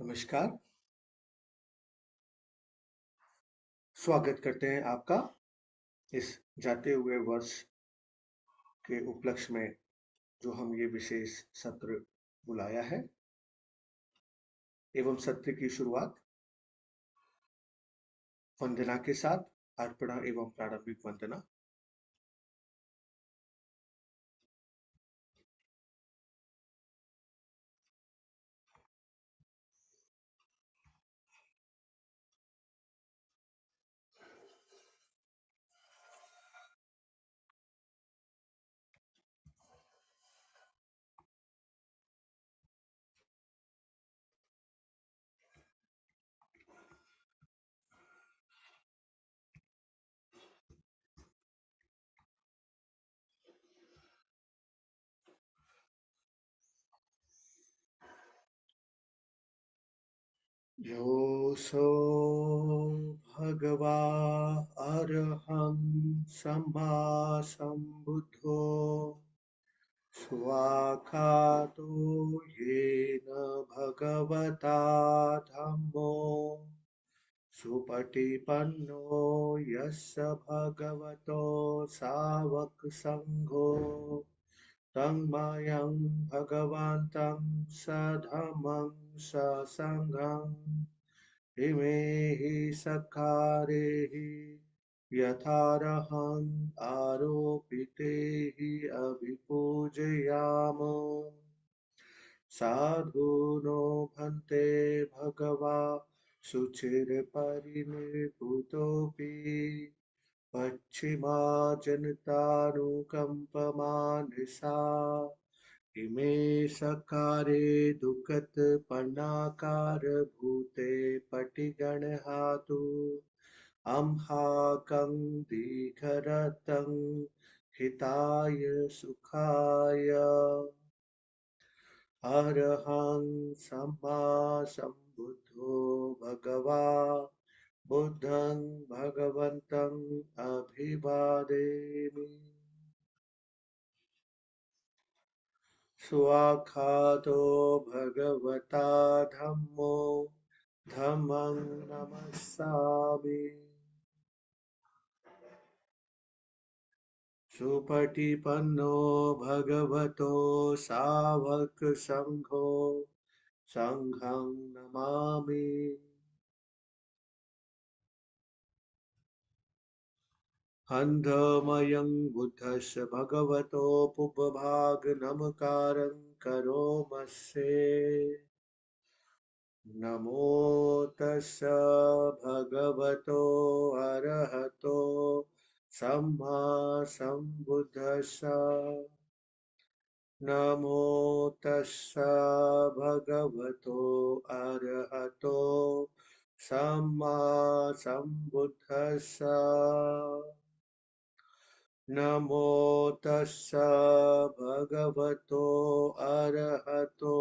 नमस्कार, स्वागत करते हैं आपका इस जाते हुए वर्ष के उपलक्ष्य में जो हम ये विशेष सत्र बुलाया है एवं सत्र की शुरुआत वंदना के साथ अर्पणा एवं प्रारंभिक वंदना। योऽसौ भगवा अरहं सम्मा सम्बुद्धो स्वाखातो येन भगवता धम्मो सुपटिपन्नो यस्य भगवतो सावकसङ्घो तन्मयं भगवन्तं सधम्मं ससङ्घम् इमे हि सखारे हि यथार्हम् आरोपिते हि अभिपूजयाम साधुनो भन्ते भगवा शुचिर्परिनिर्भूतोऽपि पश्चिमाजनतानुकम्पमानसा इमे सकारे दुःखतपन्नाकारभूते पटिगणहातु अम्हाकं दीघरतं हिताय सुखाय अरहं सम्मा सम्बुद्धो भगवा बुद्धं भगवन्तम् अभिवादेमि स्वाखातो भगवता धम्मो धम्मं नमस्सामि सुपटिपन्नो भगवतो सावकसङ्घो सङ्घं नमामि अन्धमयं बुद्धस्य भगवतो पुबभागनमकारं करोमस्ये नमो तस्य भगवतो अरहतो सम्मा सम्बुद्धस्य नमो तस्य भगवतो अरहतो सम्मा सम्बुद्धस्य नमो तस्य भगवतो अरहतो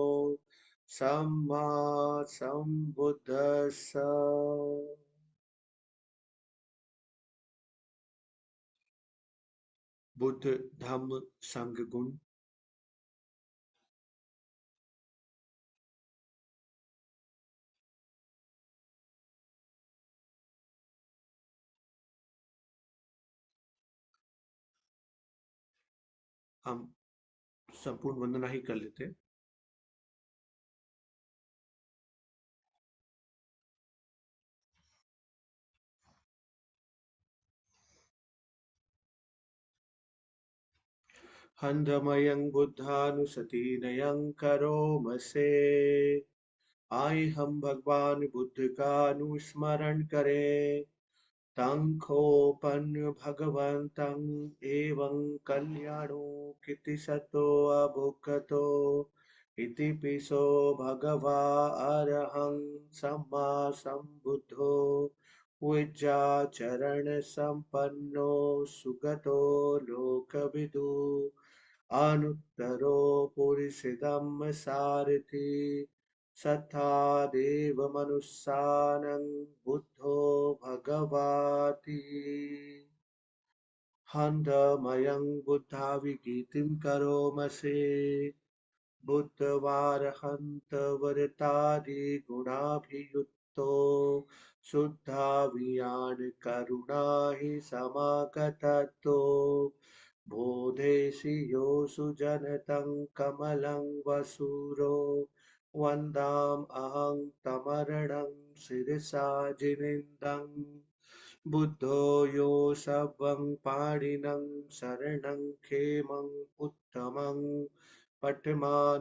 सम्मा सम्बुद्धस्य बुद्ध धम्म संघ गुण। हम संपूर्ण वंदना ही कर लेते हैं। हंधमयं बुद्धानुसतीनयं करोमसे आए हम भगवान बुद्ध का अनुस्मरण करें तंखोपन भगवन्तं एवं कल्याणो कितिसतो अभुक्तो इति पिसो भगवा अरहं सम्मा सम्बुद्धो विज्जाचरण संपन्नो सुगतो लोकविदु अनुत्तरो पुरुषदम्म सारथि सत्ता देवमनुस्सानं बुद्धो भगवाति हन्तमयं बुद्धाविगीतिं करोमसे बुद्धवारहन्त वरतादि गुणाभियुक्तो शुद्धावियान् करुणा हि समागततो बोधेशि योऽसु जनतं कमलं वसूरो वन्दाम् अहं तमरणं शिरसा जिनेन्दम् बुद्धो यो शवं पाणिनं शरणं खेमम् उत्तमं पठमानुसतिष्ठानं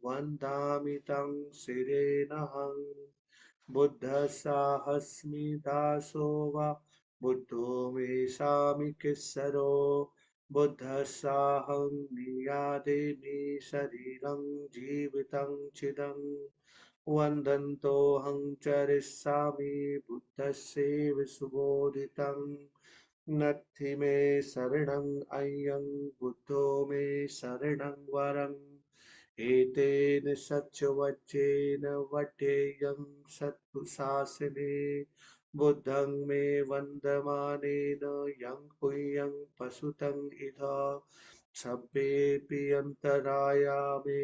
वन्दामि तं शिरेणहम् बुद्धसाहस्मि दासो वा बुद्धो मे सामिकिस्सरो बुद्धसाहं नियादेमि शरीरं जीवितं चिदं वन्दन्तोऽहं चरिष्यामि बुद्धस्यैव सुबोधितं नत्थि मे शरणं अय्यं बुद्धो मे शरणं वरम् एतेन सत्यवचेन वटेयं सत्तुशासने बुद्धं मे वन्दमानेन यं पुय्यं पशुतं इह सभ्येऽपि अन्तराया मे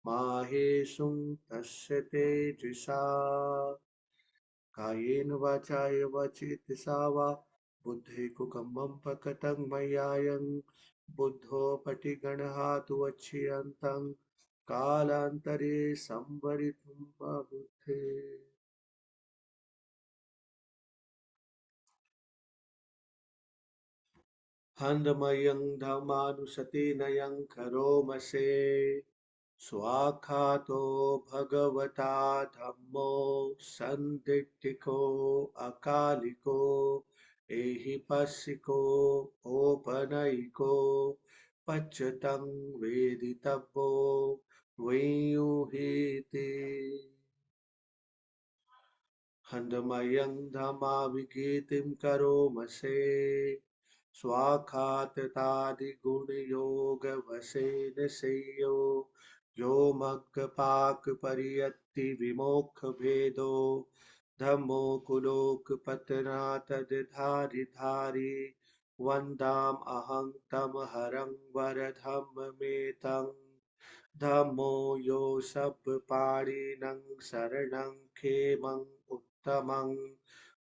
माहेषुं तस्य तेजसा कायेन वाचाय वचेतसा वा बुद्धे कुकम्मं प्रकटं मय्यायं बुद्धो पटिगणः तु वक्ष्यन्तं कालान्तरे संवरितुं बुद्धे हन्दमयं धमानुसतिनयं करोमसे स्वाखातो भगवता धम्मो सन्दिट्टिको अकालिको एहिपस्सिको ओपनयिको पच्यतं वेदितव्यो वैयुहीति हन्दमयं धमाविगीतिं करोमसे स्वाखाततादिगुणयोगवशेन संयो यो मग्गपाकपरियत्ति विमोक्षभेदो धम्मो कुलोकपतनात्तद्धारि धारि वन्दामहं तं हरं वरधम्ममेतं धम्मो यो सब्बपाणिनं शरणं खेमं उत्तमं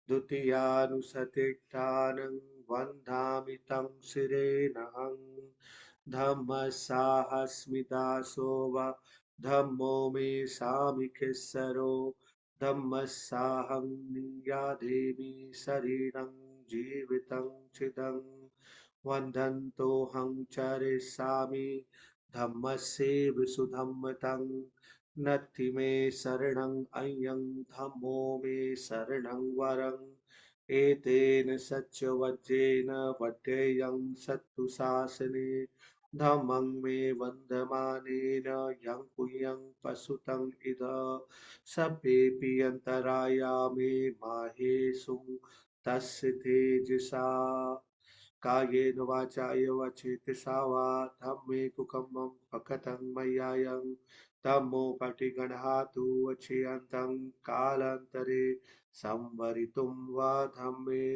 द्वितीयानुसतिष्ठानं वन्दामि तं शिरेणहं धम्मसाहस्मि दासो वा धम्मो मे सामिकेश्वरो धम्मस्साहं नियादेमि शरीरं जीवितं चिदं वन्दन्तोऽहं चरिष्यामि धम्मस्यैव सुधम्मतं नत्थि मे शरणं अयं धम्मो मे शरणं वरम् एतेन सत्यवज्रेन वड्डेयं सत्तु शासने धम्मं मे वन्दमानेन यं पुयं पशुतं इद सभ्येऽपि अन्तराया मे माहेषु तस्य तेजसा कायेन वाचाय वचेतसा वा धम्मे कुकम्मं पकतं मय्यायं धम्मोपटिगणः तु वक्ष्यन्तं कालान्तरे संवरितुं वा धम्मे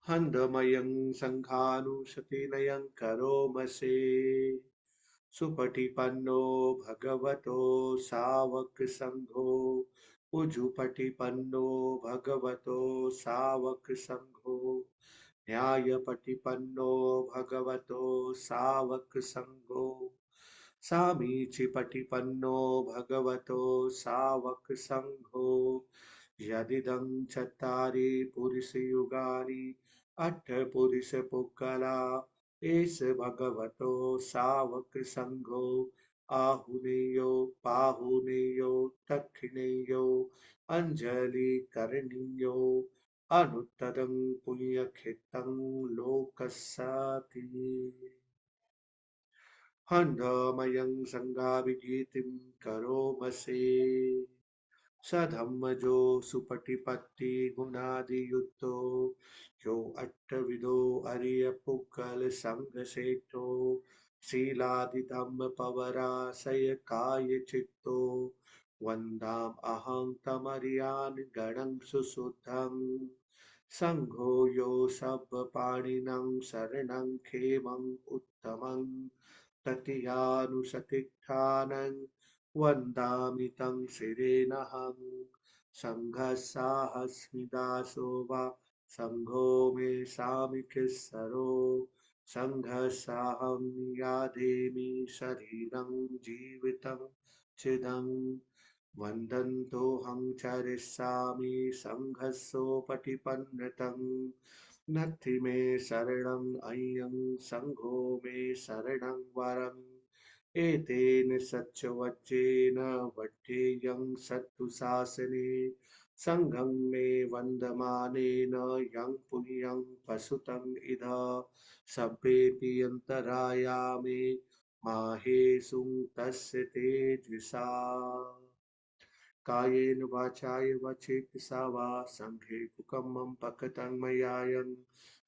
हन्दमयं सङ्घानुशतिनयं करोमसे सुपटिपन्नो भगवतो सावकसङ्घो उजुपटिपन्नो भगवतो सावकसङ्घो न्यायपटिपन्नो भगवतो सावकसङ्घो सामीचिपटिपन्नो भगवतो सावकसङ्घो यदिदं चत्वारि पुरुषयुगानि अट्ठपुरुषपुक्कला एष भगवतो सावकसङ्घो आहुनेयो पाहुनेयो दक्षिणेयो अञ्जलिकरणीयो अनुत्तरं पुण्यक्षेत्रं लोकस्याति हन्दमयं सङ्गाभिगीतिं करोमसे सधम्मजो सुपटिपत्ति गुणादियुक्तो यो अष्टविदो अरियपुगल संगसेतो शीलादिधम्म पवराशय काय चित्तो वन्दाम अहं तमर्यान् गणं सुशुद्धम् संघो यो सब्बपाणिनं शरणं खेमं उत्तमं ततीयानुसतिष्ठानं वन्दामि तं शिरेणहं सङ्घस्साहस्मि दासो वा सङ्घो मे सामिखिस्सरो सङ्घस्साहं यादेमि शरीरं जीवितं चिदं वन्दन्तोऽहं चरिष्यामि सङ्घर्षोपटिपन्नतं नत्थि मे शरणं अय्यं सङ्घो मे शरणं वरम् एतेन सच्चवच्चेन वड्ढेयं सत्तु शासने सङ्घं मे वन्दमानेन यं पुण्यं पशुतं इद सभ्येऽपि अन्तरायामे माहेषु तस्य तेजसा कायेन वाचाय वचेतसा वा सङ्घे कुकम्मं पकतं मयायं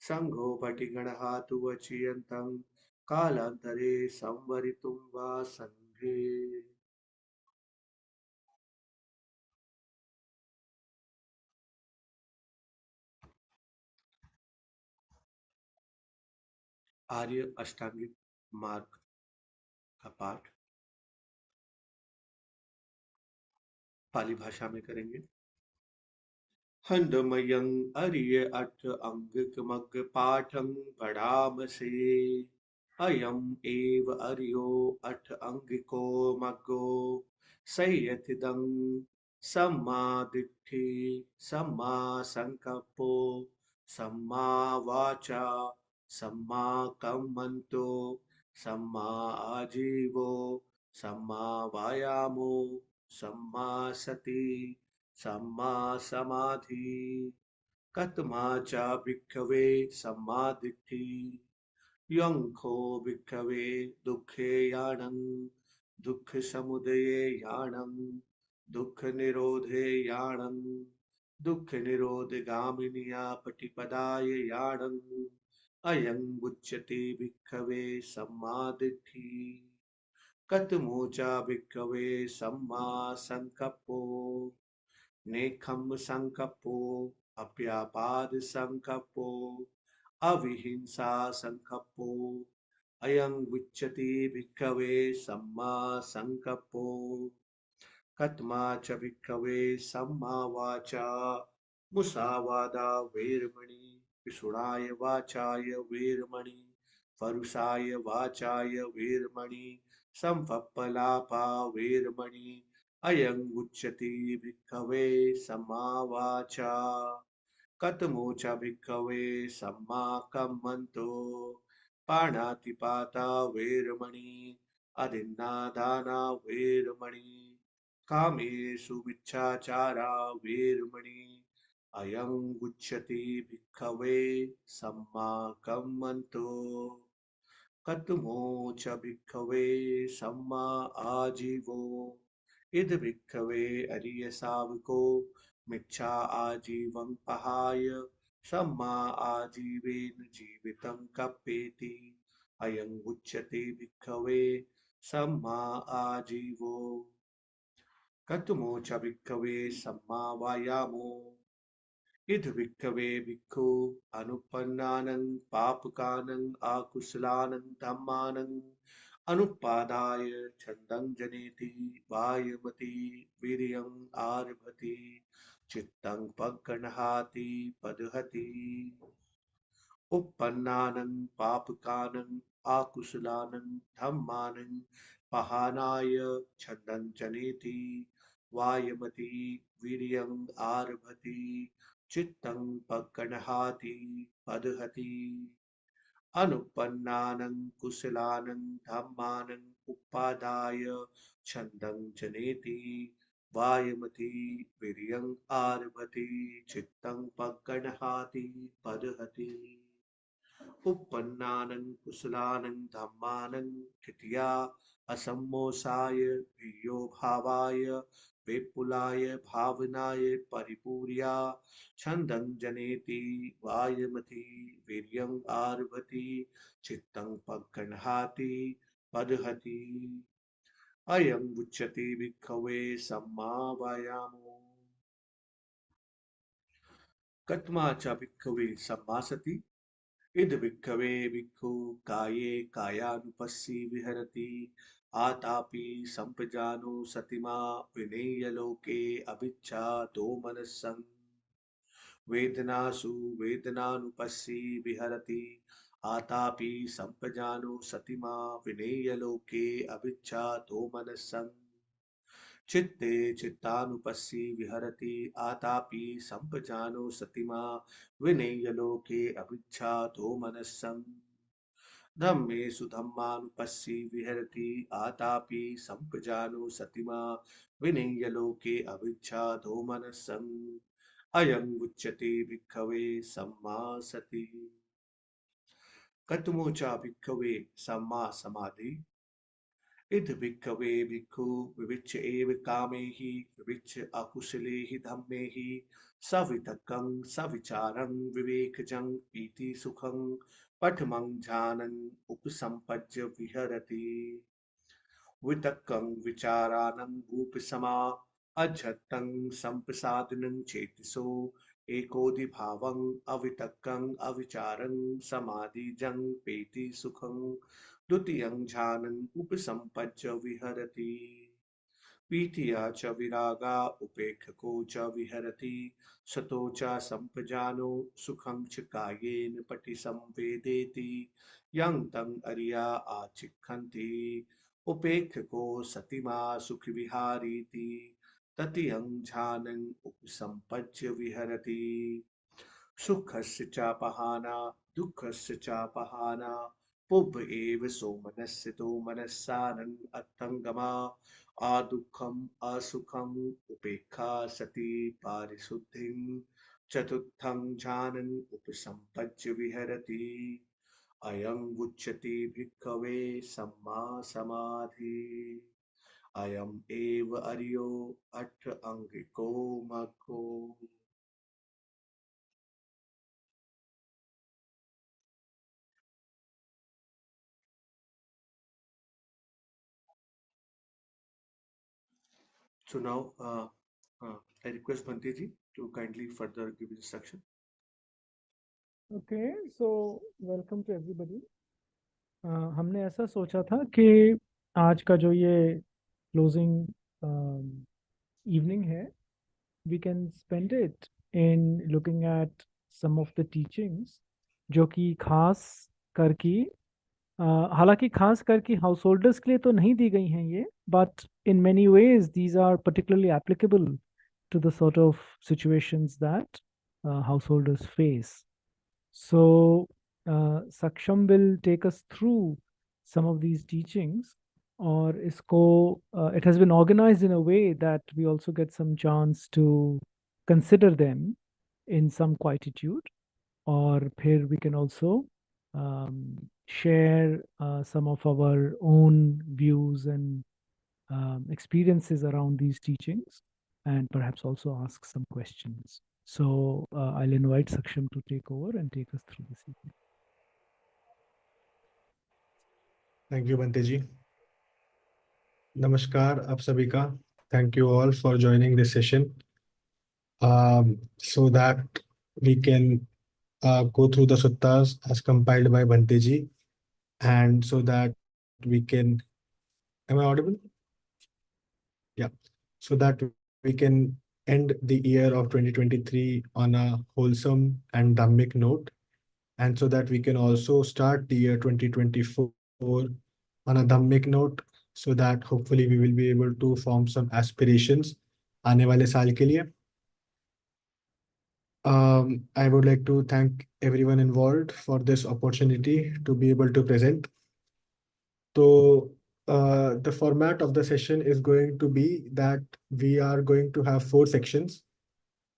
सङ्घो पटिगणः तु वचीयन्तं कालान्तरे संवरितुं वा सङ्घे आर्य अष्टांगिक मार्ग का पाठ पाली भाषा में करेंगे। हंदमयं अर्य अठ अंगिक मग पाठं पढ़ामसे अयम एव अर्यो अठ अंगिको मग्गो संयतिदं सम्मा दिट्ठि सम्मा संकप्पो सम्मा वाचा सम्मा कम्मन्तो सम्मा आजीवो सम्मा वायामो सम्मा सति सम्मा समाधि कतमा च भिक्खवे सम्मादिट्ठि यंखो भिक्खवे दुःखे यानं दुःख समुदये यानं दुःख निरोधे यानं दुःख निरोध गामिन्या पटिपदाय यानं अयं उच्यते भिक्खवे सम्मादिट्ठि कतमोचा भिक्खवे सम्मा संकप्पो नेखम संकप्पो अप्यापाद संकप्पो अविहिंसा संकप्पो अयं विच्यति भिक्खवे सम्मा संकप्पो कतमा च भिक्खवे सम्मा वाचा मुसावादा वेरमणि विषुणाय वाचाय वेरमणि परुषाय वाचाय वेरमणि संपप्पलापा वेरमणि अयं उच्यते भिक्खवे सम्मा वाचा कतमोच भिक्खवे सम्मा कम्मन्तो पाणातिपाता वेरमणि अदिन्नादाना वेरमणि कामेषु मिच्छाचारा वेरमणि अयं उच्यते भिक्खवे सम्मा कम्मन्तो कतमो च भिक्खवे सम्मा आजीवो इद भिक्खवे अरिय सावको मिच्छा आजीवं पहाय सम्मा आजीवेन जीवितं कप्पेति अयं उच्यते भिक्खवे सम्मा आजीवो कतमो च भिक्खवे सम्मा वायामो इद भिक्खवे भिक्खु अनुपन्नानं पापकानं आकुशलानं धम्मानं अनुपादाय छन्दं जनेति वायमति वीर्यं आरभति चित्तं पगन्हाति पदहति uppannānaṁ पापकानं आकुशलानं धम्मानं पहानाय छन्दं जनेति वायमति वीर्यं आरभति चित्तं पगन्हाति पदहति अनुपन्नानं कुशलानं धम्मानं उपादाय छन्दं जनेति वायमति वीर्यं आरभति चित्तं पगन्हाति पदहति uppannānaṁ कुशलानं धम्मानं तृतीया असम्मोसाय धियो भावाय विपुलाय भावनाय परिपूर्या छन्दं जनेति वायमति वीर्यं आरभति चित्तं पगन्हाति पदहति अयं उच्यते भिक्खवे सम्मा वायामो कत्मा च भिक्खवे सम्मासति इद भिक्खवे भिक्खु काये कायानुपस्सी विहरति आतापि संपजानो सतिमा विनेय लोके अभिच्छा दो मनस्सं वेदनासु वेदनानुपस्सी विहरति आतापि संपजानो सतिमा विनेय लोके अभिच्छा दो मनस्सं चित्ते चित्तानुपस्सी विहरति आतापि संपजानो सतिमा विनेय लोके अभिच्छा दो मनस्सं धम्मेषु धम्मानुपस्सी विहरति आतापि संपजानो सतिमा विनेय लोके अभिच्छा दो मनस्सं अयं उच्यते भिक्खवे सम्मा सति कतमोचा भिक्खवे सम्मा समाधि इद भिक्खवे भिक्खु विविच्छ एव कामे हि विविच्छ अकुशले हि धम्मे हि सवितक्कं सविचारं विवेकजं पीति सुखं पठमं ध्यानं उपसम्पज्य विहरति वितक्कं विचारानं भूपसमा अझट्टं सम्प्रसादनं चेतसो एकोदिभावं अवितक्कं अविचारं समाधिजं पेति सुखं द्वितीयं ध्यानं उपसम्पज्य विहरति पीतिया च विरागा उपेक्षको च विहरति सतो च संपजानो सुखं च कायेन पटि संवेदेति यं तं अर्या आचिक्खन्ति उपेक्षको सतिमा सुख विहारीति ततियं ध्यानं उपसम्पज्य विहरति सुखस्य च पहाना दुःखस्य च पहाना पुब एव सोमनस्य दो मनस्सानन् अत्तङ्गमा आदुःखम् असुखम् उपेक्षा सति पारिशुद्धिं चतुर्थं ध्यानम् उपसम्पज्य विहरति अयं उच्यते भिक्खवे सम्मा समाधि अयम् एव अर्यो अठ अंगिको मग्गो So now I request Bhante ji to kindly further give instruction. Okay, so welcome to everybody. हमने ऐसा सोचा था कि आज का जो ये क्लोजिंग इवनिंग है, we can spend it in looking at some of the teachings जो कि खास करके हालांकि खास करके हाउस होल्डर्स के लिए तो नहीं दी गई हैं ये, but in many ways these are particularly applicable to the sort of situations that householders face. So, Saksham will take us through some of these teachings, or isko, it has been organized in a way that we also get some chance to consider them in some quietude, or here we can also share some of our own views and experiences around these teachings, and perhaps also ask some questions. So I'll invite Saksham to take over and take us through this evening. Thank you, Bhante ji. Namaskar, आप सभी का. Thank you all for joining this session. So that we can go through the suttas as compiled by Bhante ji, and so that we can. Am I audible? Yeah. So that we can end the year of 2023 on a wholesome and dhammic note, and so that we can also start the year 2024 on a dhammic note, so that hopefully we will be able to form some aspirations आने वाले साल के लिए. I would like to thank everyone involved for this opportunity to be able to present. So the format of the session is going to be that we are going to have 4 sections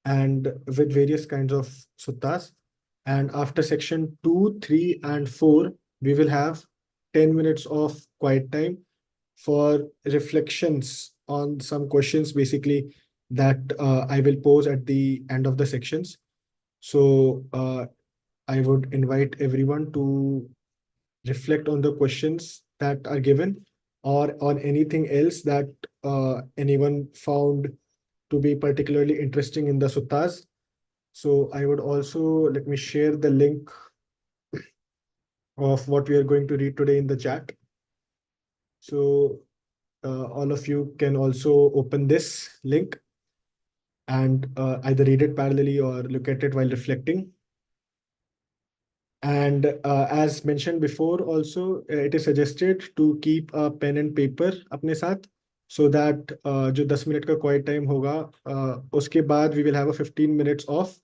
and with various kinds of suttas. And after section 2, 3, and 4, we will have 10 minutes of quiet time for reflections on some questions basically that I will pose at the end of the sections. So I would invite everyone to reflect on the questions that are given or on anything else that anyone found to be particularly interesting in the suttas. So I would also, let me share the link of what we are going to read today in the chat. So all of you can also open this link and either read it parallelly or look at it while reflecting. And as mentioned before, also it is suggested to keep a pen and paper अपने साथ, so that जो 10 minute का quiet time होगा, उसके बाद we will have a 15 minutes of,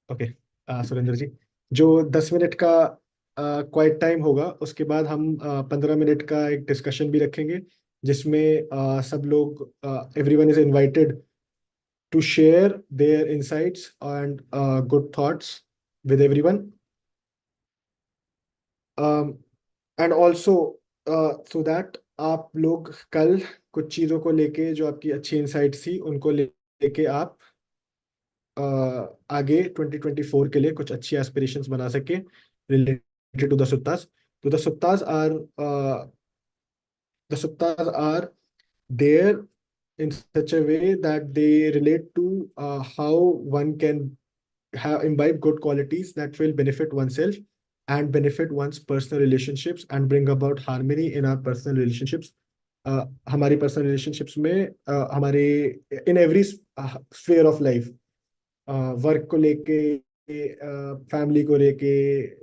okay, Surendra जी, जो 10 minute का quiet time होगा, उसके बाद हम 15 मिनट का एक डिस्कशन भी रखेंगे, जिसमें सब लोग, everyone is invited to share their insights and good thoughts with everyone. And also so that आप लोग कल कुछ चीज़ों को लेके, जो आपकी अच्छी insights थी, उनको लेके आप आगे 2024 के लिए कुछ अच्छी aspirations बना सके related to the suttas. So the suttas are there in such a way that they relate to how one can imbibe good qualities that will benefit oneself and benefit one's personal relationships and bring about harmony in our personal relationships. हमारी personal relationships में हमारे in every sphere of life, work को लेके, family को लेके,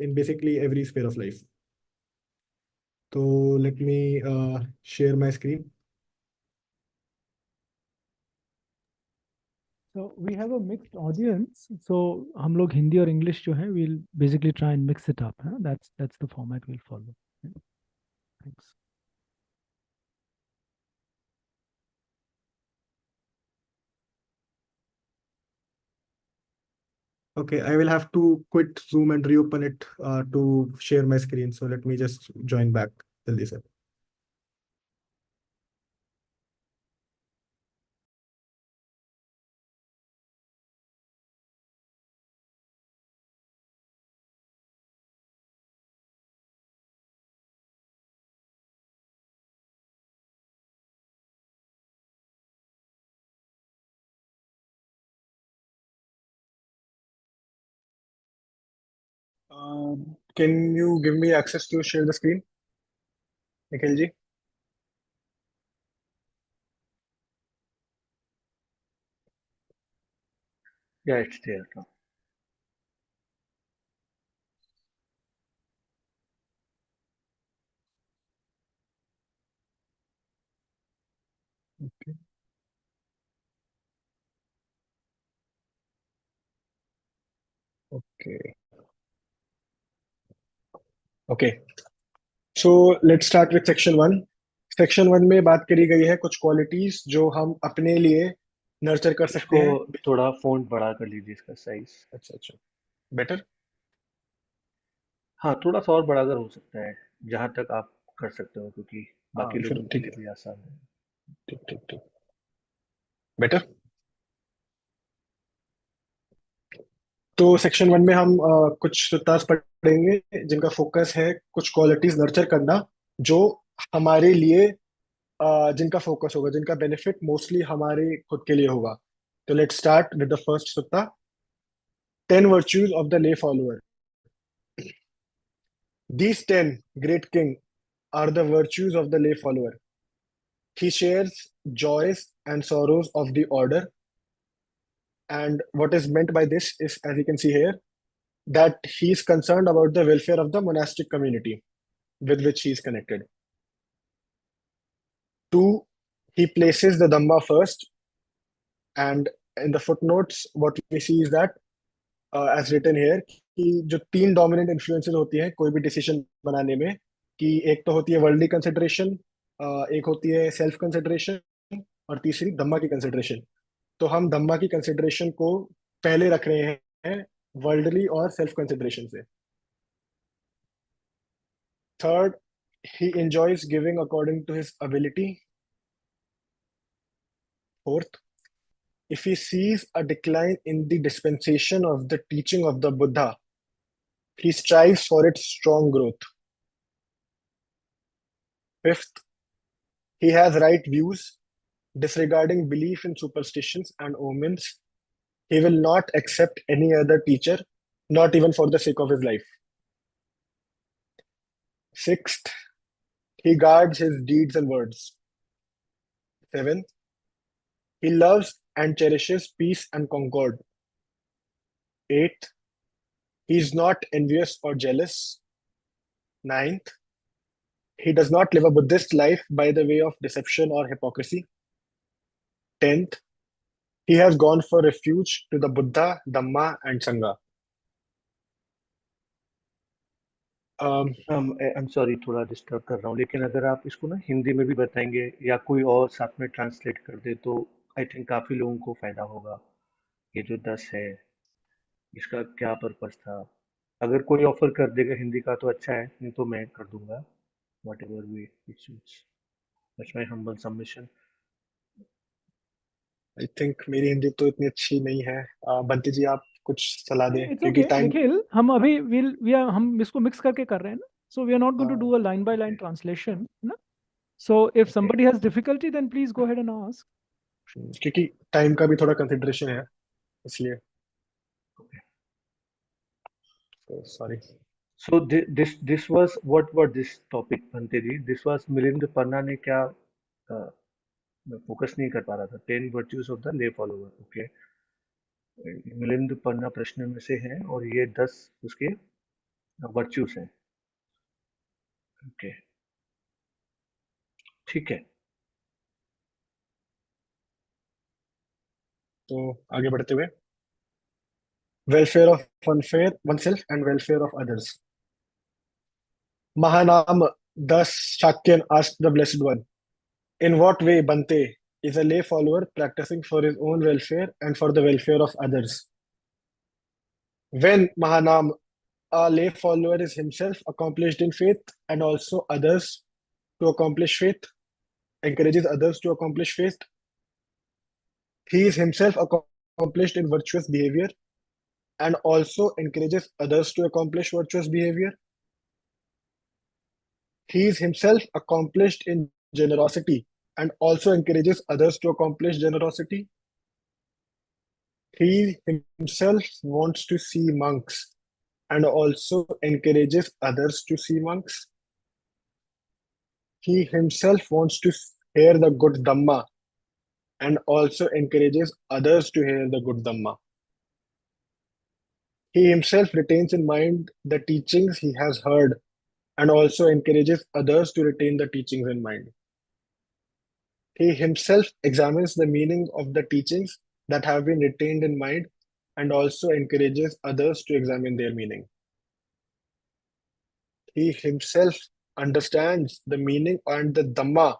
in basically every sphere of life. So let me share my screen. So we have a mixed audience. So हम लोग हिंदी और इंग्लिश जो है, we'll basically try and mix it up. Huh? That's the format we'll follow. Yeah. Thanks. Okay, I will have to quit Zoom and reopen it to share my screen. So let me just join back. Jaldi se. Can you give me access to share the screen, Nikhil ji? Yeah, it's there now. Okay. Okay. Okay. So let's start with section 1. Section 1 में बात करी गई है कुछ qualities जो हम अपने लिए नर्चर कर सकते इसको हैं. थोड़ा फॉन्ट बड़ा कर लीजिए, इसका साइज. अच्छा, बेटर. हाँ, थोड़ा सा और बड़ा अगर हो सकता है, जहां तक आप कर सकते हो, क्योंकि बाकी फिर लोगों के ठीक लिए है. भी आसान है. ठीक. बेटर. तो सेक्शन 1 में हम कुछ सुत्तास पढ़ेंगे जिनका फोकस है कुछ क्वालिटीज नर्चर करना, जो हमारे लिए जिनका फोकस होगा, जिनका बेनिफिट मोस्टली हमारे खुद के लिए होगा. तो let's start with the first Sutta, 10 virtues of the lay follower. These 10 great king are the virtues of the lay follower. He shares joys and sorrows of the order, and what is meant by this is, as you can see here, that he is concerned about the welfare of the monastic community with which he is connected. 2, he places the Dhamma first, and in the footnotes, what we see is that, as written here, कि जो 3 dominant influences होती हैं कोई भी decision बनाने में, कि एक तो होती है वर्ल्डली कंसिडरेशन, एक होती है सेल्फ कंसिडरेशन, और तीसरी धम्मा की कंसिडरेशन. तो हम धम्मा की कंसिडरेशन को पहले रख रहे हैं वर्ल्डली और सेल्फ कंसिडरेशन से. Third, he enjoys giving according to his ability. Fourth, if he sees a decline in the dispensation of the teaching of the Buddha, he strives for its strong growth. Fifth, he has right views, disregarding belief in superstitions and omens, He will not accept any other teacher, not even for the sake of his life. Sixth, he guards his deeds and words. Seventh, he loves and cherishes peace and concord. Eighth, he is not envious or jealous. Ninth, he does not live a Buddhist life by the way of deception or hypocrisy. 10th, he has gone for refuge to the Buddha, Dhamma, and Sangha. I am sorry, थोड़ा disturb कर रहा हूँ, लेकिन अगर आप इसको ना हिंदी में भी बताएंगे या कोई और साथ में ट्रांसलेट कर दे तो आई थिंक काफ़ी लोगों को फायदा होगा। ये जो 10 है, इसका क्या पर्पस था? अगर कोई ऑफर कर देगा हिंदी का तो अच्छा है, नहीं तो मैं कर दूंगा। Whatever we it suits, that's my humble submission. I think मेरी हिंदी तो इतनी अच्छी नहीं है। बंटी जी, आप कुछ सलाह दें, इट्स क्योंकि ओके टाइम। निखिल, हम अभी हम इसको मिक्स करके कर रहे हैं ना, so we are not going to do a line by line translation ना। So if somebody has difficulty then please go ahead and ask. क्योंकि टाइम का भी थोड़ा कंसिडरेशन है, इसलिए sorry. So this was what this topic बनते जी, this was Milind पन्ना ने क्या, मैं फोकस नहीं कर पा रहा था। 10 virtues of the lay follower, okay. Milind पन्ना प्रश्न में से है और ये 10 उसके वर्च्यूज हैं, ओके, ठीक है। तो आगे बढ़ते हुए, welfare of oneself and welfare of others. Mahanam thus Shakyan asked the Blessed One, in what way Bante is a lay follower practicing for his own welfare and for the welfare of others? When Mahanam, a lay follower, is himself accomplished in faith and also others to accomplish faith, encourages others to accomplish faith, he is himself accomplished in virtuous behavior and also encourages others to accomplish virtuous behavior. He is himself accomplished in generosity and also encourages others to accomplish generosity. He himself wants to see monks and also encourages others to see monks. He himself wants to hear the good Dhamma and also encourages others to hear the good Dhamma. He himself retains in mind the teachings he has heard and also encourages others to retain the teachings in mind. He himself examines the meaning of the teachings that have been retained in mind and also encourages others to examine their meaning. He himself understands the meaning and the Dhamma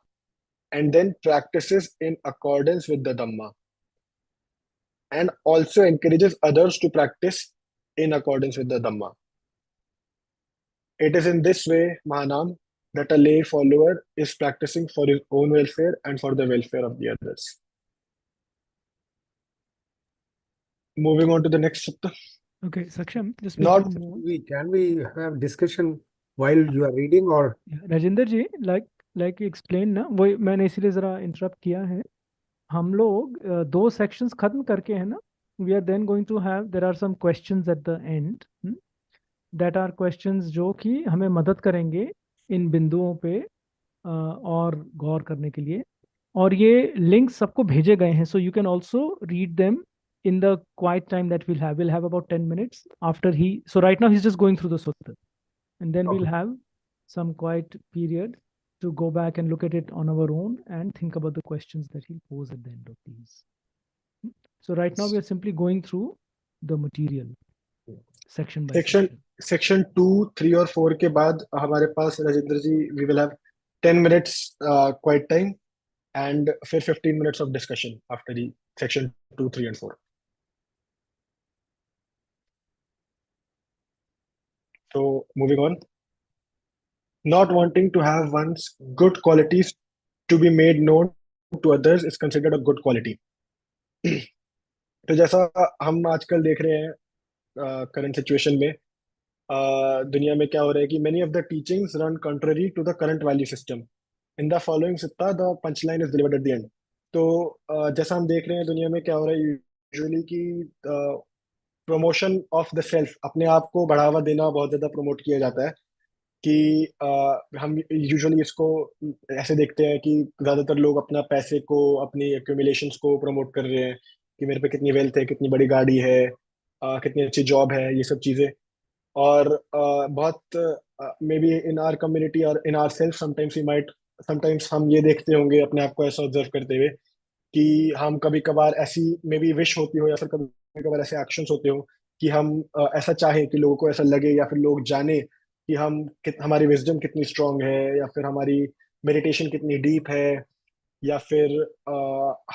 and then practices in accordance with the Dhamma and also encourages others to practice in accordance with the Dhamma. It is in this way, Mahanam, that a lay follower is practicing for his own welfare and for the welfare of the others. Moving on to the next chapter. Okay, Saksham, just Not making a note. Can we have discussion while you are reading or Yeah, Rajendra ji, like you explained ना, वही मैंने इसीलिए जरा interrupt किया है। हम लोग दो सेक्शंस खत्म करके है ना, we are then going to have, there are some questions at the end that are questions जो कि हमें मदद करेंगे इन बिंदुओं पे और गौर करने के लिए, और ये लिंक सबको भेजे गए हैं, so you can also read them in the quiet time that we'll have about 10 minutes after so right now he's just going through the sutta, and then we'll have some quiet period to go back and look at it on our own and think about the questions that he'll pose at the end of these. So right now we are simply going through the material section by section. Section 2, 3 और 4 के बाद हमारे पास राजेंद्र जी, we will have 10 minutes quiet time and फिर 15 minutes of discussion after the section 2, 3 and 4. So moving on. Not wanting to have one's good qualities to be made known to others is considered a good quality. तो जैसा हम आजकल देख रहे हैं current situation में, दुनिया में क्या हो रहा है कि many of the teachings run contrary to the current value system. In the following sutta, the punchline is delivered at the end. तो जैसा हम देख रहे हैं दुनिया में क्या हो रहा है, यूजुअली कि प्रमोशन ऑफ द सेल्फ, अपने आप को बढ़ावा देना बहुत ज्यादा प्रमोट किया जाता है कि हम यूजुअली इसको ऐसे देखते हैं कि ज्यादातर लोग अपना पैसे को, अपनी एक्यूमुलेशंस को प्रमोट कर रहे हैं कि मेरे पे कितनी वेल्थ है, कितनी बड़ी गाड़ी है, कितनी अच्छी जॉब है, ये सब चीजें। और बहुत maybe in our community और इन आवर सेल्फ समटाइम्स हम ये देखते होंगे अपने आप को ऐसा ऑब्जर्व करते हुए कि हम कभी कभार ऐसी मे बी विश होती हो या फिर कभी कभार ऐसे एक्शंस होते हो कि हम ऐसा चाहें कि लोगों को ऐसा लगे या फिर लोग जाने कि हमारी विजडम कितनी स्ट्रांग है, या फिर हमारी मेडिटेशन कितनी डीप है, या फिर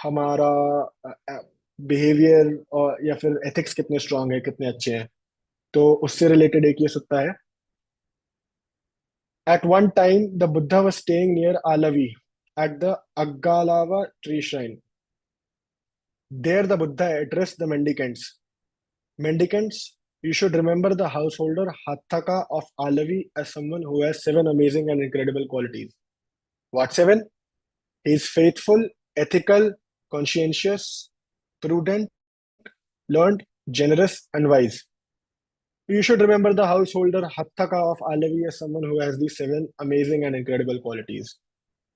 हमारा बिहेवियर और या फिर एथिक्स कितने स्ट्रांग है, कितने अच्छे हैं। तो उससे रिलेटेड एक ये सुत्ता है। At one time, the Buddha was staying near Alavi at the Aggalava tree shrine. There, the Buddha addressed the mendicants. Mendicants, you should remember the householder Hathaka of Alavi as someone who has 7 amazing and incredible qualities. What 7? He is faithful, ethical, conscientious, prudent, learned, generous, and wise. You should remember the householder Hathaka of Alavi as someone who has these 7 amazing and incredible qualities.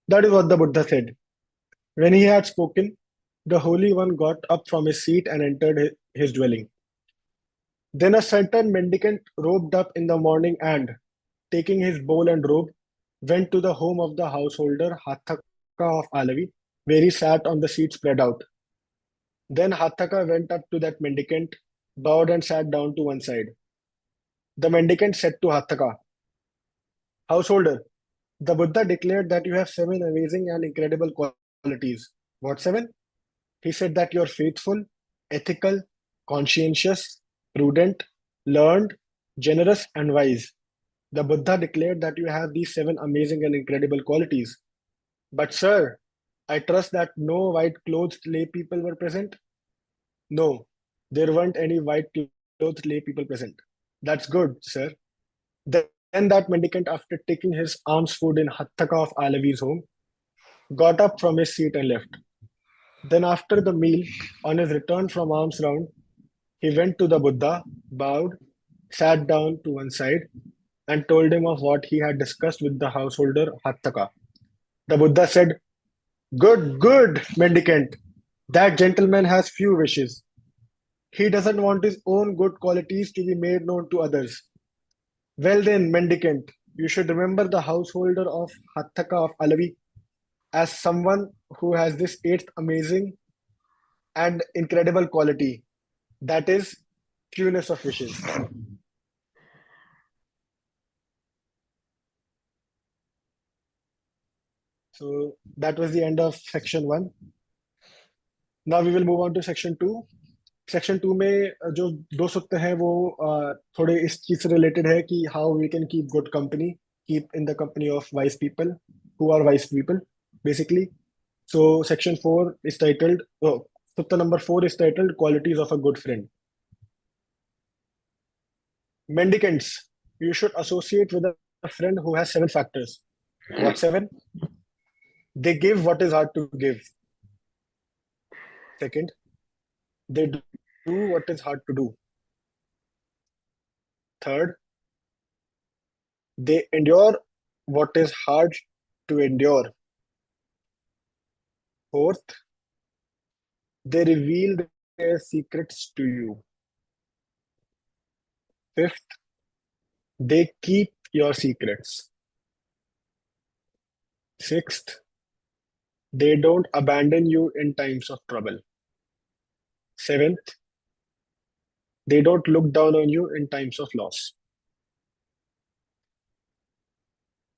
That is what the Buddha said. When he had spoken, the Holy One got up from his seat and entered his dwelling. Then a certain mendicant robed up in the morning and, taking his bowl and robe, went to the home of the householder Hathaka of Alavi, where he sat on the seat spread out. Then Hathaka went up to that mendicant, bowed and sat down to one side. The mendicant said to Hathaka, Householder, the Buddha declared that you have 7 amazing and incredible qualities. What 7? He said that you're faithful, ethical, conscientious, prudent, learned, generous, and wise. The Buddha declared that you have these 7 amazing and incredible qualities. But, sir, I trust that no white clothed lay people were present? No, there weren't any white clothed lay people present. That's good, sir. Then that mendicant, after taking his alms food in Hathaka of Alavi's home, got up from his seat and left. Then after the meal, on his return from alms round, he went to the Buddha, bowed, sat down to one side, and told him of what he had discussed with the householder Hathaka. The Buddha said, Good, good, mendicant. That gentleman has few wishes. He doesn't want his own good qualities to be made known to others. Well then, mendicant, you should remember the householder of Hathaka of Alavi as someone who has this 8th amazing and incredible quality, that is fewness of wishes. So that was the end of section 1. Now we will move on to section 2. Section 2 में जो 2 सूत्र हैं वो थोड़े इस चीज से related है कि how we can keep good company, keep in the company of wise people who are wise people basically. So section 4 is titled, sutta number 4 is titled Qualities of a Good Friend. Mendicants, you should associate with a friend who has 7 factors. What 7? They give what is hard to give. Second, they do what is hard to do. Third, they endure what is hard to endure. Fourth, they reveal their secrets to you. Fifth, they keep your secrets. Sixth, they don't abandon you in times of trouble. Seventh, they don't look down on you in times of loss.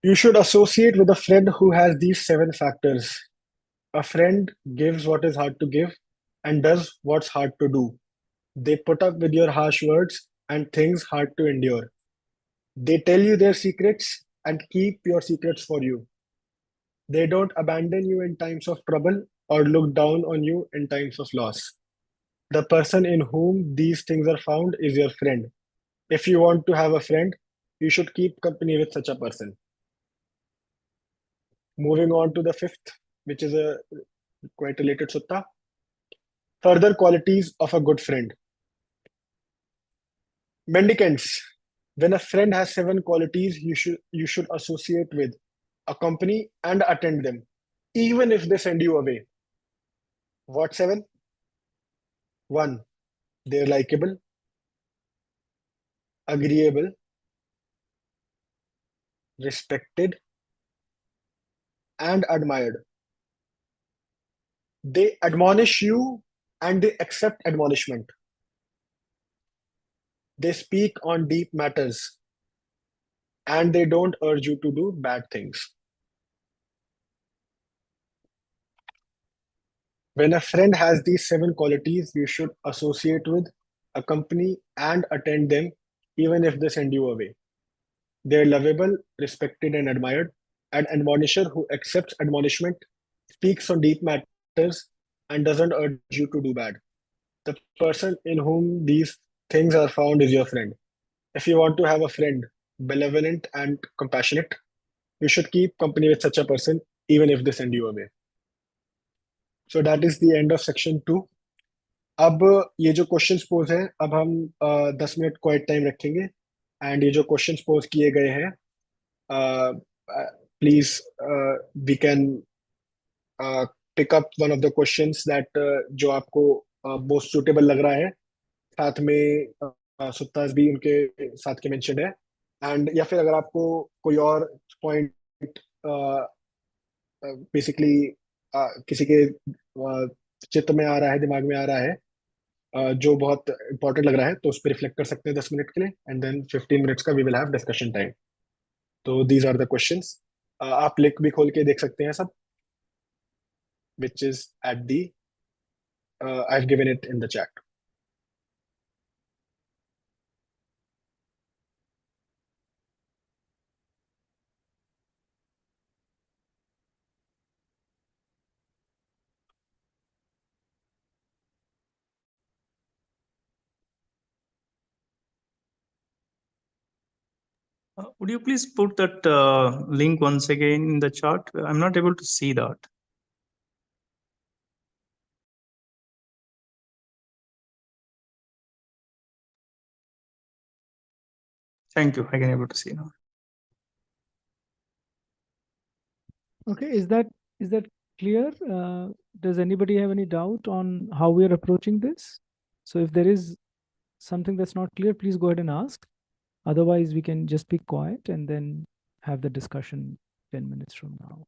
You should associate with a friend who has these 7 factors. A friend gives what is hard to give and does what's hard to do. They put up with your harsh words and things hard to endure. They tell you their secrets and keep your secrets for you. They don't abandon you in times of trouble or look down on you in times of loss. The person in whom these things are found is your friend. If you want to have a friend, you should keep company with such a person. Moving on to the 5th, which is a quite related sutta. Further qualities of a good friend. Mendicants. When a friend has 7 qualities you should associate with, accompany and attend them, even if they send you away. What 7? 1. They're likable, agreeable, respected, and admired. They admonish you and they accept admonishment. They speak on deep matters and they don't urge you to do bad things. When a friend has these 7 qualities, you should associate with, accompany, and attend them, even if they send you away. They're lovable, respected, and admired. An admonisher who accepts admonishment, speaks on deep matters, and doesn't urge you to do bad. The person in whom these things are found is your friend. If you want to have a friend, benevolent and compassionate, you should keep company with such a person, even if they send you away. So that is the end of section 2. अब ये जो questions pose है, अब हम 10 minute quiet time रखेंगे and ये जो questions pose किए गए हैं, please we can pick up one of the questions that जो आपको मोस्ट सुटेबल लग रहा है, साथ में सुत्तास भी उनके साथ के मेंशन है, एंड या फिर अगर आपको कोई और पॉइंट बेसिकली किसी के चित्त में आ रहा है, दिमाग में आ रहा है, जो बहुत इंपॉर्टेंट लग रहा है, तो उस पर रिफ्लेक्ट कर सकते हैं 10 मिनट के लिए, एंड देन 15 मिनट्स का we will have discussion time. तो दीज आर द क्वेश्चंस. आप लिंक भी खोल के देख सकते हैं सब, which is at the I have given it in the chat. Would you please put that link once again in the chart? I'm not able to see that. Thank you. I can able to see now. Okay, is that clear? Does anybody have any doubt on how we are approaching this? So if there is something that's not clear, please go ahead and ask. Otherwise, we can just be quiet and then have the discussion 10 minutes from now.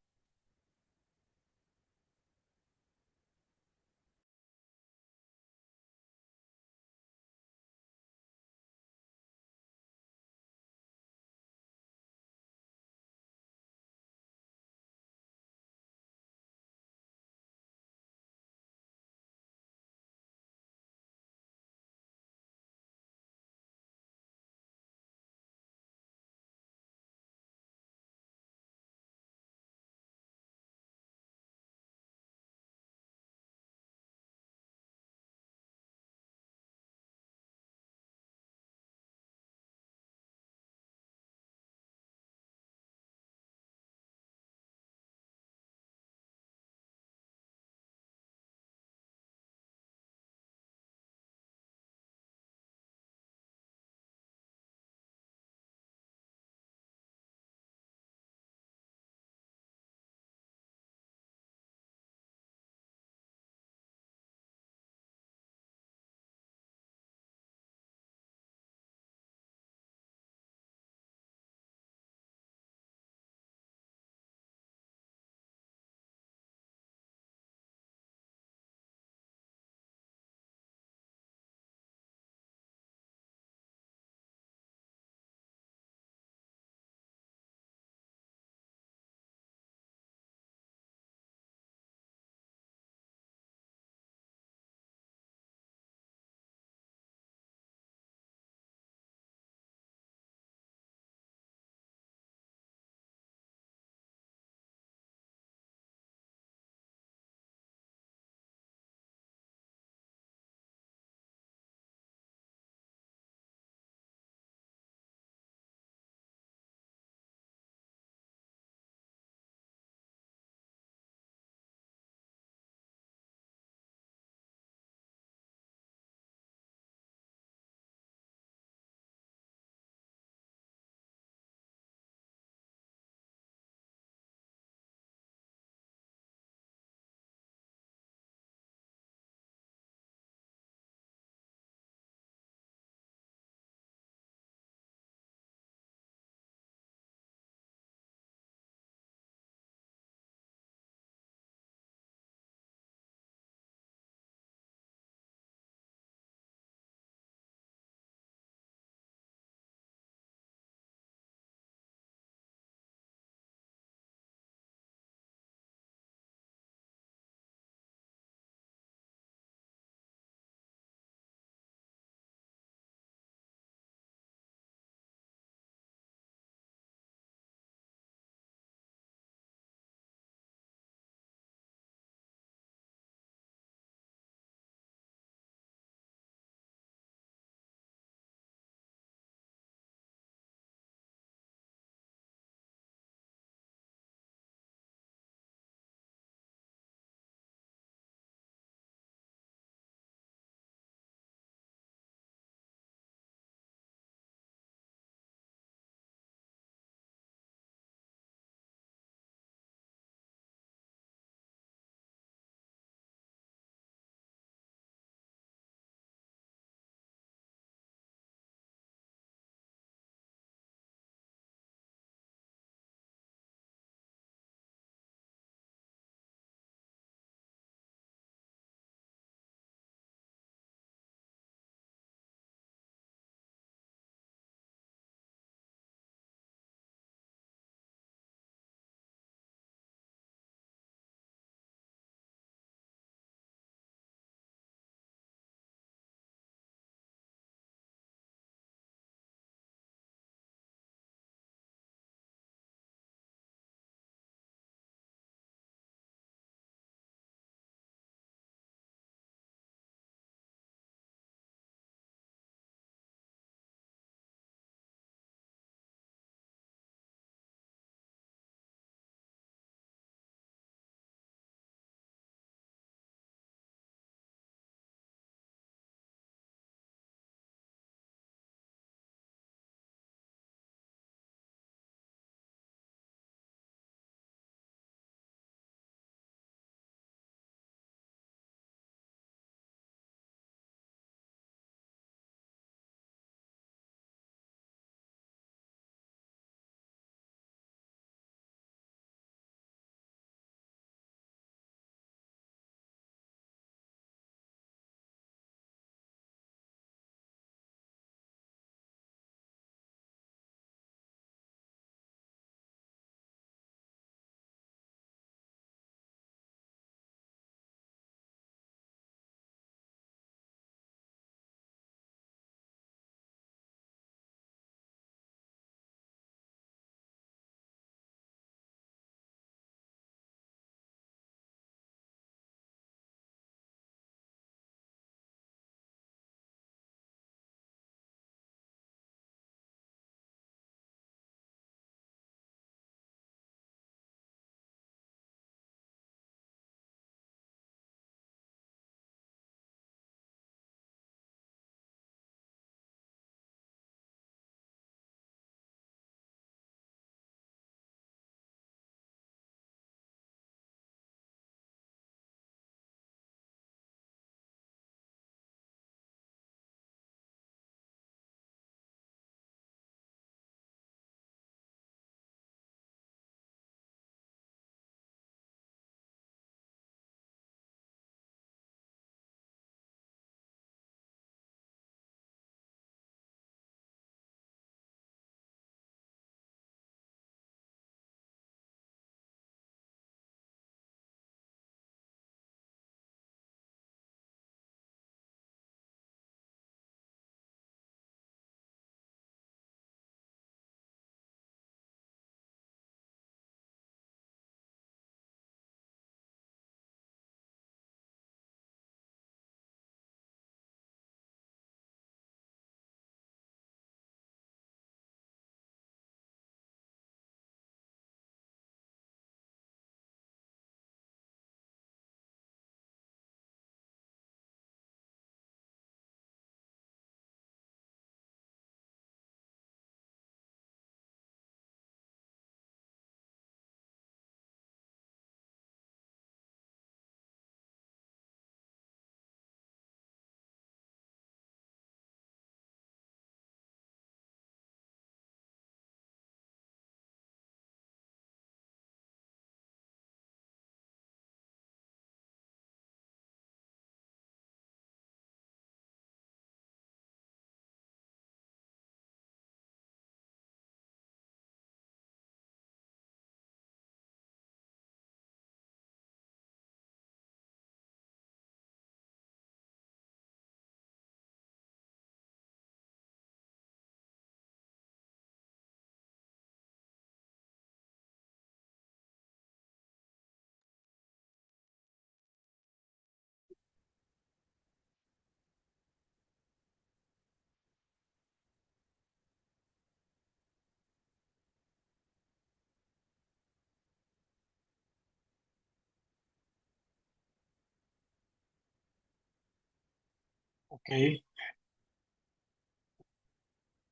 Okay,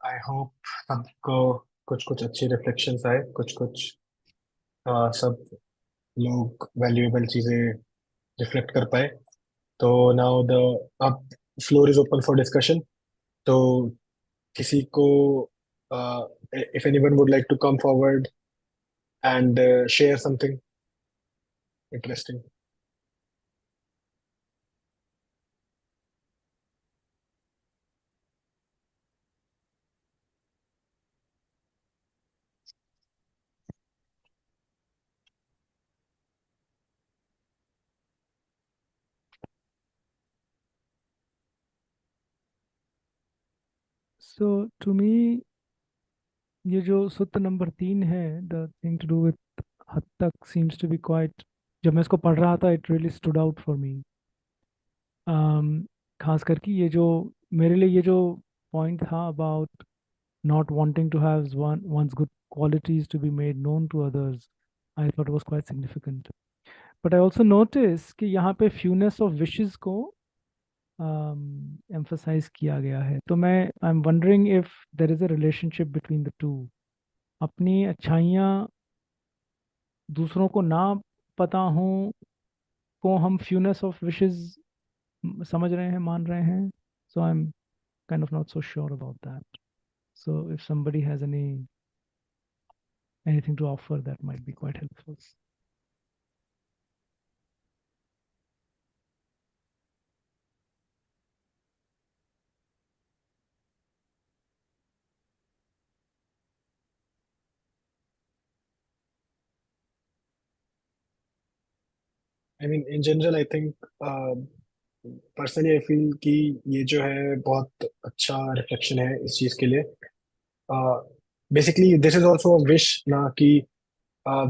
I hope सबको कुछ कुछ अच्छे reflections आए, कुछ कुछ सब लोग valuable चीजें रिफ्लेक्ट कर पाए। तो नाउ द अब floor is open for discussion. तो किसी को if anyone would like to come forward and share something interesting. So to me, ये जो सूत्र नंबर 3 है, the thing to do with हद तक सीम्स टू बी क्वाइट, जब मैं इसको पढ़ रहा था it really stood out for me. खास करके ये जो मेरे लिए ये जो पॉइंट था about not wanting to have one's good qualities to be made known to others, I thought was quite significant. But I also noticed कि यहाँ पे fewness of wishes को emphasize किया गया है। तो I'm wondering if there is a relationship between the two. अपनी अच्छाइयाँ दूसरों को ना पता हों को हम fewness of wishes समझ रहे हैं, मान रहे हैं। So I'm kind of not so sure about that. So if somebody has anything to offer, that might be quite helpful. I mean in general I think personally I feel कि ये जो है बहुत अच्छा रिफ्लेक्शन है इस चीज के लिए। Basically this is also wish ना कि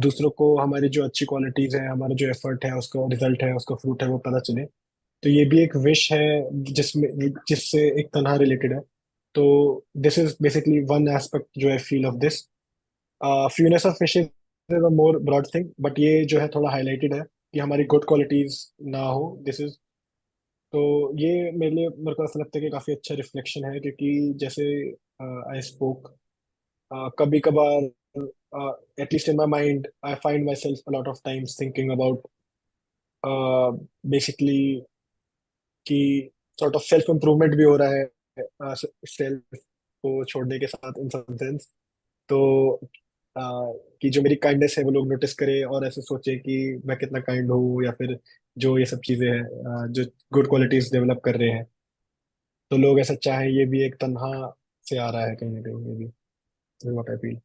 दूसरों को हमारी जो अच्छी क्वालिटीज है, हमारा जो एफर्ट है, उसका रिजल्ट है, उसका फ्रूट है, वो पता चले। तो ये भी एक विश है जिसमें जिससे एक तन्हा रिलेटेड है। तो this is basically one aspect जो है feel of this. Fewness of wishes is a more broad thing, but ये जो है थोड़ा हाईलाइटेड है कि हमारी गुड क्वालिटीज ना हो। दिस इज तो ये मेरे को ऐसा लगता है कि काफी अच्छा रिफ्लेक्शन है, क्योंकि जैसे आई स्पोक कभी कभार at least in my mind, I find myself a lot of times thinking about basically कि sort of self improvement भी हो रहा है सेल्फ को छोड़ने के साथ इन सम सेंस। तो कि जो मेरी काइंडनेस है वो लोग नोटिस करें और ऐसे सोचे कि मैं कितना काइंड हूँ, या फिर जो ये सब चीजें हैं जो गुड क्वालिटीज डेवलप कर रहे हैं, तो लोग ऐसा चाहे। ये भी एक तन्हा से आ रहा है कहीं ना कहीं, ये भी व्हाट आई फील।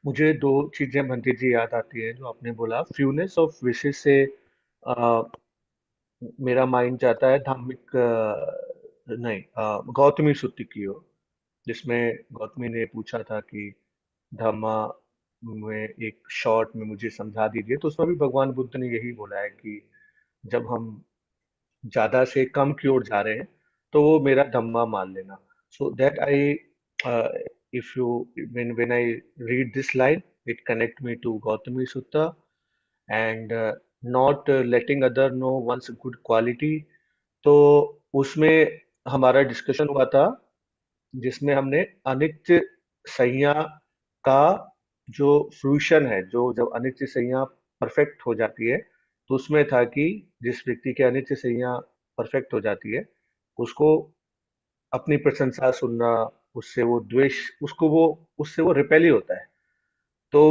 मुझे दो चीजें मनदीप जी याद आती है जो आपने बोला फ्यूनेस ऑफ विशेस से। आ, मेरा माइंड जाता है धार्मिक नहीं, गौतमी सूत्र की ओर, जिसमें गौतमी ने पूछा था कि धम्मा में एक शॉर्ट में मुझे समझा दीजिए। तो उसमें भी भगवान बुद्ध ने यही बोला है कि जब हम ज्यादा से कम की ओर जा रहे हैं तो वो मेरा धम्मा मान लेना। So that I if you when I read this line, it connect me to Gautami Sutta and not letting other know one's good quality। तो उसमें हमारा डिस्कशन हुआ था जिसमें हमने अनित्य संज्ञा का जो फ्रूशन है, जो जब अनित्य संज्ञा परफेक्ट हो जाती है, तो उसमें था कि जिस व्यक्ति की अनित्य संज्ञा परफेक्ट हो जाती है उसको अपनी प्रशंसा सुनना, उससे वो द्वेष, उसको वो उससे वो रिपेल ही होता है। तो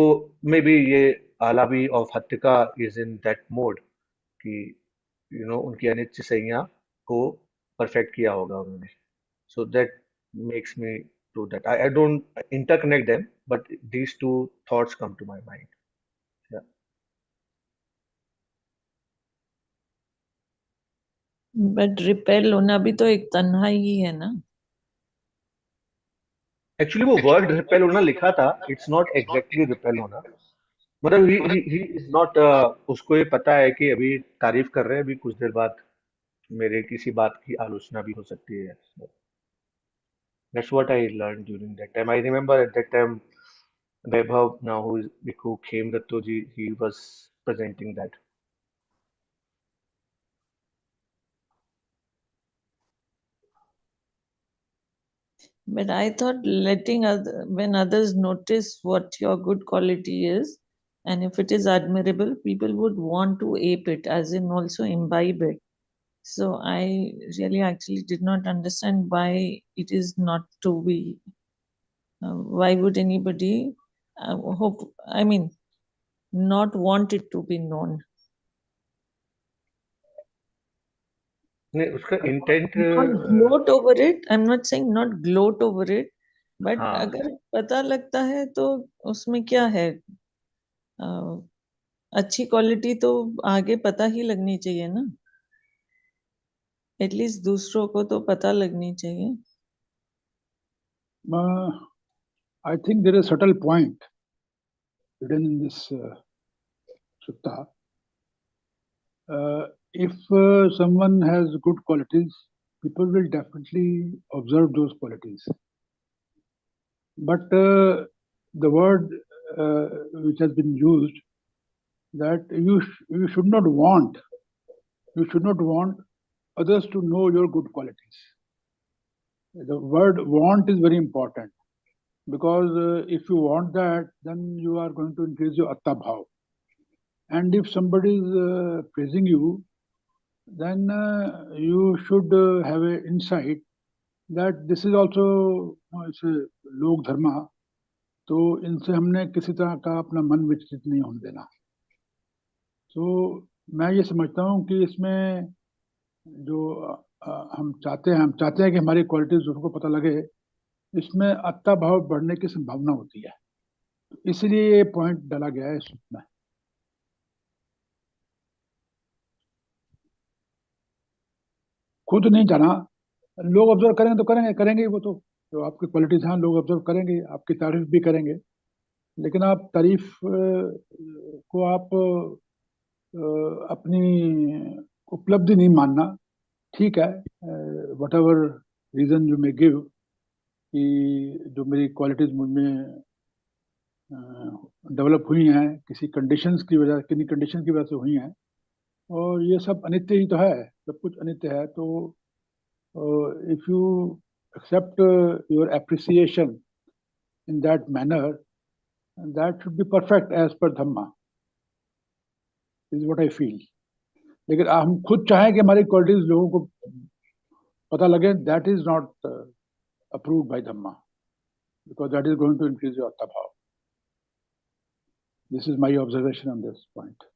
मे बी ये आलावी ऑफ हत्तिका इज इन दैट मोड कि उनकी अनित्य संज्ञा को परफेक्ट किया होगा उन्होंने। So that makes me do that. I don't interconnect them, but these two thoughts come to my mind. Yeah. But repel होना भी तो एक तन्हा ही है ना। Actually वो वर्ड रिपेल होना लिखा था, इट्स नॉट एग्जैक्टली रिपेल होना। मतलब ही इज नॉट, उसको ये पता है कि अभी तारीफ कर रहे हैं, अभी कुछ देर बाद मेरे किसी बात की आलोचना भी हो सकती है. So, that's what I learned during that time. I remember at that time Vaibhav, now who is Bhikkhu Khem Rattoji, he was presenting that. But I thought when others notice what your good quality is, and if it is admirable, people would want to ape it, as in also imbibe it. So I really actually did not understand why it is not to be. Why would anybody not want it to be known? नहीं उसका intent Not gloat over it. I'm not saying not gloat over it, but हाँ अगर पता लगता है तो उसमें क्या है? अच्छी क्वालिटी तो आगे पता ही लगनी चाहिए ना. एटलीस्ट दूसरों को तो पता लगनी चाहिए. I think there is a subtle point written in this sutta. If someone has good qualities, people will definitely observe those qualities. But the word which has been used, that you should not want others to know your good qualities. The word want is very important, because if you want that, then you are going to increase your atta bhav. And if somebody is praising you, then you should have an insight that this is also it's a lok dharma, तो इनसे हमने किसी तरह का अपना मन विचलित नहीं होने देना. तो मैं ये समझता हूँ कि इसमें जो हम चाहते हैं कि हमारी क्वालिटीज दूसरों को पता लगे, इसमें अत्ता भाव बढ़ने की संभावना होती है. इसलिए ये पॉइंट डाला गया है इसमें. खुद नहीं जाना, लोग ऑब्जर्व करेंगे तो करेंगे ही वो तो आपकी क्वालिटीज हैं, लोग ऑब्जर्व करेंगे, आपकी तारीफ भी करेंगे. लेकिन आप तारीफ को आप अपनी उपलब्धि नहीं मानना. ठीक है, whatever reason you may give कि जो मेरी क्वालिटीज मुझ में डेवलप हुई हैं किसी कंडीशन की वजह से हुई हैं, और ये सब अनित्य ही तो है, सब कुछ अनित्य है. तो if you accept your appreciation in that manner, that should be perfect as per Dhamma. This is what I feel. लेकिन हम खुद चाहें कि हमारी क्वालिटीज लोगों को पता लगे, that is not approved by Dhamma, because that is going to increase your atta bhav. This is my observation on this point.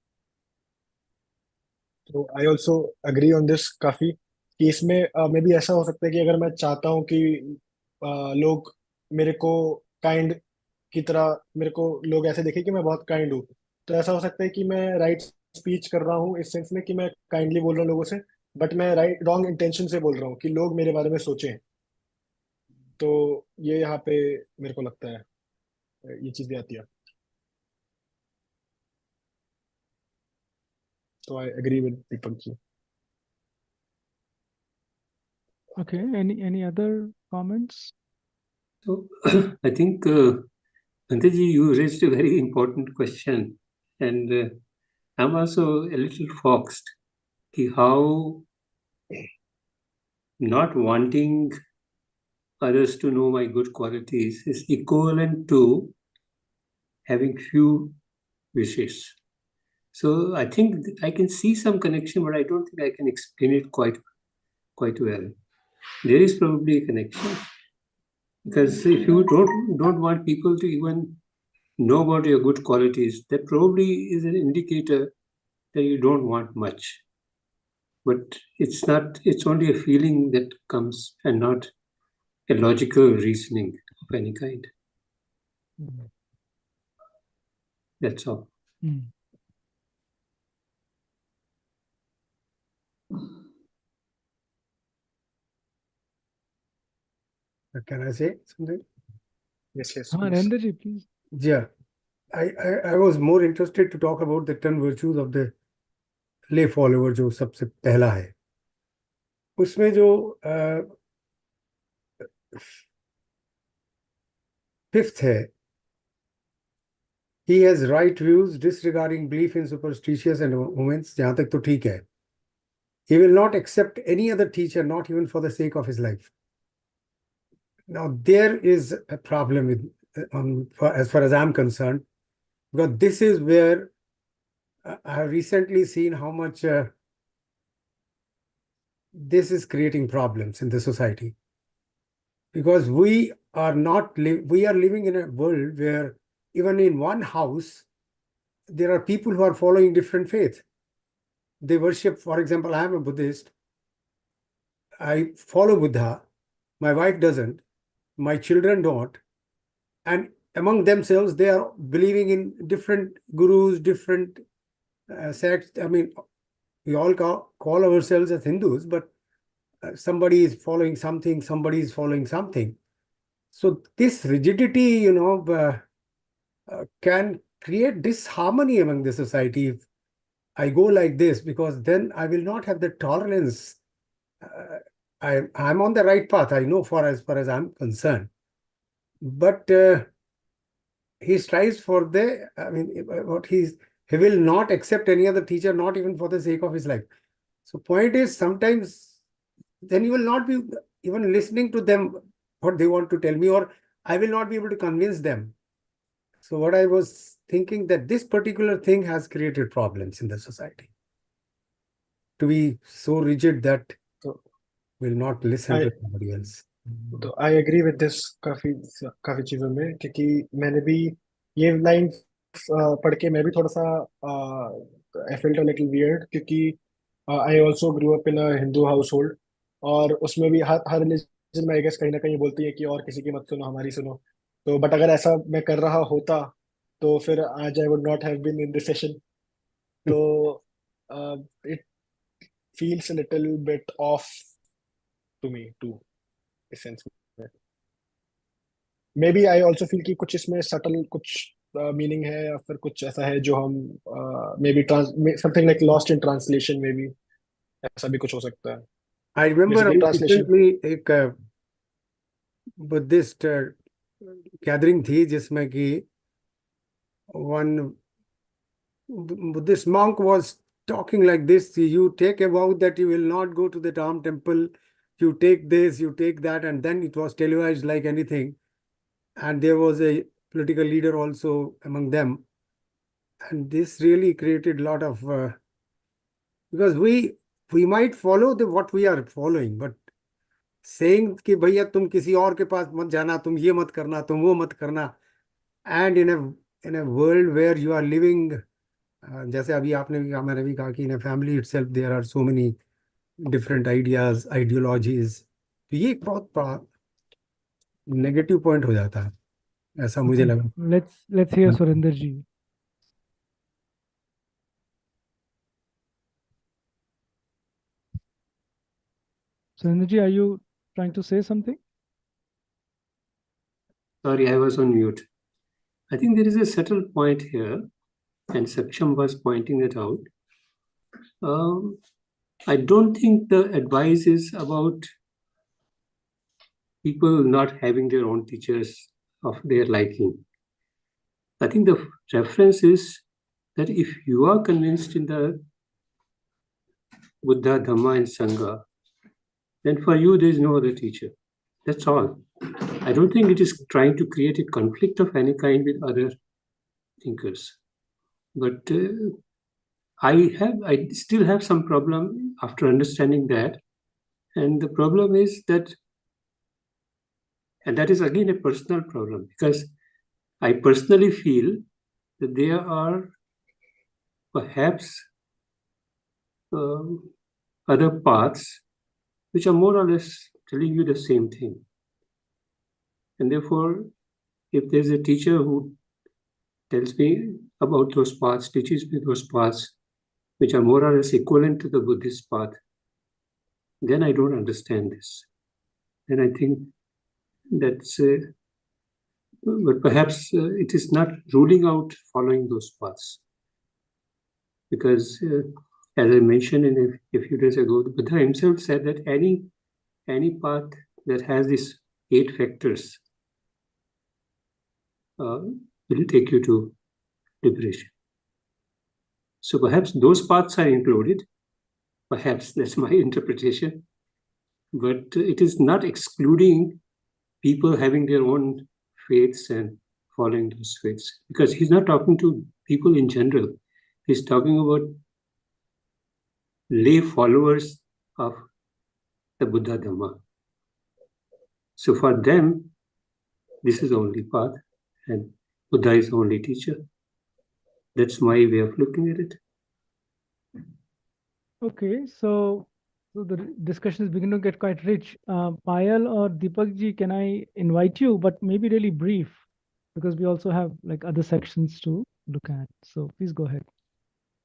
तो I also agree on this काफी, कि इसमें मे भी ऐसा हो सकता है कि अगर मैं चाहता हूँ कि लोग मेरे को काइंड की तरह, मेरे को लोग ऐसे देखें कि मैं बहुत काइंड हूँ, तो ऐसा हो सकता है कि मैं राइट स्पीच कर रहा हूँ इस सेंस में कि मैं काइंडली बोल रहा हूँ लोगों से, बट मैं रॉन्ग इंटेंशन से बोल रहा हूँ कि लोग मेरे बारे में सोचें. तो ये यहाँ पे मेरे को लगता है ये चीज भी आती है. तो I agree with Deepak ji. Okay, any other comments? So I think Bhanteji, you raised a very important question, and I'm also a little foxed. How not wanting others to know my good qualities is equivalent to having few wishes. So I think I can see some connection, but I don't think I can explain it quite well. There is probably a connection, because if you don't want people to even know about your good qualities, that probably is an indicator that you don't want much. But it's not, it's only a feeling that comes and not a logical reasoning of any kind. That's all. Can I say something? Yes, हाँ, please. Narendra ji, please. Yeah, I was more interested to talk about the 10 virtues of the lay follower, जो सबसे पहला है. उसमें जो fifth है, he has right views disregarding belief in superstitious and omens, जहाँ तक तो ठीक है. He will not accept any other teacher, not even for the sake of his life. Now there is a problem with, as far as I'm concerned, because this is where I have recently seen how much this is creating problems in the society. Because we are living in a world where even in one house, there are people who are following different faiths. They worship, for example, I am a Buddhist. I follow Buddha. My wife doesn't. My children don't. And among themselves, they are believing in different gurus, different sects. I mean, we all call ourselves as Hindus, but somebody is following something, somebody is following something. So this rigidity, can create disharmony among the society if I go like this, because then I will not have the tolerance. I'm on the right path, I know, as far as I'm concerned. But he strives for he will not accept any other teacher, not even for the sake of his life. So point is, sometimes then you will not be even listening to them, what they want to tell me, or I will not be able to convince them. So what I was thinking, that this particular thing has created problems in the society. To be so rigid that will not listen to somebody else. तो I agree with this काफी चीजों में, क्योंकि मैंने भी ये line पढ़ के मैं भी थोड़ा सा I felt a little weird, क्योंकि I also grew up in a Hindu household, और उसमें भी हर रिलीजन में आई गेस कहीं ना कहीं बोलती है कि और किसी की मत सुनो, हमारी सुनो. तो बट अगर ऐसा मैं कर रहा होता तो फिर आज I would not have been in this session. तो it feels a little bit of to me too, इस सेंस में. Maybe I also feel कि कुछ इसमें सटल कुछ मीनिंग है, या फिर कुछ ऐसा है जो हम may be something like lost in translation, may be ऐसा भी कुछ हो सकता है. I remember recently एक बुद्धिस्ट गैदरिंग थी जिसमें कि one Buddhist monk was talking like this: you take a vow that you will not go to the Ram temple, you take this, you take that, and then it was televised like anything. And there was a political leader also among them. And this really created a lot of, because we might follow what we are following, but saying कि भैया तुम किसी और के पास मत जाना, तुम ये मत करना, तुम वो मत करना, and in a world where you are living, जैसे अभी आपने भी कहा, मैंने भी कहा कि in a family itself there are so many different ideas, ideologies. तो ये एक बहुत बड़ा नेगेटिव पॉइंट हो जाता है, ऐसा मुझे लगा. Let's hear Surinder ji. Surinder ji, are you trying to say something? Sorry, I was on mute. I think there is a subtle point here, and Saksham was pointing it out. I don't think the advice is about people not having their own teachers of their liking. I think the reference is that if you are convinced in the Buddha, Dhamma, and Sangha, then for you there is no other teacher. That's all. I don't think it is trying to create a conflict of any kind with other thinkers. But I still have some problem after understanding that. And the problem is that, and that is again a personal problem, because I personally feel that there are perhaps other paths which are more or less telling you the same thing. And therefore, if there's a teacher who tells me about those paths, teaches me those paths which are more or less equivalent to the Buddhist path, then I don't understand this. Then I think that's, but perhaps it is not ruling out following those paths. Because As I mentioned a few days ago, the Buddha himself said that any path that has these 8 factors will take you to liberation. So perhaps those paths are included. Perhaps that's my interpretation. But it is not excluding people having their own faiths and following those faiths. Because he's not talking to people in general. He's talking about lay followers of the Buddha Dhamma. So for them, this is the only path, and Buddha is the only teacher. That's my way of looking at it. Okay, so the discussion is beginning to get quite rich. Payal or Deepak ji, can I invite you, but maybe really brief, because we also have like other sections to look at. So please go ahead.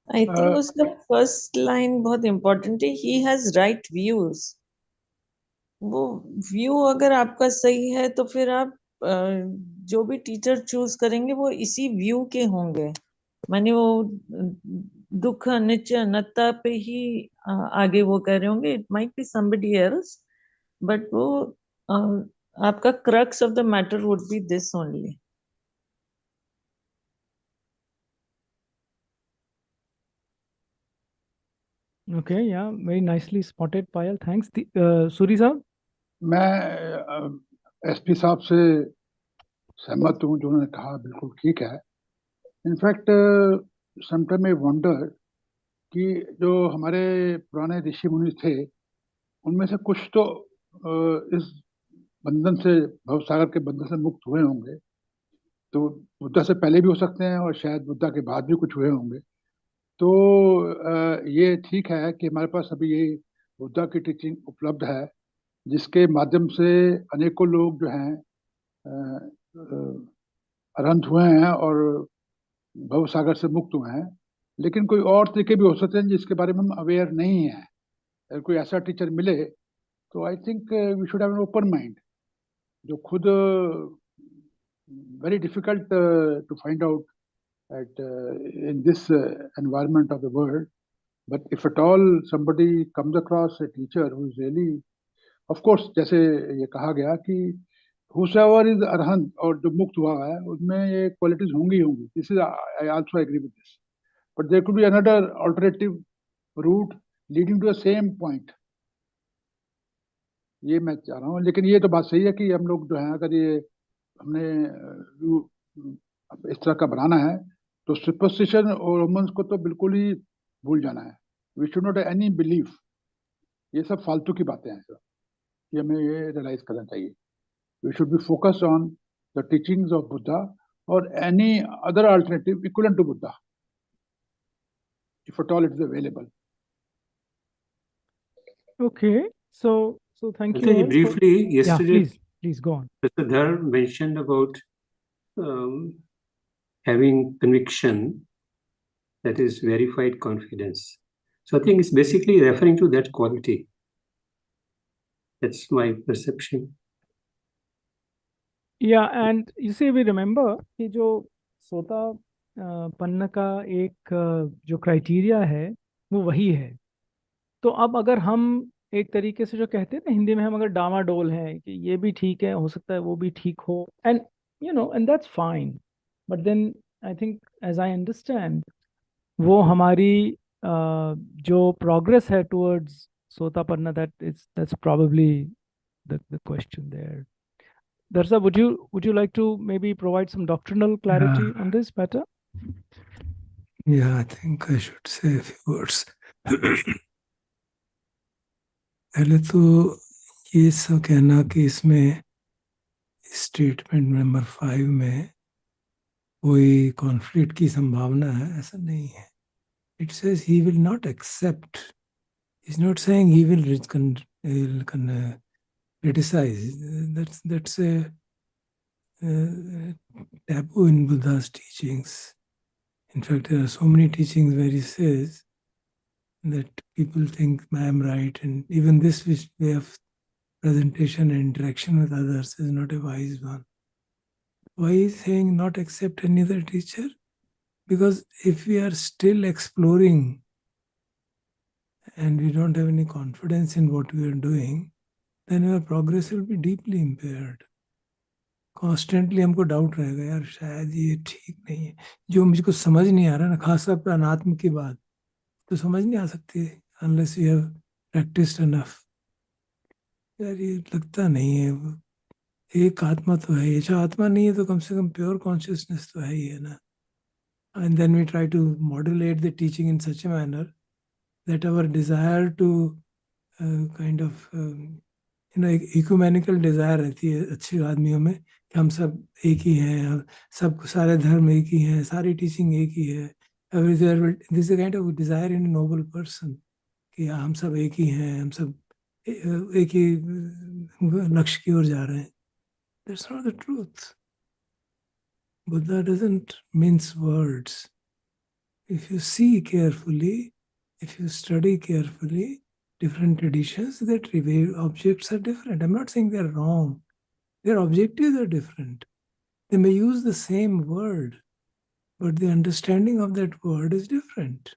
I think उसका first line बहुत important है. He has right views. वो view अगर आपका सही है तो फिर आप जो भी टीचर चूज करेंगे वो इसी व्यू के होंगे. माने वो दुख अनिच्च अनत्ता पे ही आगे वो कर रहे होंगे. It might be somebody else, but वो आपका crux of the matter would be this only. Okay, yeah, very nicely spotted, Payal. Thanks. Suri साहब. मैं एसपी साहब से सहमत हूँ, जो उन्होंने कहा बिल्कुल ठीक है. इनफैक्ट समटाइम आई वंडर कि जो हमारे पुराने ऋषि मुनि थे उनमें से कुछ तो इस बंधन से, भवसागर के बंधन से मुक्त हुए होंगे. तो बुद्धा से पहले भी हो सकते हैं और शायद बुद्धा के बाद भी कुछ हुए होंगे. तो ये ठीक है कि हमारे पास अभी ये बुद्धा की टीचिंग उपलब्ध है, जिसके माध्यम से अनेकों लोग जो हैं अरहंत हुए हैं और भवसागर से मुक्त हुए हैं. लेकिन कोई और तरीके भी हो सकते हैं जिसके बारे में हम अवेयर नहीं हैं. अगर कोई ऐसा टीचर मिले तो I think we should have an open mind, जो खुद very difficult to find out in this environment of the world. But if at all somebody comes across a teacher who is really, of course, जैसे ये कहा गया कि whosoever is arhant और जो मुक्त हुआ है उसमें ये qualities होंगी. This is I also agree with this. But there could be another alternative route leading to the same point. ये मैं चाह रहा हूँ. लेकिन ये तो बात सही है कि हम लोग जो है अगर ये हमने इस तरह का बनाना है तो सुपरस्टिशन और रोमन्स को तो बिल्कुल ही भूल जाना है. We should not any belief. ये सब फालतू की बातें हैं सर, ये हमें ये रियलाइज करना चाहिए. We should be focused on the teachings of Buddha और any other alternative equivalent to Buddha, if at all it is available. Okay, so thank you all. Briefly, yesterday, yeah, please go on. Mr. Dhar mentioned about having conviction, that is verified confidence. So I think it's basically referring to that quality. That's my perception. Yeah, and you see, we remember कि जो सोता पन्ना का एक जो criteria है वो वही है. तो अब अगर हम एक तरीके से जो कहते हैं ना हिंदी में, हम अगर डामाडोल हैं कि ये भी ठीक है, हो सकता है वो भी ठीक हो, and you know, and that's fine. But then I think as I understand वो हमारी जो प्रोग्रेस है towards sotapanna, that's probably the question there. Darsa, would you like to maybe provide some doctrinal clarity on this better? Yeah, I think I should say a few words. पहले तो ये सब कहना कि इसमें स्टेटमेंट नंबर 5 में कोई कॉन्फ्लिक्ट की संभावना है, ऐसा नहीं है. It says he will not accept. He's not saying he will criticize. That's a taboo in Buddha's teachings. In fact, there are so many teachings where he says that people think I am right, and even this way of presentation and interaction with others is not a wise one. Why is he saying not accept any other teacher? Because if we are still exploring and we don't have any confidence in what we are doing, then our progress will be deeply impaired. Constantly हमको doubt रहेगा, यार शायद ये ठीक नहीं है, जो मुझको समझ नहीं आ रहा ना, खासतौर पर अनात्म की बात तो समझ नहीं आ सकती unless you have practised enough. यार ये लगता नहीं है, एक आत्मा तो है, अच्छा आत्मा नहीं है तो कम से कम प्योर कॉन्शियसनेस तो है ही है ना। And then we try to modulate the teaching in such a manner that our desire to kind of एक इक्यूमेनिकल डिजायर रहती है अच्छे आदमियों में कि हम सब एक ही हैं, सब सारे धर्म एक ही हैं, सारी टीचिंग एक ही है। This is kind of desire in Nobel person कि हम सब एक ही हैं, हम सब एक ही लक्ष्य की ओर जा रहे हैं। That's not the truth. Buddha doesn't mince words. If you see carefully, if you study carefully, different traditions, that reveal objects are different. I'm not saying they're wrong. Their objectives are different. They may use the same word, but the understanding of that word is different.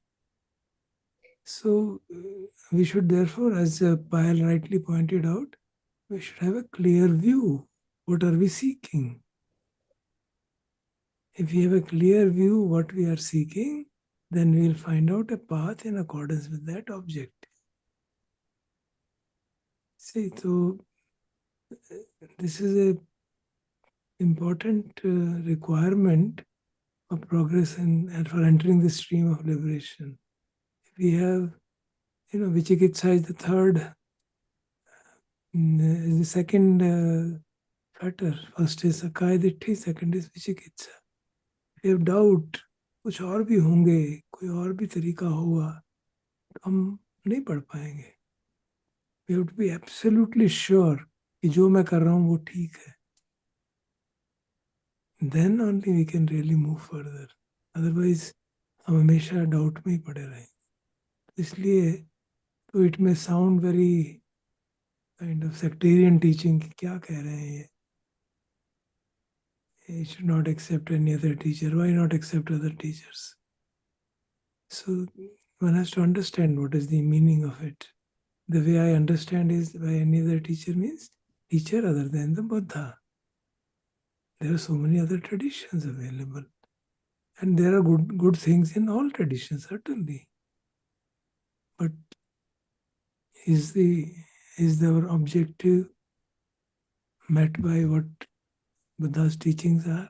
So we should therefore, as Payal rightly pointed out, we should have a clear view. What are we seeking? If we have a clear view what we are seeking, then we will find out a path in accordance with that objective. See, so this is a important requirement of progress and for entering the stream of liberation. If we have, Vichikitsa is the third, is the second fetter. First is Sakkaya Ditthi, second is Vichikitsa. If we have doubt, कुछ और भी होंगे, कोई और भी तरीका होगा, तो हम नहीं पढ़ पाएंगे। We have to be absolutely sure कि जो मैं कर रहा हूँ वो ठीक है. Then only we can really move further. Otherwise, हम हमेशा डाउट में ही पड़े रहेंगे। इसलिए तो it may sound very kind of sectarian teaching कि क्या कह रहे हैं ये? You should not accept any other teacher. Why not accept other teachers? So one has to understand what is the meaning of it. The way I understand is by any other teacher means teacher other than the Buddha. There are so many other traditions available. And there are good things in all traditions, certainly. But is our objective met by what Buddha's teachings are?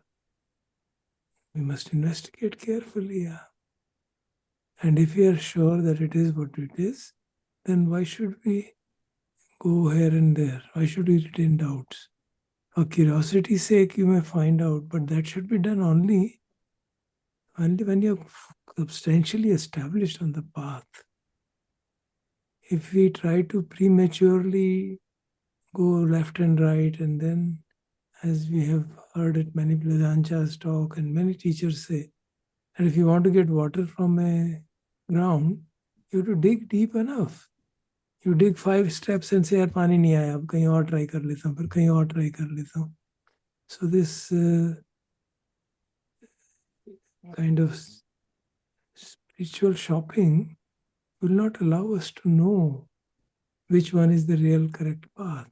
We must investigate carefully. Yeah. And if we are sure that it is what it is, then why should we go here and there? Why should we retain doubts? For curiosity's sake, you may find out, but that should be done only when you're substantially established on the path. If we try to prematurely go left and right, and then, as we have heard at many Plajancha's talk and many teachers say, and if you want to get water from a ground, you have to dig deep enough. You dig 5 steps and say, यार पानी नहीं आया, अब कहीं और try कर लेता हूँ, फिर कहीं और ट्राई कर लेता हूँ. So this kind of spiritual shopping will not allow us to know which one is the real correct path.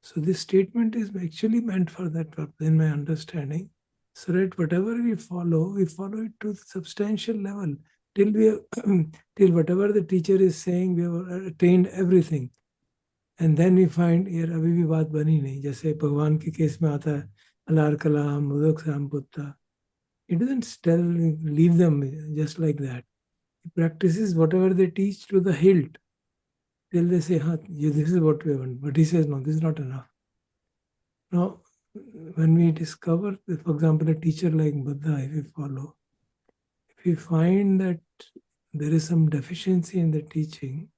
So this statement is actually meant for that purpose, in my understanding, so that whatever we follow it to the substantial level. Till whatever the teacher is saying, we have attained everything. And then we find, यार अभी भी बात बनी नहीं, जैसे भगवान के case में आता है, अलार कलाम, मुदक साम Buddha. It doesn't leave them just like that. He practices whatever they teach to the hilt. Till they say, this is what we want. But he says, no, this is not enough. Now, when we discover, for example, a teacher like Buddha, if we follow, if we find that there is some deficiency in the teaching,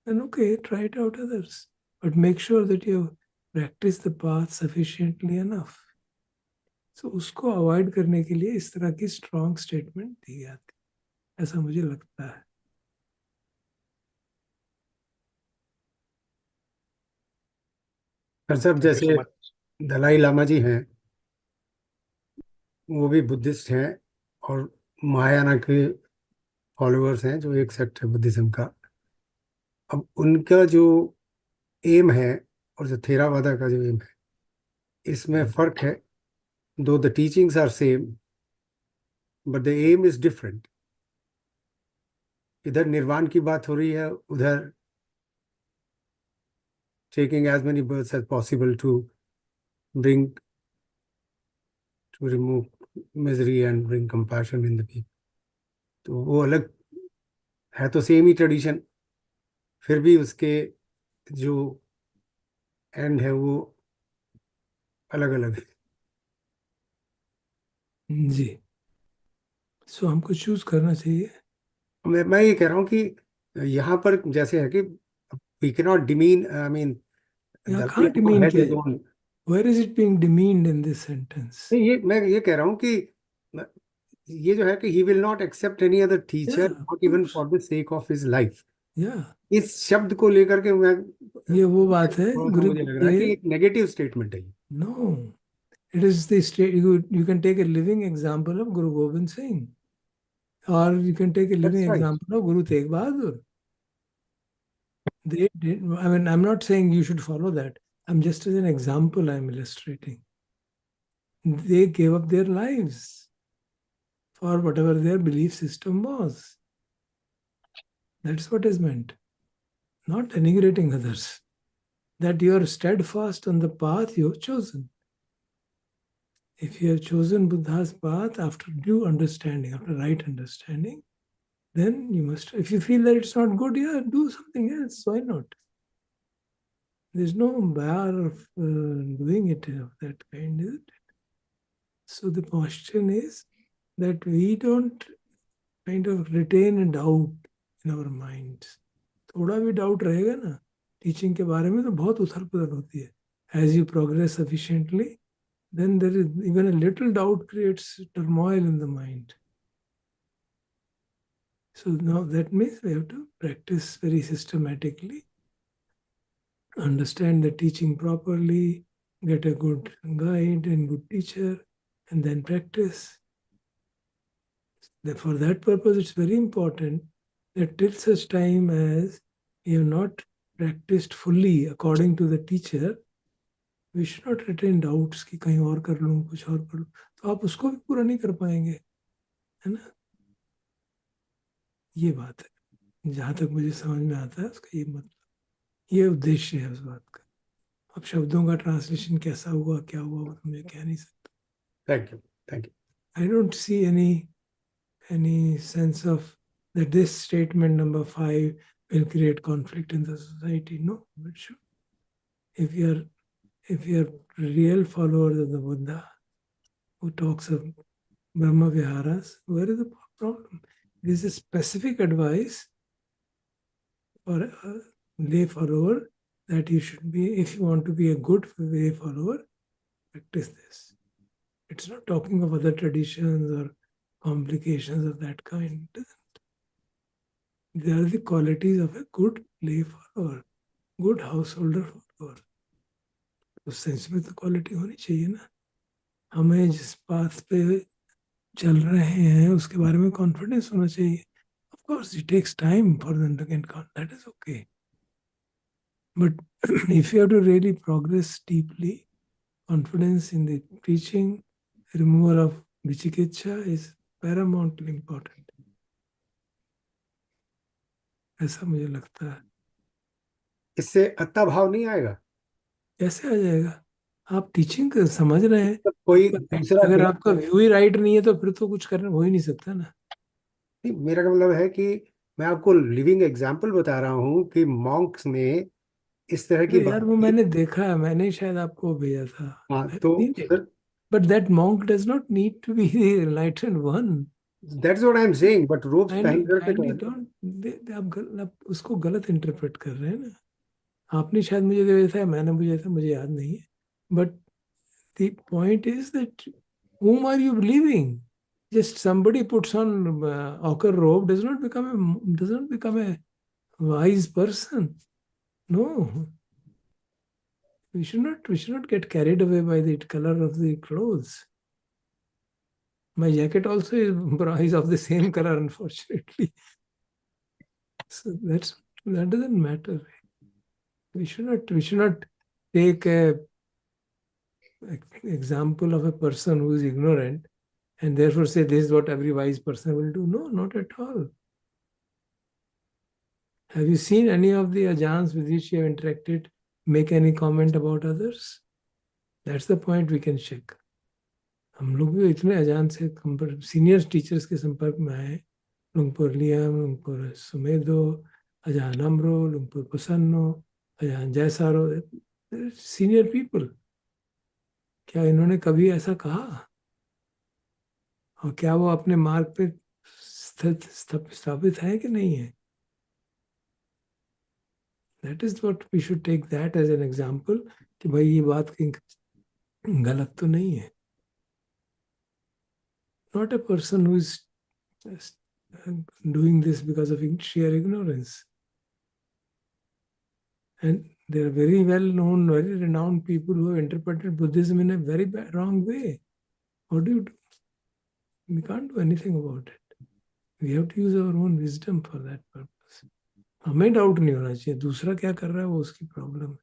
then okay, try it out others. But make sure that you have practiced the path sufficiently enough. So उसको avoid करने के लिए इस तरह की strong statement दी जाती है, ऐसा मुझे लगता है. सब जैसे दलाई लामा जी हैं, वो भी बुद्धिस्ट हैं और महायाना के फॉलोअर्स हैं, जो एक सेक्ट है बुद्धिज्म का. अब उनका जो एम है और जो थेरावादा का जो एम है, इसमें फर्क है. Though the teachings are same but the aim is different. इधर निर्वाण की बात हो रही है, उधर taking as many births as possible to remove misery and bring compassion in the people. तो वो अलग है, तो सेम ही ट्रेडिशन, फिर भी उसके जो एंड है वो अलग अलग है. जी. सो हमको चूज करना चाहिए. मैं ये कह रहा हूँ कि यहाँ पर जैसे है कि we cannot demean, I mean, यहाँ the कहाँ people demean has किया his है? own. Where is it being demeaned in this sentence? नहीं, मैं ये कह रहा हूँ कि ये जो है कि he will not accept any other teacher, Yeah, of not even course. for the sake of his life. Yeah. इस शब्द को लेकर के मैं ये वो बात है थोड़ा सा गुरु मुझे लग रहा है कि ये एक नेगेटिव स्टेटमेंट है. no, it is the state. You can take a living example of Guru Gobind Singh, or you can take a living That's right. example of Guru Tegh Bahadur. They did. I mean, I'm not saying you should follow that. I'm just as an example. I'm illustrating. They gave up their lives for whatever their belief system was. That's what is meant. Not denigrating others. That you are steadfast on the path you have chosen. If you have chosen Buddha's path after due understanding, after right understanding, then you must, if you feel that it's not good, yeah, do something else. Why not? There's no bar of doing it of that kind, is it? So the question is that we don't kind of retain a doubt in our minds. थोड़ा भी doubt रहेगा ना teaching के बारे में तो बहुत उथल-पुथल होती है. As you progress sufficiently, then there is even a little doubt creates turmoil in the mind. So now that means we have to practice very systematically, understand the teaching properly, get a good guide and good teacher, and then practice. For that purpose, it's very important that till such time as you have not practiced fully according to the teacher, we should not retain doubts कि कहीं और कर लूँ, कुछ और कर लूँ. तो आप उसको भी पूरा नहीं कर पाएंगे, है ना? ये बात है. जहाँ तक मुझे समझ में आता है उसका ये मतलब, ये उद्देश्य है उस बात का. अब शब्दों का ट्रांसलेशन कैसा हुआ, क्या हुआ, वो तो मैं कह नहीं सकता. Thank you. Thank you. I don't see any sense of that this statement number 5 will create conflict in the society. No, it should. If you are real followers of the Buddha who talks of Brahma Viharas, where is the problem? This is specific advice for a lay follower that you should be, if you want to be a good lay follower, practice this. It's not talking of other traditions or complications of that kind. They are the qualities of a good lay follower, good householder follower. उस sense में तो quality होनी चाहिए ना. हमें जिस path पे चल रहे हैं उसके बारे में कॉन्फिडेंस होना चाहिए. Of course, it takes time for them to get confident. That is okay. But if you have to really progress deeply, confidence in the teaching, removal of vichikitsha is paramountly important. ऐसा मुझे लगता है. इससे अत्ता भाव नहीं आएगा. कैसे आ जाएगा? आप टीचिंग समझ रहे हैं, कोई दूसरा अगर आपका व्यू ही राइट नहीं है तो फिर तो कुछ करना हो ही नहीं सकता ना. नहीं, मेरा मतलब है कि मैं आपको लिविंग एग्जांपल बता रहा हूँ कि मॉन्क्स में इस तरह की यार वो मैंने देखा है, मैंने शायद आपको भेजा था. हाँ, तो But that monk does not need to be the enlightened one. That's what I'm saying. But robes पहन करके आप उसको गलत इंटरप्रेट कर रहे हैं ना. आपने शायद मुझे भेजा था, मैंने भेजा था, मुझे याद नहीं है. But the point is that whom are you believing? Just somebody puts on ochre robe does not become a wise person. No. We should not get carried away by the color of the clothes. My jacket also is of the same color, unfortunately. So that's That doesn't matter. We should not take a example of a person who is ignorant and therefore say this is what every wise person will do. No, not at all. Have you seen any of the ajans with which you have interacted make any comment about others? That's the point we can check. हम लोग भी इतने अजान से senior teachers के संपर्क में आए, लुंगपुर लियम, लुंगपुर सुमेधो, अजान अमरो, लुंगपुर प्रसन्नो, अजान जयसारो, सीनियर पीपल. क्या इन्होंने कभी ऐसा कहा? और क्या वो अपने मार्ग पे स्थापित है कि नहीं है? That is what we should take that as an example कि भाई ये बात कहीं गलत तो नहीं है. Not a person who is doing this because of sheer ignorance. And there are very well-known, very renowned people who have interpreted Buddhism in a very wrong way. What do you do? We can't do anything about it. We have to use our own wisdom for that purpose. हमें doubt नहीं होना चाहिए, दूसरा क्या कर रहा है वो उसकी प्रॉब्लम है.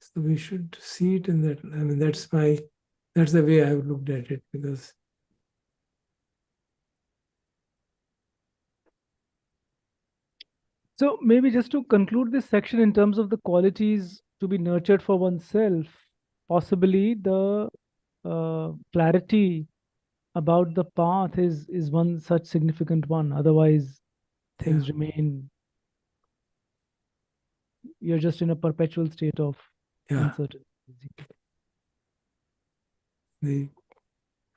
So we should see it in that. I mean, that's the way I have looked at it, because So maybe just to conclude this section in terms of the qualities to be nurtured for oneself, possibly the clarity about the path is one such significant one. Otherwise, things remain. You're just in a perpetual state of uncertainty. The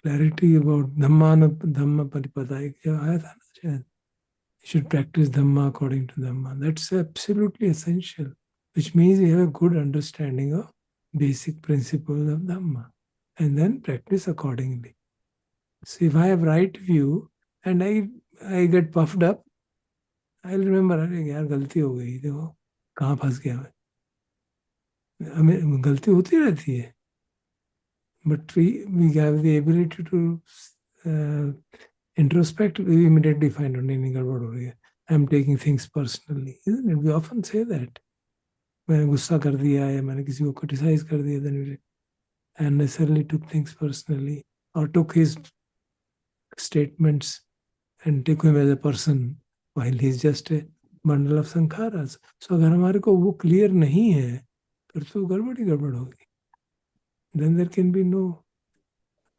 clarity about Dhamma Paripadaya आया था ना शायद. You should practice Dhamma according to Dhamma. That's absolutely essential, which means you have a good understanding of basic principles of Dhamma and then practice accordingly. So if I have right view and I get puffed up, I'll remember, अरे यार गलती हो गई, देखो कहाँ फंस गया मैं. हमें गलती होती रहती है, but we have the ability to introspect. We immediately find out नहीं गड़बड़ हो रही है. I'm taking things personally, isn't it? We often say that. मैंने गुस्सा कर दिया या मैंने किसी को criticize कर दिया, then we unnecessarily took things personally or took his statements and took him as a person while he's just a bundle of sankharas. So अगर हमारे को वो clear नहीं है, फिर तो गड़बड़ ही गड़बड़ होगी. Then there can be no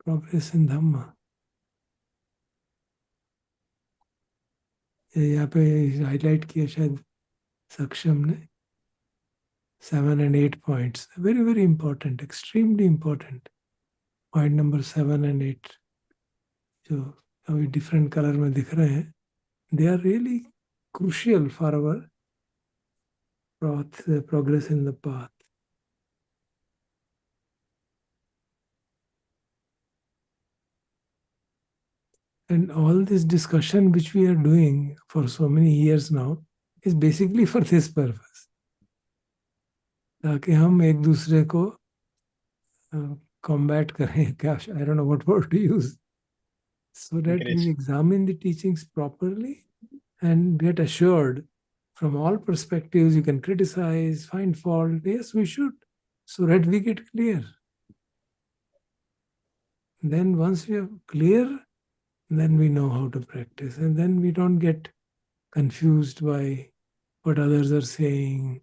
progress in Dhamma. यहाँ पे highlight किया शायद सक्षम ने 7 and 8 points. Very, very important, extremely important. Point number 7 and 8, जो अभी different color में दिख रहे हैं, they are really crucial for our progress in the path. And all this discussion which we are doing for so many years now is basically for this purpose. ताकि हम एक दूसरे को combat करें, gosh, I don't know what word to use, so that we examine the teachings properly and get assured from all perspectives. You can criticize, find fault. Yes, we should, so that we get clear. Then once we are clear, then we know how to practice, and then we don't get confused by what others are saying.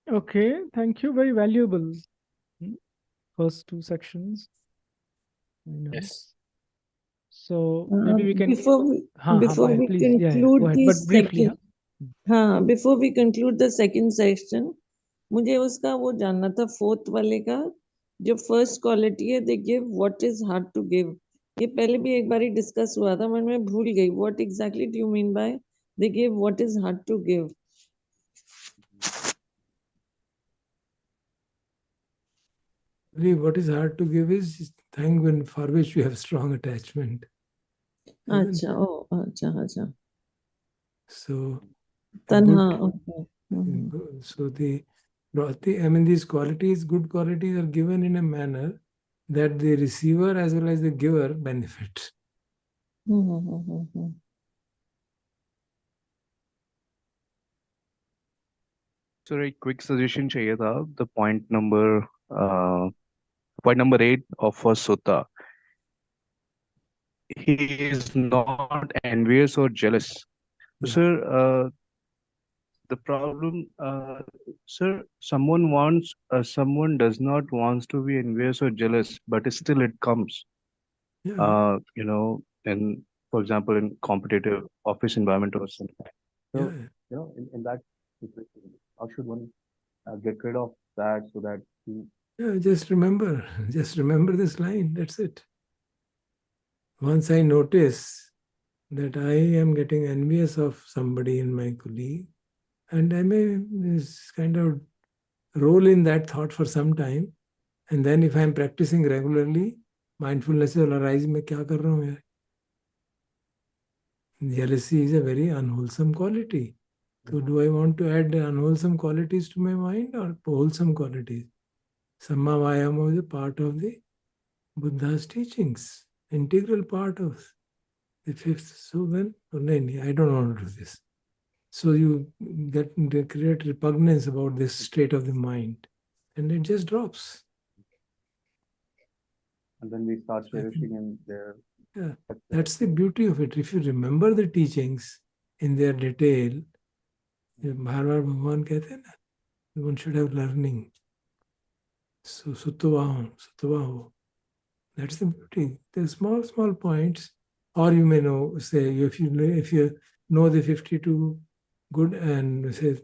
Okay, thank you. Very valuable. First two sections. Yes. So maybe we can. Before we please. conclude Go ahead, the but briefly. second, before we conclude the second section, मुझे उसका वो जानना था fourth वाले का, जो first quality है, they give what is hard to give. ये पहले भी एक बारी discuss हुआ था, मैं भूल गई. What exactly do you mean by they give what is hard to give? What is hard to give is thing for which we have strong attachment. अच्छा. So Tanha. Okay. Mhm. So I mean, these qualities, good qualities, are given in a manner that the receiver as well as the giver benefit. Mhm. Sir एक quick suggestion चाहिए था the point number 8 of first sutta. He is not envious or jealous. Yeah. Sir, the problem, sir, someone does not wants to be envious or jealous, but still it comes. Yeah. You know, for example, in competitive office environment or something. So, Yeah. you know, in that situation, how should one get rid of that so that Yeah, just remember this line. That's it. Once I notice that I am getting envious of somebody in my colleague, and I may kind of roll in that thought for some time, and then if I'm practicing regularly, mindfulness will arise. मैं क्या कर रहा हूँ यार? Jealousy is a very unwholesome quality. So do I want to add unwholesome qualities to my mind or wholesome qualities? Samma Vayama is a part of the Buddha's teachings, integral part of the fifth. So then, I don't want to do this. So you create repugnance about this state of the mind, and it just drops. and then we start cherishing in their. Yeah, that's the beauty of it. If you remember the teachings in their detail, बार-बार भगवान कहते हैं ना, one should have learning. So Sutavaho. That's the beauty. The small points, or you may know, say, if you know the 52 good and say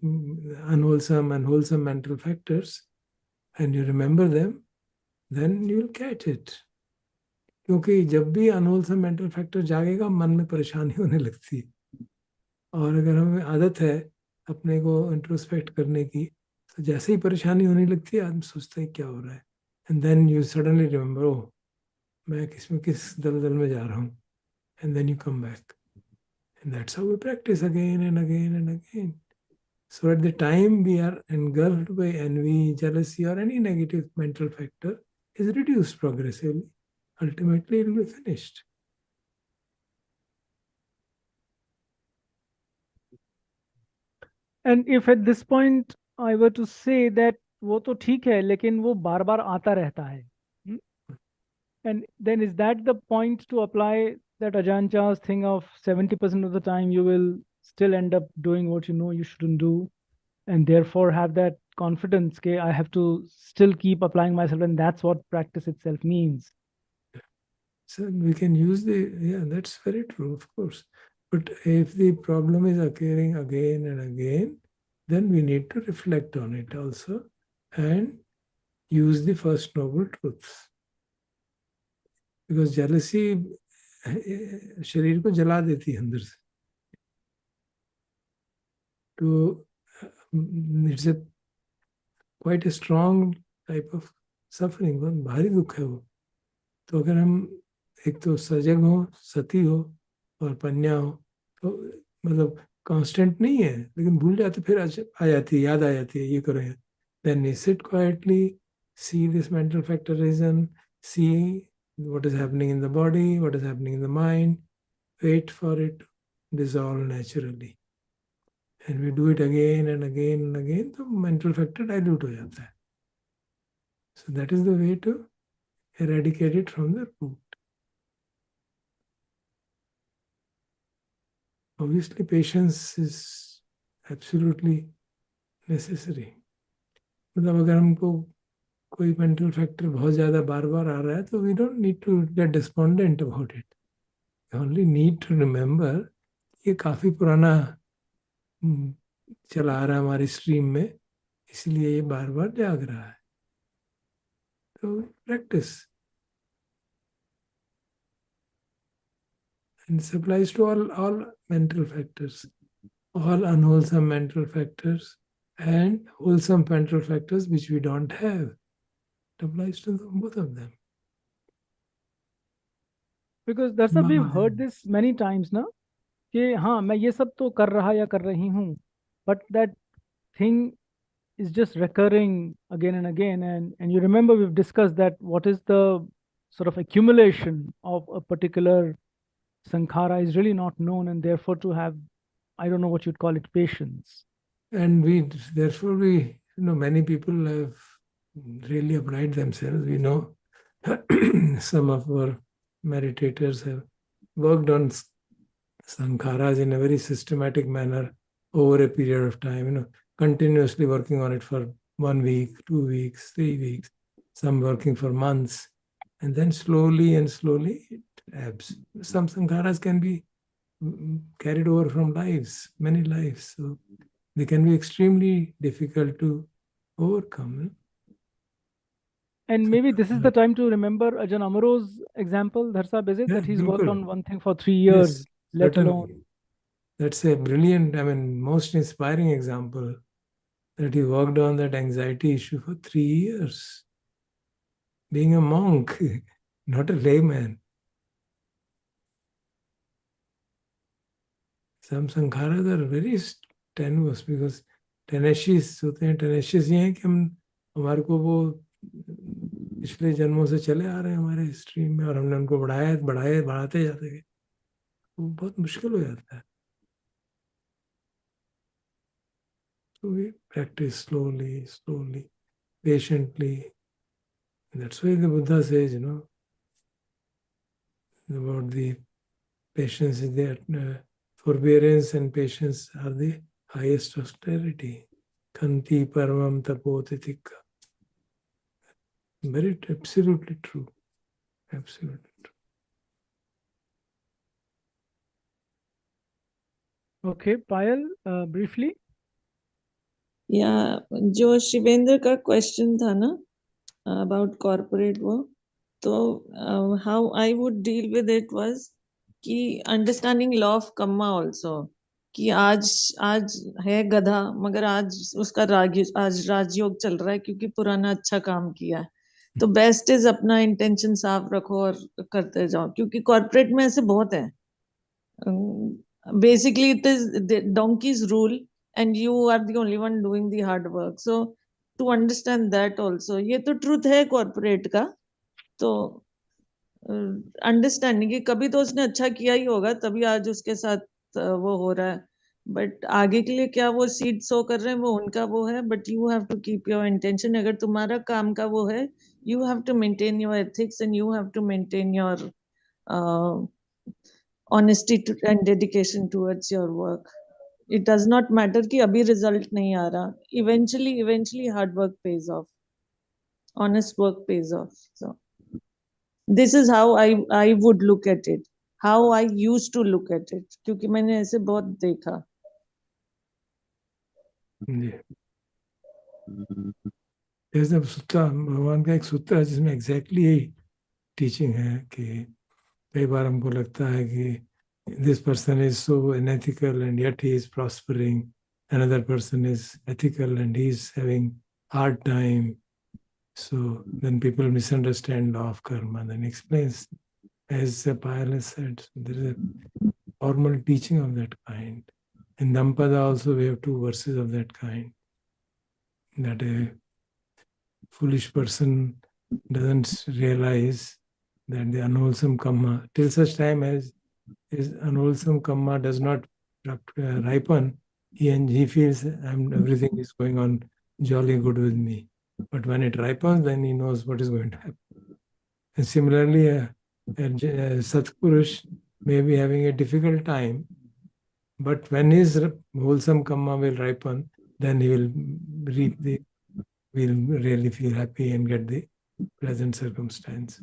unwholesome and wholesome mental factors, and you remember them, then you'll catch it. क्योंकि जब भी unwholesome mental factor जागेगा मन में परेशानी होने लगती है, और अगर हमें आदत है अपने को इंट्रोस्पेक्ट करने की, तो जैसे ही परेशानी होने लगती है आदमी सोचता है क्या हो रहा है, and then you suddenly remember, oh मैं किस दलदल में जा रहा हूँ, and then you come back, and that's how we practice again and again and again. So at the time we are engulfed by envy, jealousy, or any negative mental factor is reduced progressively. Ultimately, it will be finished. And if at this point I were to say that वो तो ठीक है लेकिन वो बार बार आता रहता है, and then is that the point to apply that Ajahn Chah's thing of 70% of the time you will still end up doing what you know you shouldn't do, and therefore have that confidence that I have to still keep applying myself, and that's what practice itself means. So we can use that's very true, of course. But if the problem is occurring again and again, then we need to reflect on it also and use the first noble truths. Because jealousy शरीर को जला देती है अंदर से. तो it's a quite a strong type of suffering, बहुत भारी दुख है वो. तो अगर हम एक तो सजग हो, सती हो और पन्या हो, तो मतलब कांस्टेंट नहीं है, लेकिन भूल जाते फिर आ जाती है, याद आ जाती है, ये करो यार. Then we sit quietly, see this mental factor reason, see what is happening in the body, what is happening in the mind, wait for it to dissolve naturally. And we do it again and again and again, तो mental factor dilute हो जाता है. So that is the way to eradicate it from the root. Obviously, patience is absolutely necessary. मतलब अगर हमको कोई mental factor बहुत ज़्यादा बार बार आ रहा है, तो we don't need to get despondent about it. We only need to remember ये काफ़ी पुराना चला आ रहा है हमारी स्ट्रीम में, इसलिए ये बार बार जाग रहा है. तो practice. And this applies to all mental factors, all unwholesome mental factors and wholesome mental factors which we don't have. It applies to both of them. Because that's what we've heard this many times, ना कि हाँ मैं ये सब तो कर रहा या कर रही हूँ, but that thing is just recurring again and again. And you remember we've discussed that what is the sort of accumulation of a particular sankhara is really not known, and therefore to have, I don't know what you'd call it, patience. And therefore many people have really applied themselves. We know some of our meditators have worked on sankharas in a very systematic manner over a period of time, continuously working on it for 1 week, 2 weeks, 3 weeks, some working for months, and then slowly and slowly it ebbs. Some sankharas can be carried over from lives, many lives, so they can be extremely difficult to overcome. And maybe this is the time to remember Ajahn Amaro's example, Dharsab, is it? Yeah, that he's worked bilkul. on one thing for 3 years, Yes, let certainly. alone. That's a brilliant, most inspiring example, that he worked on that anxiety issue for 3 years. Being a monk, not a layman. Some sankharas are very tenuous because tenacious होते हैं. Tenacious ये है कि हमारे को वो पिछले जन्मों से चले आ रहे हैं हमारे स्ट्रीम में, और हमने उनको बढ़ाते जाते हैं. वो बहुत मुश्किल हो जाता है. So we practice slowly, patiently. And that's why the Buddha says, about the patience is that forbearance and patience are the highest austerity. Kanti paramam tapotitika. Very absolutely true. Absolutely true. Okay, Payal, briefly. Yeah, जो शिवेंद्र का question था ना about corporate work, तो how I would deal with it was कि understanding law of karma also, कि आज है गधा मगर आज उसका आज राजयोग चल रहा है क्योंकि पुराना अच्छा काम किया है. तो बेस्ट इज अपना इंटेंशन साफ रखो और करते जाओ, क्योंकि कॉर्पोरेट में ऐसे बहुत है. Basically it is the donkey's rule and you are the only one doing the hard work. So to understand that also, ये तो truth है corporate का. तो अंडरस्टैंडिंग कि कभी तो उसने अच्छा किया ही होगा तभी आज उसके साथ वो हो रहा है. बट आगे के लिए क्या वो सीड सो कर रहे हैं वो उनका वो है, but you have to keep your intention. अगर तुम्हारा काम का वो है, you have to maintain your ethics and you have to maintain your honesty and dedication towards your work. It does not matter कि अभी result नहीं आ रहा. Eventually hard work pays off. Honest work pays off. So this is how I would look at it. How I used to look at it. क्योंकि मैंने ऐसे बहुत देखा. जैसे सूत्र, भगवान का एक सूत्र है जिसमें एग्जैक्टली यही टीचिंग है कि कई बार हमको लगता है कि this person is so unethical and yet he is prospering. Another person is ethical and he is having hard time. So then people misunderstand law of karma. Then explains, as Payal has said, there is a formal teaching of that kind. In Dhampada also we have 2 verses of that kind. That a foolish person doesn't realize that the unwholesome karma, till such time as his unwholesome karma does not ripen, he feels everything is going on jolly good with me. But when it ripens, then he knows what is going to happen. And similarly, a Satpurush may be having a difficult time, but when his wholesome karma will ripen, then he will will really feel happy and get the pleasant circumstance.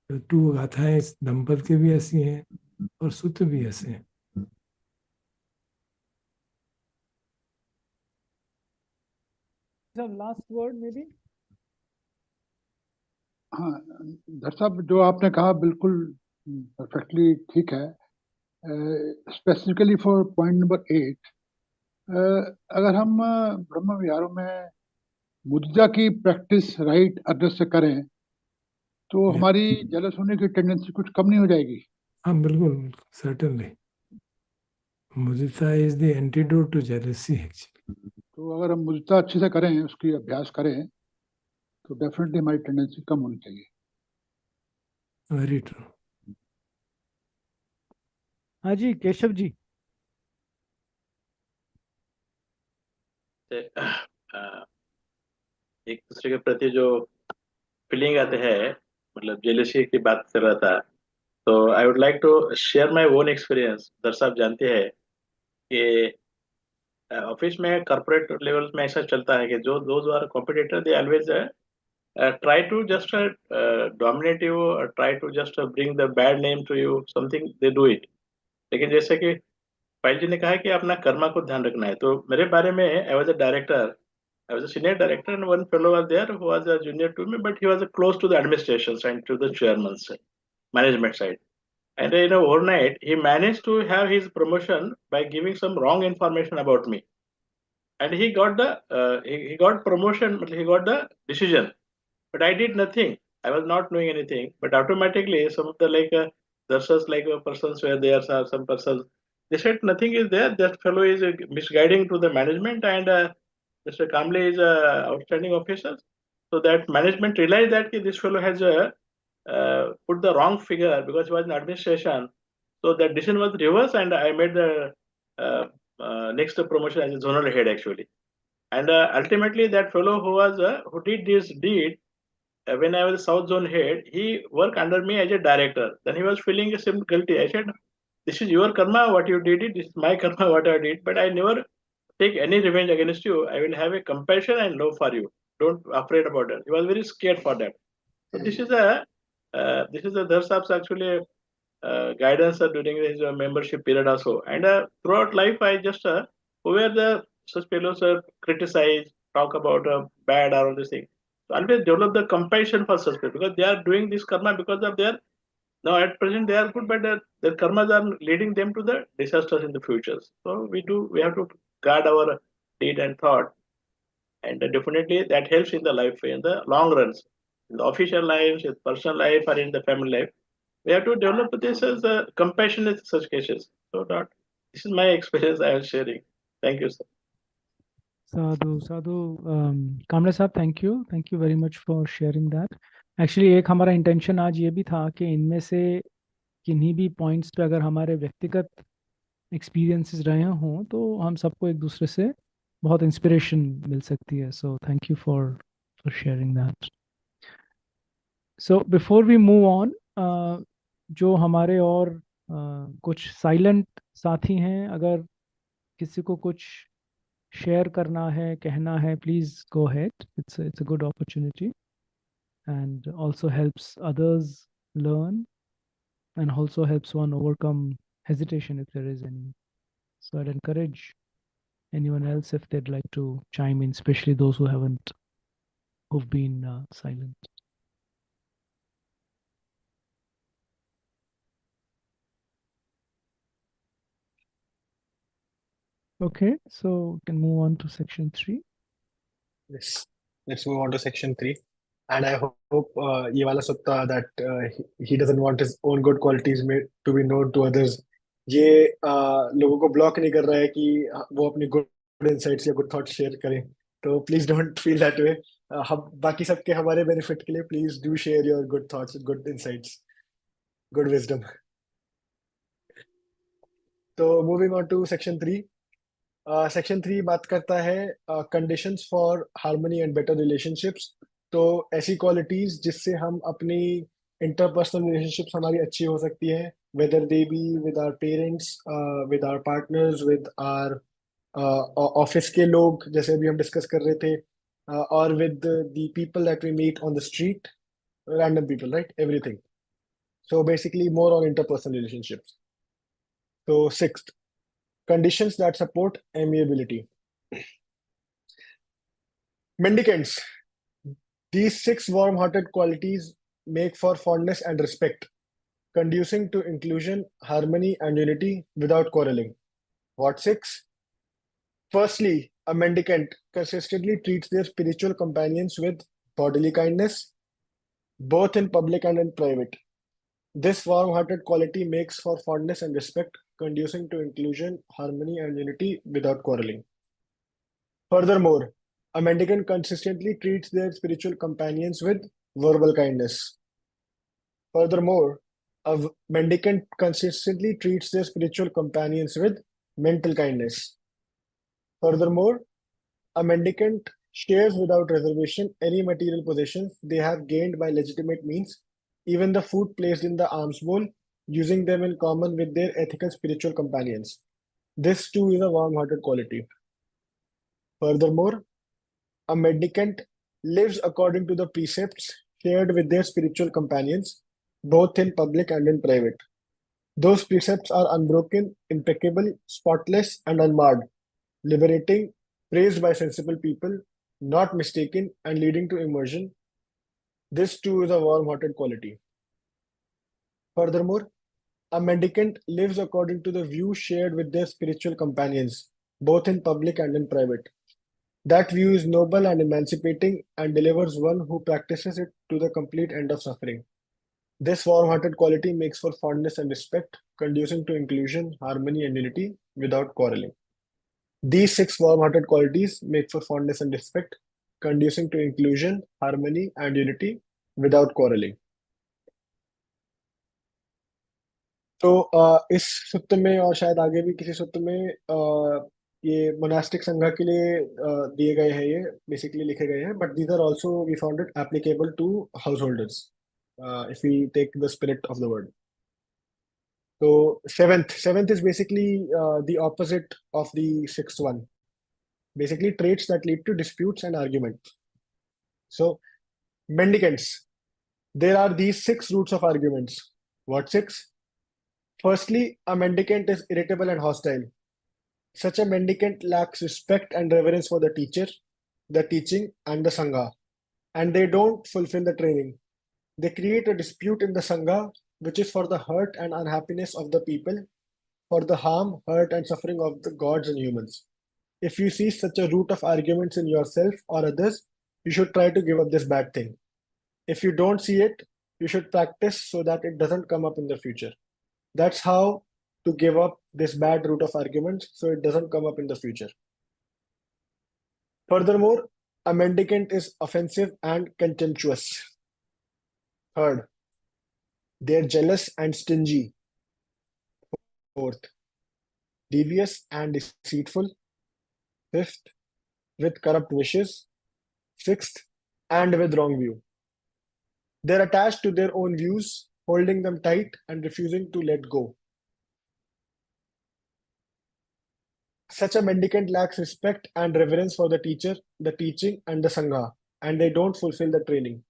तो 2 गाथाएं दंपत के भी ऐसी हैं और सूत्र भी ऐसे हैं. The last word maybe. हाँ दरअसल जो आपने कहा बिल्कुल परफेक्टली ठीक है. स्पेसिफिकली फॉर पॉइंट नंबर 8, अगर हम ब्रह्म विहारों में मुद्रा की प्रैक्टिस राइट अदर से करें तो हमारी जेलस होने की टेंडेंसी कुछ कम नहीं हो जाएगी. हाँ बिल्कुल, certainly. Mudita is the antidote to jealousy actually. तो अगर हम मुद्दा अच्छे से करें, उसकी अभ्यास करें, तो डेफिनेटली हमारी टेंडेंसी कम होनी चाहिए। Very true. हाँ जी, केशव जी। एक दूसरे के प्रति जो फीलिंग आते हैं, मतलब जेलसी की बात कर रहा था, तो I would like to share my own experience. दर्शक जानते हैं कि ऑफिस में कॉर्पोरेट लेवल में ऐसा चलता है कि जो those are competitor they always try to just dominate you, or try to just bring the bad name to you, something they do it। लेकिन जैसे कि पायल जी ने कहा कि अपना कर्मा को ध्यान रखना है, तो मेरे बारे में I was a director, I was a senior director, and one fellow was there who was a junior to me, but he was close to the administration side, to the chairman's side, management side. And overnight, he managed to have his promotion by giving some wrong information about me. And he got the he got promotion, but he got the decision. But I did nothing. I was not doing anything. But automatically, some of the persons where there are some persons, they said nothing is there. That fellow is misguiding to the management, and Mr. Kamble is a outstanding officer. So that management realized that this fellow has put the wrong figure because he was in administration. So that decision was reversed, and I made the next promotion as a zonal head actually. And ultimately, that fellow who did this deed, when I was South Zone head, he worked under me as a director. Then he was feeling some guilty. I said, "This is your karma, what you did it. This is my karma, what I did. But I never take any revenge against you. I will have a compassion and love for you. Don't afraid about that." He was very scared for that. So this is a Dharsab's actually guidance during his membership period also. And throughout life, I just whoever the such fellows criticize, talk about bad or all these things. So always develop the compassion for such people because they are doing this karma because of their now at present they are good, but their karmas are leading them to the disasters in the future. So we have to guard our deed and thought, and definitely that helps in the life in the long runs, in the official lives, in personal life, or in the family life. We have to develop this as a compassion in such cases. So that this is my experience I am sharing. Thank you, sir. साधु कामले साहब, thank you very much for sharing that. Actually एक हमारा intention आज ये भी था कि इनमें से किन्हीं भी पॉइंट्स पे अगर हमारे व्यक्तिगत एक्सपीरियंसेस रहे हों तो हम सबको एक दूसरे से बहुत इंस्पिरेशन मिल सकती है। So thank you for sharing that. So before we move on, जो हमारे और कुछ साइलेंट साथी हैं, अगर किसी को कुछ शेयर करना है, कहना है, please go ahead. It's a good opportunity and also helps others learn and also helps one overcome hesitation if there is any. So I'd encourage anyone else if they'd like to chime in, especially those who've been silent. Okay, so we can move on to section 3. Yes, let's move on to section 3. And I hope ये वाला सत्ता that he doesn't want his own good qualities made to be known to others. ये लोगों को block नहीं कर रहा है कि वो अपनी good insights या good thoughts share करें. तो please don't feel that way. हम बाकी सबके हमारे benefit के लिए please do share your good thoughts, good insights, good wisdom. तो moving on to section 3. Section 3 बात करता है conditions for harmony and better relationships. तो ऐसी क्वालिटीज जिससे हम अपनी इंटरपर्सनल रिलेशनशिप्स हमारी अच्छी हो सकती है, whether they be with our parents, with our partners, with our office के लोग जैसे अभी हम डिस्कस कर रहे थे, और with the people that we meet on the street, random people, right, everything. So basically more on interpersonal relationships. So 6th, conditions that support amiability. Mendicants, these 6 warm-hearted qualities make for fondness and respect, conducing to inclusion, harmony, and unity without quarreling. What 6? Firstly, a mendicant consistently treats their spiritual companions with bodily kindness, both in public and in private. This warm-hearted quality makes for fondness and respect, conducing to inclusion, harmony, and unity without quarreling. Furthermore, a mendicant consistently treats their spiritual companions with verbal kindness. Furthermore, a mendicant consistently treats their spiritual companions with mental kindness. Furthermore, a mendicant shares without reservation any material possessions they have gained by legitimate means, even the food placed in the alms bowl, using them in common with their ethical spiritual companions. This too is a warm-hearted quality. Furthermore, a mendicant lives according to the precepts shared with their spiritual companions, both in public and in private. Those precepts are unbroken, impeccable, spotless, and unmarred, liberating, praised by sensible people, not mistaken, and leading to immersion. This too is a warm-hearted quality. Furthermore, a mendicant lives according to the view shared with their spiritual companions, both in public and in private. That view is noble and emancipating and delivers one who practices it to the complete end of suffering. This warm-hearted quality makes for fondness and respect, conducing to inclusion, harmony, and unity without quarreling. These 6 warm-hearted qualities make for fondness and respect, conducing to inclusion, harmony, and unity without quarreling. तो इस सूत्र में और शायद आगे भी किसी सूत्र में ये मोनास्टिक संघ के लिए दिए गए हैं, ये बेसिकली लिखे गए हैं, but these are also we found it applicable to householders if we take the spirit of the word. So seventh is basically the opposite of the 6th one. Basically traits that lead to disputes and arguments. So mendicants, there are these 6 roots of arguments. What 6? Firstly, a mendicant is irritable and hostile. Such a mendicant lacks respect and reverence for the teacher, the teaching, and the Sangha, and they don't fulfill the training. They create a dispute in the Sangha, which is for the hurt and unhappiness of the people, for the harm, hurt, and suffering of the gods and humans. If you see such a root of arguments in yourself or others, you should try to give up this bad thing. If you don't see it, you should practice so that it doesn't come up in the future. That's how to give up this bad root of arguments so it doesn't come up in the future. Furthermore, a mendicant is offensive and contemptuous. Third, they're jealous and stingy. Fourth, devious and deceitful. Fifth, with corrupt wishes. Sixth, and with wrong view. They're attached to their own views, holding them tight and refusing to let go. Such a mendicant lacks respect and reverence for the teacher, the teaching, and the Sangha, and they don't fulfill the training.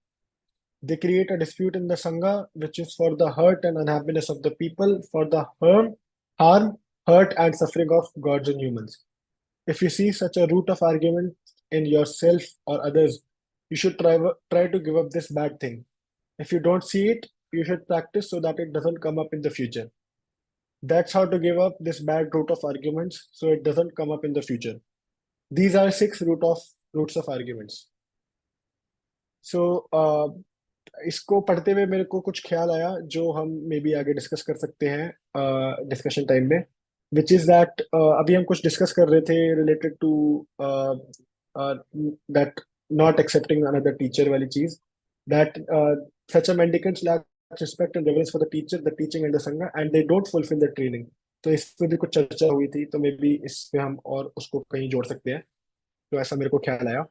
They create a dispute in the Sangha, which is for the hurt and unhappiness of the people, for the harm, hurt, and suffering of gods and humans. If you see such a root of argument in yourself or others, you should try to give up this bad thing. If you don't see it, you should practice so that it doesn't come up in the future. That's how to give up this bad root of arguments so it doesn't come up in the future. These are 6 roots of arguments. So इसको पढ़ते हुए मेरे को कुछ ख्याल आया जो हम मे बी आगे डिस्कस कर सकते हैं डिस्कशन टाइम में, which is that अभी हम कुछ डिस्कस कर रहे थे related to that not accepting another teacher वाली चीज, that such a mendicants lack respect and reverence for the teacher, the teaching, and the Sangha, and they don't fulfill the training. तो इस पे भी कुछ चर्चा हुई थी, तो मे बी इस पे हम और उसको कहीं जोड़ सकते हैं, तो ऐसा मेरे को ख्याल आया.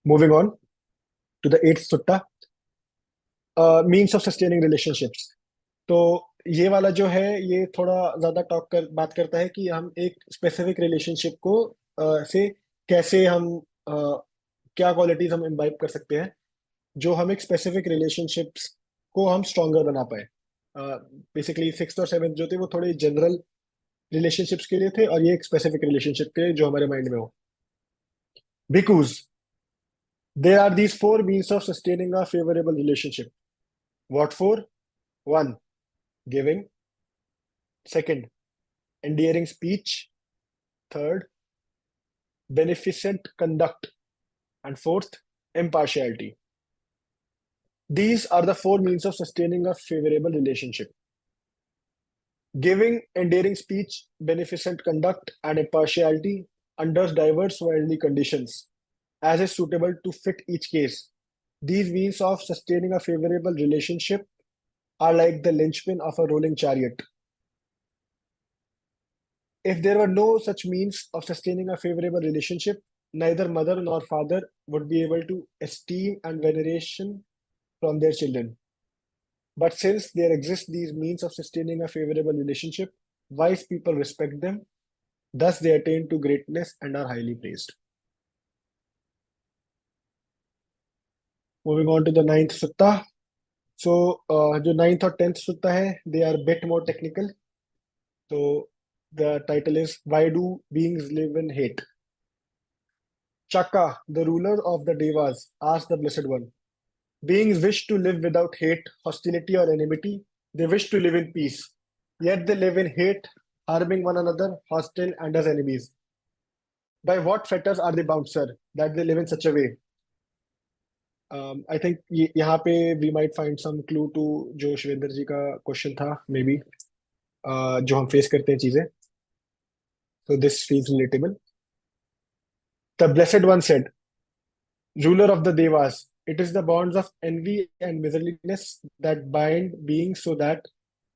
Moving on to the 8th sutta, means of sustaining relationships. तो ये वाला जो है ये थोड़ा ज्यादा बात करता है कि हम एक स्पेसिफिक रिलेशनशिप को से कैसे हम क्या क्वालिटीज हम इम्बाइब कर सकते हैं जो हम एक स्पेसिफिक रिलेशनशिप्स को हम स्ट्रॉन्गर बना पाए. बेसिकली 6th और 7th जो थे वो थोड़े जनरल रिलेशनशिप्स के लिए थे और ये एक स्पेसिफिक रिलेशनशिप के लिए जो हमारे माइंड में हो. Because there are these 4 means of sustaining a favorable relationship. What 4? 1, giving. 2nd, endearing speech. 3rd, beneficent conduct. And 4th, impartiality. These are the 4 means of sustaining a favorable relationship. Giving, endearing speech, beneficent conduct, and impartiality under diverse worldly conditions, as is suitable to fit each case. These means of sustaining a favorable relationship are like the linchpin of a rolling chariot. If there were no such means of sustaining a favorable relationship, neither mother nor father would be able to esteem and veneration from their children. But since there exist these means of sustaining a favorable relationship, wise people respect them. Thus, they attain to greatness and are highly praised. Moving on to the ninth sutta. So, जो ninth और 10th sutta है, they are a bit more technical. So, the title is Why Do Beings Live in Hate? Chaka, the ruler of the Devas, asked the Blessed One, beings wish to live without hate, hostility, or enmity. They wish to live in peace. Yet they live in hate, harming one another, hostile, and as enemies. By what fetters are they bound, sir, that they live in such a way? I think यहाँ पे we might find some clue to जो शिवेंद्र जी का question था, maybe, जो हम face करते हैं चीजें. So this feels relatable. The Blessed One said, ruler of the Devas, it is the bonds of envy and miserliness that bind beings so that,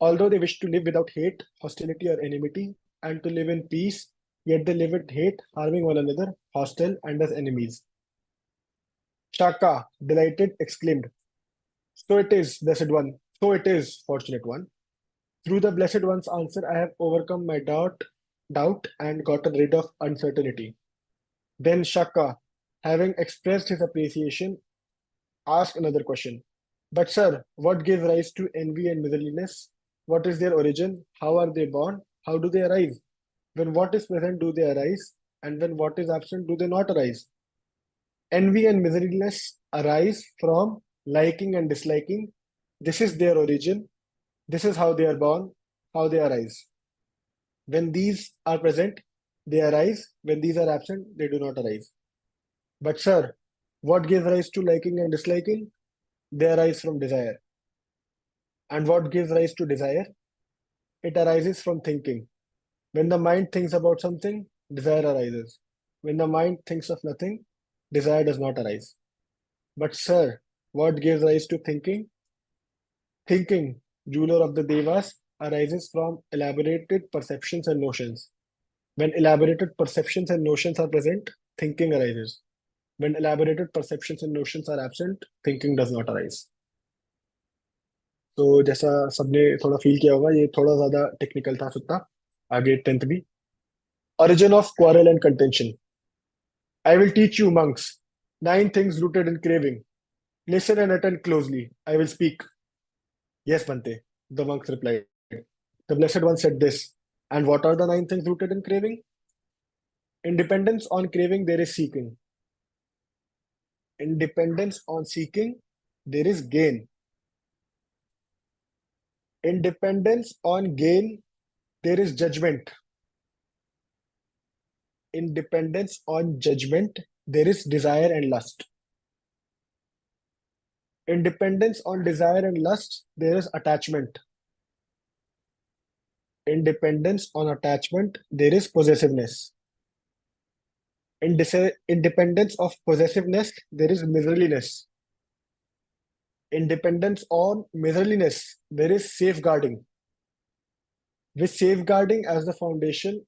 although they wish to live without hate, hostility, or enmity, and to live in peace, yet they live with hate, harming one another, hostile, and as enemies. Shaka, delighted, exclaimed, so it is, Blessed One, so it is, Fortunate One. Through the Blessed One's answer, I have overcome my doubt and gotten rid of uncertainty. Then Shaka, having expressed his appreciation, asked another question. But sir, what gives rise to envy and miserliness? What is their origin? How are they born? How do they arise? When what is present, do they arise? And when what is absent, do they not arise? Envy and miserliness arise from liking and disliking. This is their origin. This is how they are born, how they arise. When these are present, they arise. When these are absent, they do not arise. But sir, what gives rise to liking and disliking? They arise from desire. And what gives rise to desire? It arises from thinking. When the mind thinks about something, desire arises. When the mind thinks of nothing, desire does not arise. But sir, what gives rise to thinking? Thinking, ruler of the Devas, arises from elaborated perceptions and notions. When elaborated perceptions and notions are present, thinking arises. When elaborated perceptions and notions are absent, thinking does not arise. तो जैसा सबने थोड़ा feel किया होगा, ये थोड़ा ज्यादा technical था सुत्ता. आगे 10th भी. Origin of quarrel and contention. I will teach you, monks, 9 things rooted in craving. Listen and attend closely. I will speak. Yes, Bante, the monks replied. The Blessed One said this. And what are the 9 things rooted in craving? Independence on craving, there is seeking. Independence on seeking, there is gain. Independence on gain, there is judgment. Independence on judgment, there is desire and lust. Independence on desire and lust, there is attachment. Independence on attachment, there is possessiveness. Independence of possessiveness, there is miserliness. Independence on miserliness, there is safeguarding. With safeguarding as the foundation,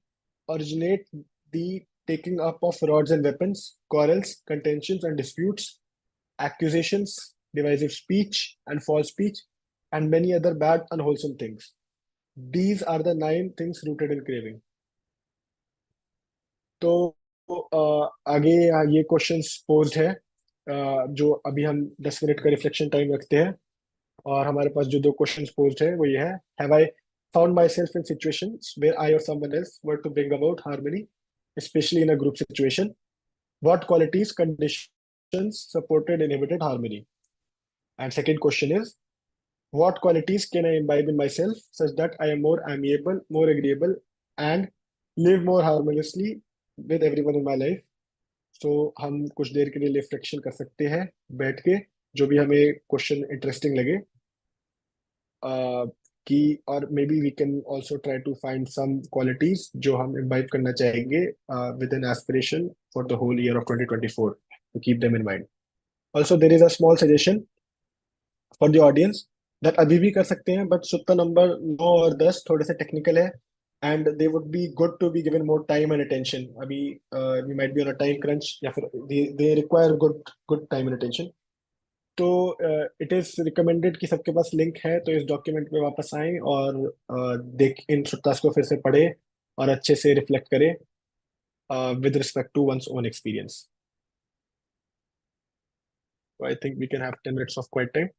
originate the taking up of rods and weapons, quarrels, contentions and disputes, accusations, divisive speech and false speech, and many other bad, unwholesome things. These are the 9 things rooted in craving. तो आगे ये questions posed है, जो अभी हम 10 minute का reflection time रखते हैं, और हमारे पास जो 2 क्वेश्चंस पोज्ड है वो ये है. Have I found myself in situations where I or someone else were to bring about harmony, especially in a group situation? What qualities, conditions supported, inhibited harmony? And second question is, what qualities can I imbibe in myself such that I am more amiable, more agreeable, and live more harmoniously with everyone in my life? So हम कुछ देर के लिए reflection कर सकते हैं बैठ के, जो भी हमें क्वेश्चन इंटरेस्टिंग लगे. कि और maybe we can also try to find some qualities जो हम इम्बाइब करना चाहेंगे with an aspiration for the whole year of 2024 to keep them in mind. Also, there is a small suggestion for the audience that अभी भी कर सकते हैं, but Sutta number 9 और 10 थोड़े से टेक्निकल है and they would be good to be given more time and attention. अभी we might be on a time crunch या फिर they require good time and attention. तो इट इज रिकमेंडेड कि सबके पास लिंक है तो इस डॉक्यूमेंट पे वापस आएं और देख इन सुट्टास को फिर से पढ़े और अच्छे से रिफ्लेक्ट करें with respect to one's own experience. So I think we can have 10 minutes of quiet time.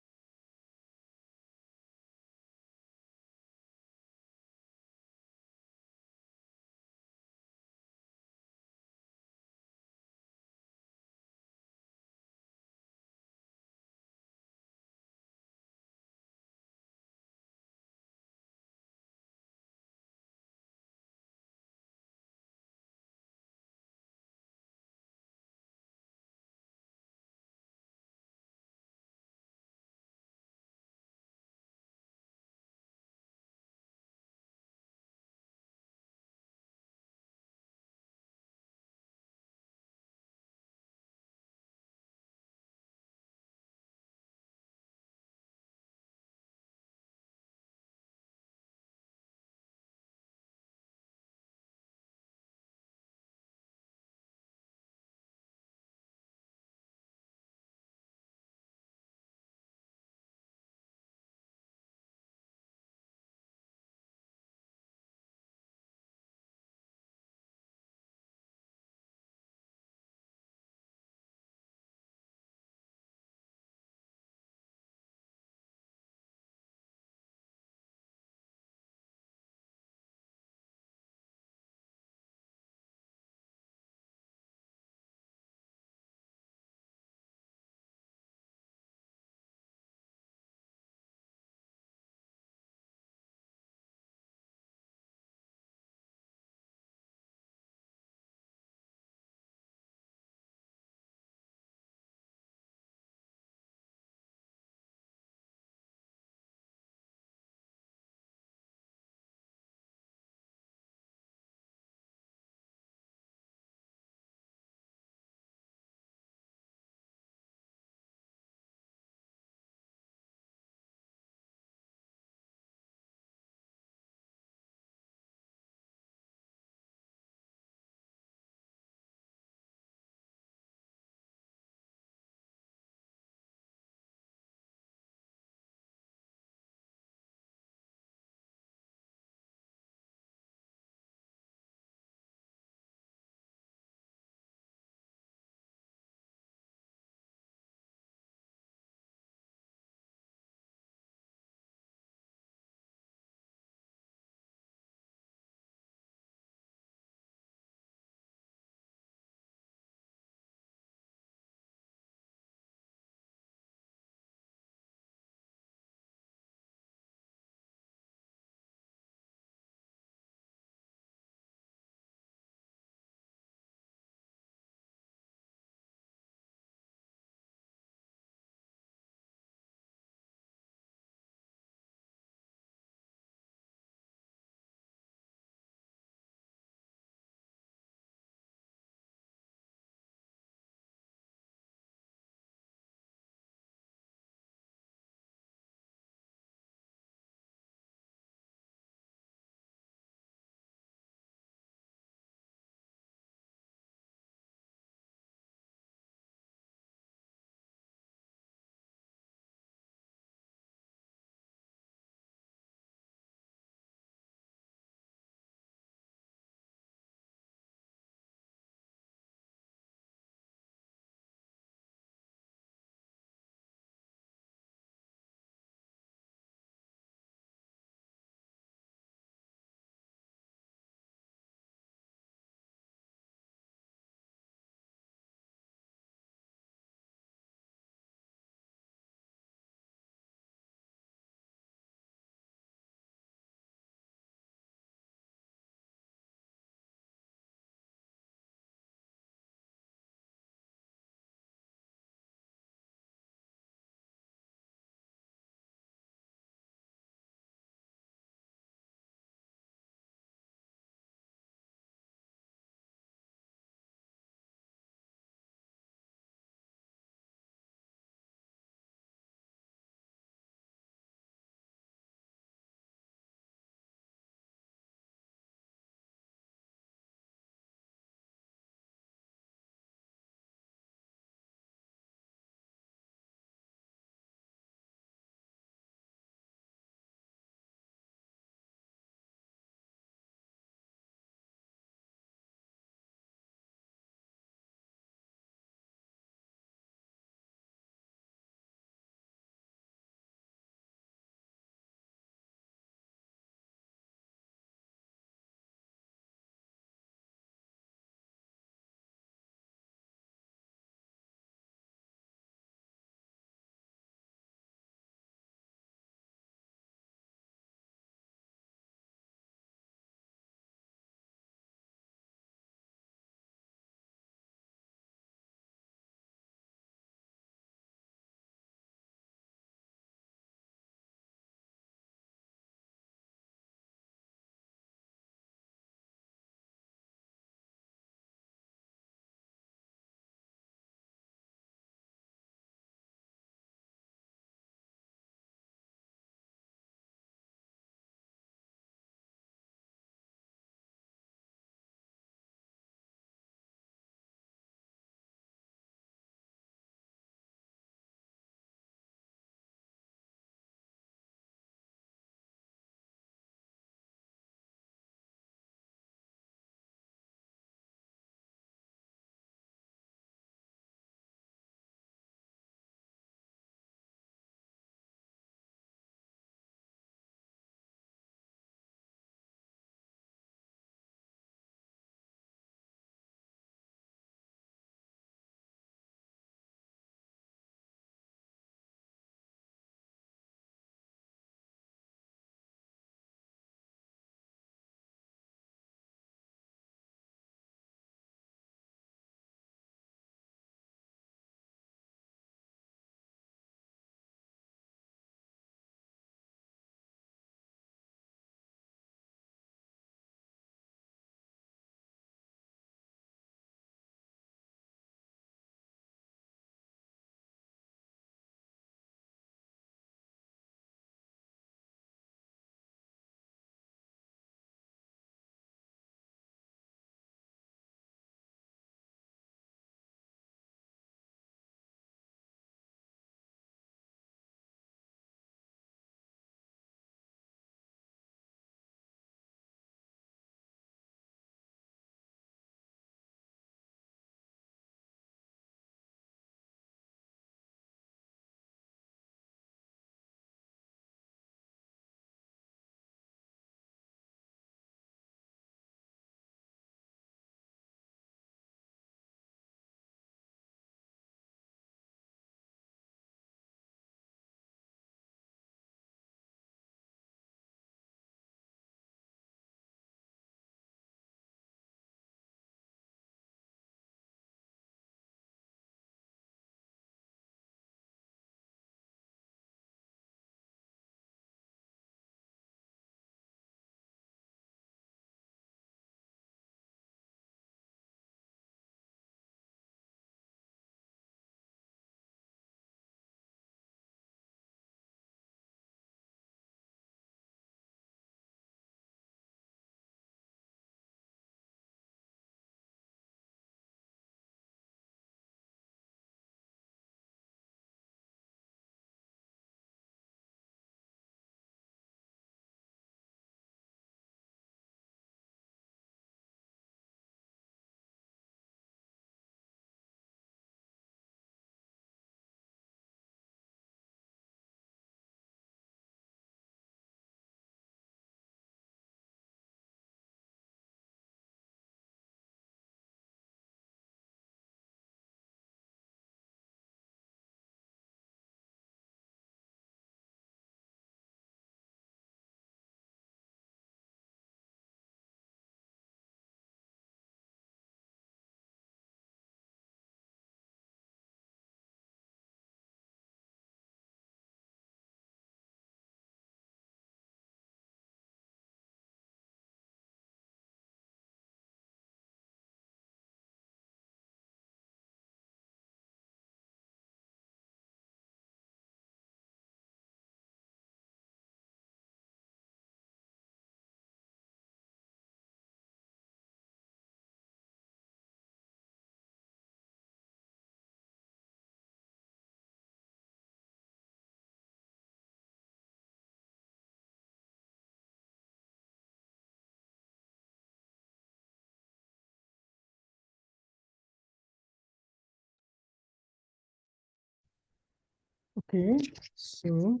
Okay, so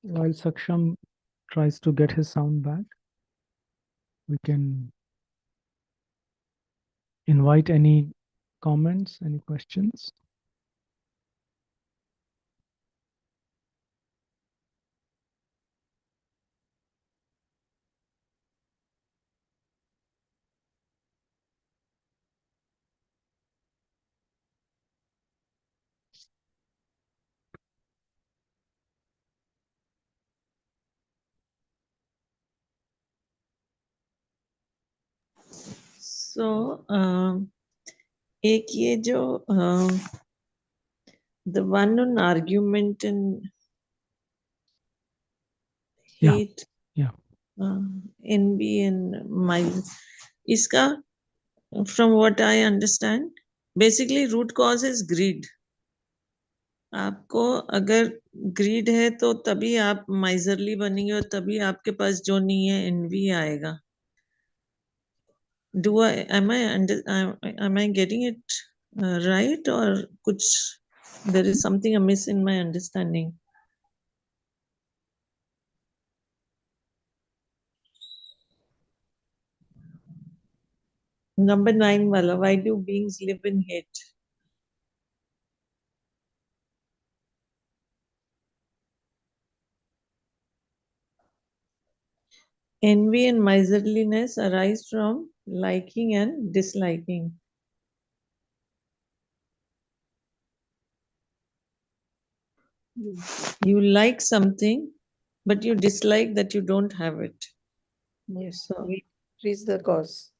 while Saksham tries to get his sound back, we can invite any comments, any questions. So एक ये जो the one on argument and Yeah. hate, Yeah. envy and malice, इसका from what I understand, basically root cause is greed. आपको अगर grid है तो तभी आप माइजरली बनेंगे और तभी आपके पास जो नहीं है एनवी आएगा. Am I getting it right, or कुछ there is something amiss in my understanding? Number 9 वाला, why do beings live in hate? Envy and miserliness arise from liking and disliking. You like something, but you dislike that you don't have it. Yes, So, greed is the cause.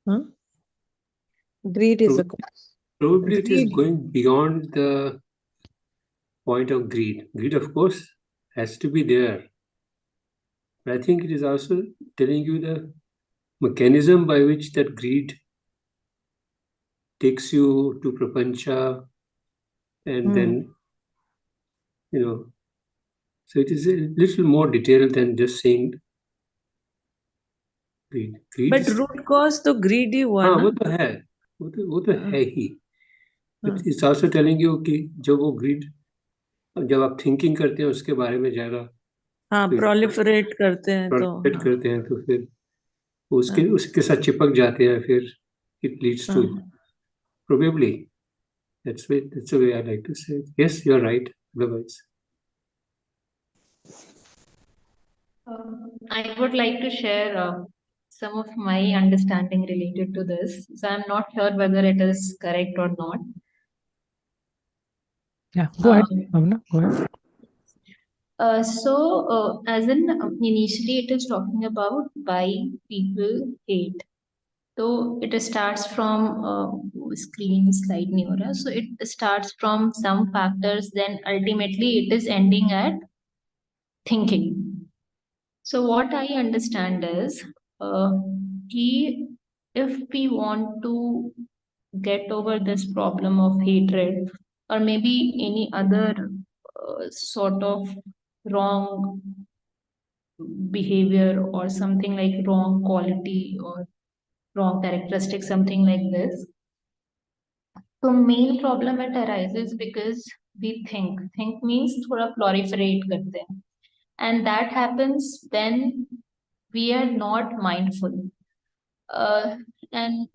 huh? Greed is the cause. Probably it is Greed. going beyond the point of greed. Greed, of course, has to be there. But I think it is also telling you the mechanism by which that greed takes you to prapancha, and then, so it is a little more detailed than just saying greed. Greed But is, root cause तो greed ही हुआ हाँ ना. वो तो है, वो तो है ही. It's also telling you कि जब वो greed, जब आप थिंकिंग करते हैं उसके बारे में ज्यादा, हाँ, proliferate करते हैं तो proliferate करते हैं तो फिर उसके साथ चिपक जाते हैं, फिर it leads to probably. That's the way I like to say it. Yes, you're right. Otherwise, I would like to share some of my understanding related to this. So I'm not sure whether it is correct or not. Yeah, go ahead, Bhavna, go ahead. As in initially it is talking about why people hate. So it starts from screen slide neura. So it starts from some factors, then ultimately it is ending at thinking. So what I understand is, if we want to get over this problem of hatred, or maybe any other sort of wrong behavior or something like wrong quality or wrong characteristic, something like this. So main problem it arises because we think. Think means thoda proliferate karte hain. And that happens when we are not mindful. And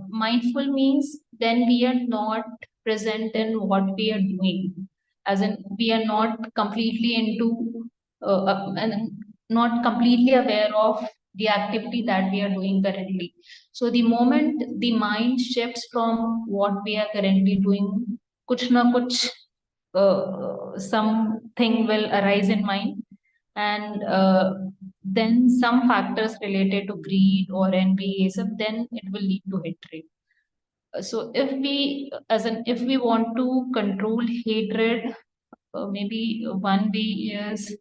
mindful means then we are not present in what we are doing, as in we are not completely into and not completely aware of the activity that we are doing currently. So the moment the mind shifts from what we are currently doing, kuch na kuch something will arise in mind, and then some factors related to greed or envy, then it will lead to hatred. So if we want to control hatred, maybe one way is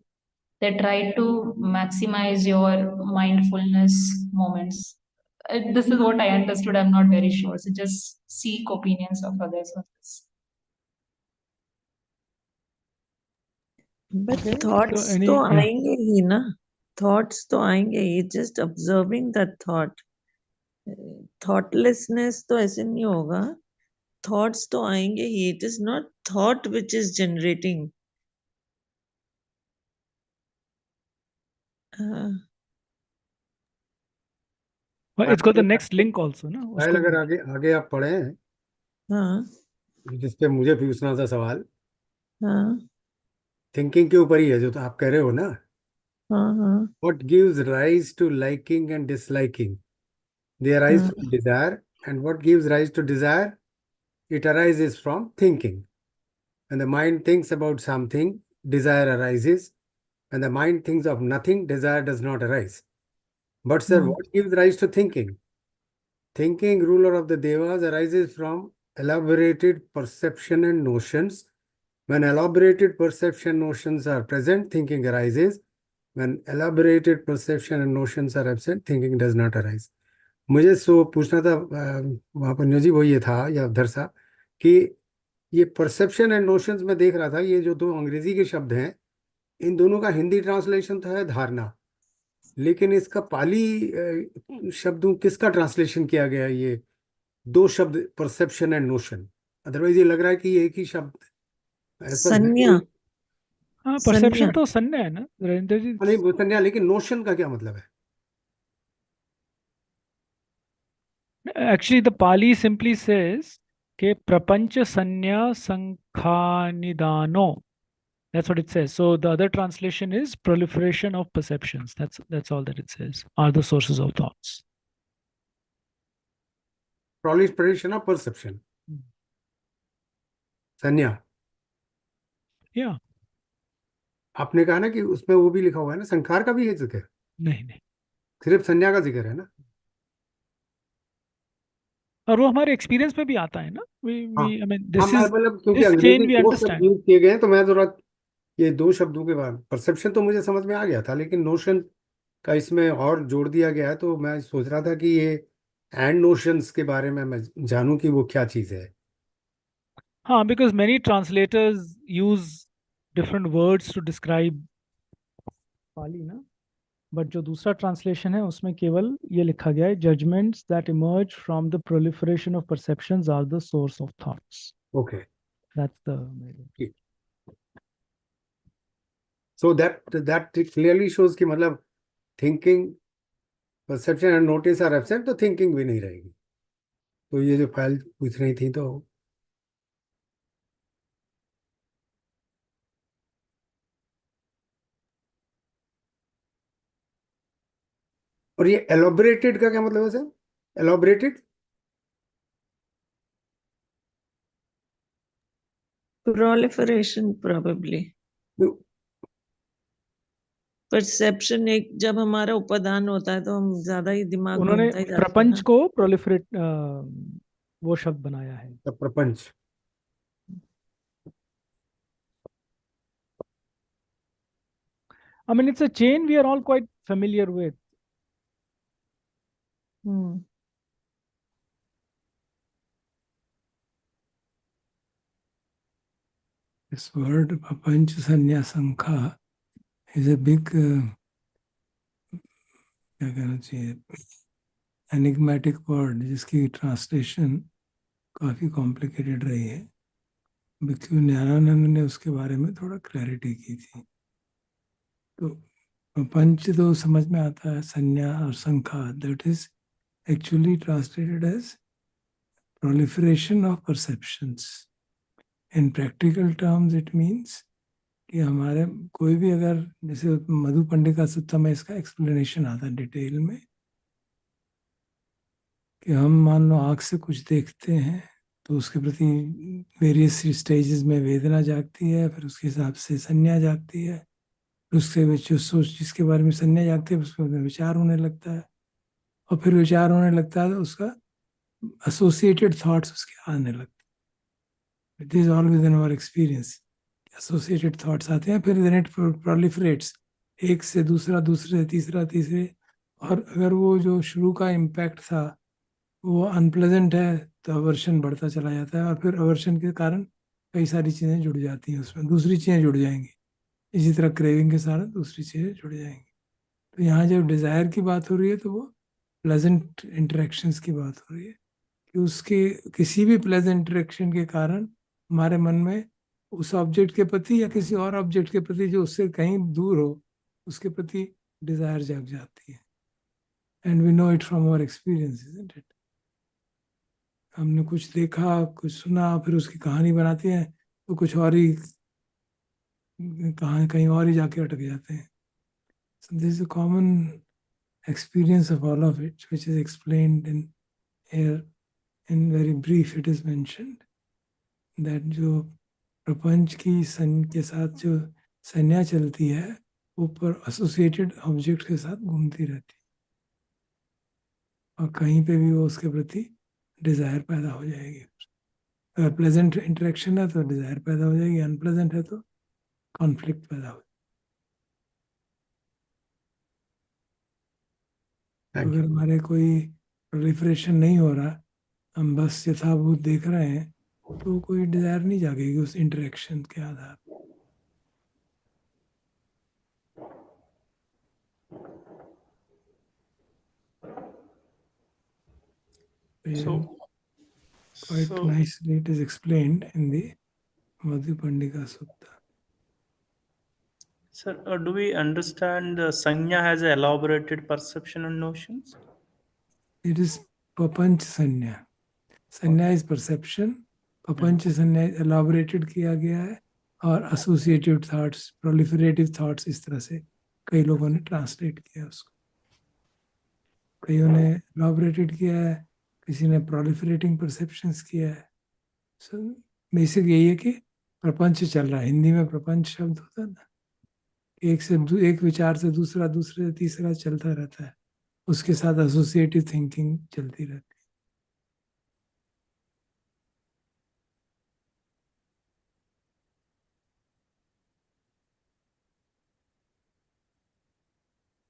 they try to maximize your mindfulness moments. This is what I understood. I'm not very sure. So just seek opinions of others on this. But Okay, thoughts so any, तो yeah. आएंगे ही ना. Thoughts तो आएंगे ही. Just observing that thought. Thoughtlessness तो ऐसे नहीं होगा. Thoughts तो आएंगे ही. It is not thought which is generating. It's got the next link also, ना फाइल उसको अगर आगे आगे आप पढ़े हैं हाँ जिस पे मुझे पूछना था सवाल, हाँ थिंकिंग के ऊपर ही है जो तो आप कह रहे हो ना. हाँ हाँ What gives rise to liking and disliking? They arise हाँ from desire, and what gives rise to desire? It arises from thinking. When the mind thinks about something, desire arises. When the mind thinks of nothing, desire does not arise. But sir, what gives rise to thinking? Thinking, ruler of the devas, arises from elaborated perception and notions. When elaborated perception notions are present, thinking arises. When elaborated perception and notions are absent, thinking does not arise. मुझे पूछना था वहाँ पर न्यूजी वो ये था या उधर सा कि ये परसेप्शन एंड नोशंस में देख रहा था, ये जो दो अंग्रेजी के शब्द हैं इन दोनों का हिंदी ट्रांसलेशन तो है धारणा, लेकिन इसका पाली शब्दों किसका ट्रांसलेशन किया गया है? ये दो शब्द परसेप्शन एंड नोशन, अदरवाइज ये लग रहा है कि ये एक ही शब्द संज्ञा हाँ परसेप्शन तो संज्ञा है ना नरेंद्र जी. नहीं वो संज्ञा, लेकिन नोशन का क्या मतलब है? Actually, the Pali simply says ke prapancha sanya sankhanidano. That's what it says. So the other translation is proliferation of perceptions. That's all that it says. Are the sources of thoughts. Proliferation of perception. संज्ञा. Yeah. आपने कहा ना कि उसमें वो भी लिखा हुआ है ना, संखार का भी है जिक्र? नहीं सिर्फ संज्ञा का जिक्र है ना? और वो हमारे एक्सपीरियंस में भी आता है ना. I mean, this मतलब क्योंकि this अंग्रेजी chain we दो शब्द understand. यूज किए गए हैं तो मैं जरा ये दो शब्दों के बाद परसेप्शन तो मुझे समझ में आ गया था, लेकिन नोशन का इसमें और जोड़ दिया गया है, तो मैं सोच रहा था कि ये एंड नोशंस के बारे में मैं जानूं कि वो क्या चीज है. हाँ, because many translators use different words to describe Pali ना. बट जो दूसरा ट्रांसलेशन है उसमें केवल ये लिखा गया है judgements that emerge from the proliferation of perceptions are the source of thoughts. Okay, that's the so that clearly shows कि मतलब thinking, perception and notice are absent, तो थिंकिंग भी नहीं रहेगी. तो ये जो फाइल पूछ रही थी तो और ये एलोबरेटेड का क्या मतलब है sir? Elaborated proliferation probably. Perception एक जब हमारा उपादान होता है तो हम ज्यादा ही दिमाग उन्होंने घूमता ही जाता है प्रपंच ना. को प्रोलिफरेट वो शब्द बनाया है. प्रपंच. I mean, it's a chain we are all quite familiar with. This word Papancha Sanya Sankha is a big क्या कहना चाहिए एनिग्मेटिक वर्ड, जिसकी ट्रांसलेशन काफ़ी कॉम्प्लिकेटेड रही है. भिक्षु ज्ञानानंद ने उसके बारे में थोड़ा क्लैरिटी की थी. तो पंच तो समझ में आता है, संज्ञा और संखा, that is actually translated as proliferation of perceptions. In practical terms it means कि हमारे कोई भी अगर, जैसे मधु पंडित का सूत्र में इसका एक्सप्लेनेशन आता है डिटेल में, कि हम मान लो आँख से कुछ देखते हैं तो उसके प्रति वेरियस स्टेजेस में वेदना जागती है, फिर उसके हिसाब से संज्ञा जागती है, उसके जो सोच जिसके बारे में संज्ञा जागती है उसके बारे में विचार होने लगता है, और फिर विचार होने लगता है तो उसका एसोसिएटेड थॉट्स उसके आने लगते हैं. It is always in our experience, associated thoughts आते हैं, फिर देन इट प्रोलिफरेट्स, एक से दूसरा, दूसरे से तीसरा, तीसरे. और अगर वो जो शुरू का इम्पैक्ट था वो अनप्लेजेंट है तो अवर्शन बढ़ता चला जाता है, और फिर अवर्शन के कारण कई सारी चीज़ें जुड़ जाती हैं, उसमें दूसरी चीज़ें जुड़ जाएंगी. इसी तरह क्रेविंग के साथ दूसरी चीज़ें जुड़ जाएंगी. तो यहाँ जब डिज़ायर की बात हो रही है तो वो प्लेजेंट इंटरेक्शंस की बात हो रही है, कि उसके किसी भी प्लेजेंट इंटरेक्शन के कारण हमारे मन में उस ऑब्जेक्ट के प्रति या किसी और ऑब्जेक्ट के प्रति जो उससे कहीं दूर हो, उसके प्रति डिजायर जग जाती है। And we know it from our experience, isn't it? हमने कुछ देखा, कुछ सुना, फिर उसकी कहानी बनाते हैं तो कुछ और ही कहीं और ही जाके अटक जाते हैं। So this is a common experience of all of it, which is explained in here. In very brief, it is mentioned that जो प्रपंच की के साथ जो संज्ञा चलती है वो पर एसोसिएटेड ऑब्जेक्ट के साथ घूमती रहती है, और कहीं पे भी वो उसके प्रति डिजायर पैदा हो जाएगी। अगर प्लेजेंट इंटरेक्शन है तो डिजायर पैदा हो जाएगी, अनप्लेजेंट है तो कॉन्फ्लिक्ट पैदा हो जाएगी। अगर हमारे कोई प्रोलिफरेशन नहीं हो रहा, हम बस यथाभूत देख रहे हैं, तो कोई डिजायर नहीं जागेगी उस इंटरेक्शन के आधार पर। Quite nicely it is explained in the Madhyapandika Sutta. Sir, do we understand Sanya has elaborated perception and notions? It is Papanch Sanya. Sanya is perception. Papanch Sanya elaborated किया गया है, और associative thoughts, proliferative thoughts, इस तरह से कई लोगों ने translate किया उसको। कईयों ने elaborated किया है, किसी ने proliferating perceptions किया है। So basic यही है कि प्रपंच चल रहा है। हिंदी में प्रपंच शब्द होता है ना, एक विचार से दूसरा, दूसरे से तीसरा चलता रहता है, उसके साथ एसोसिएटिव थिंकिंग चलती रहती है।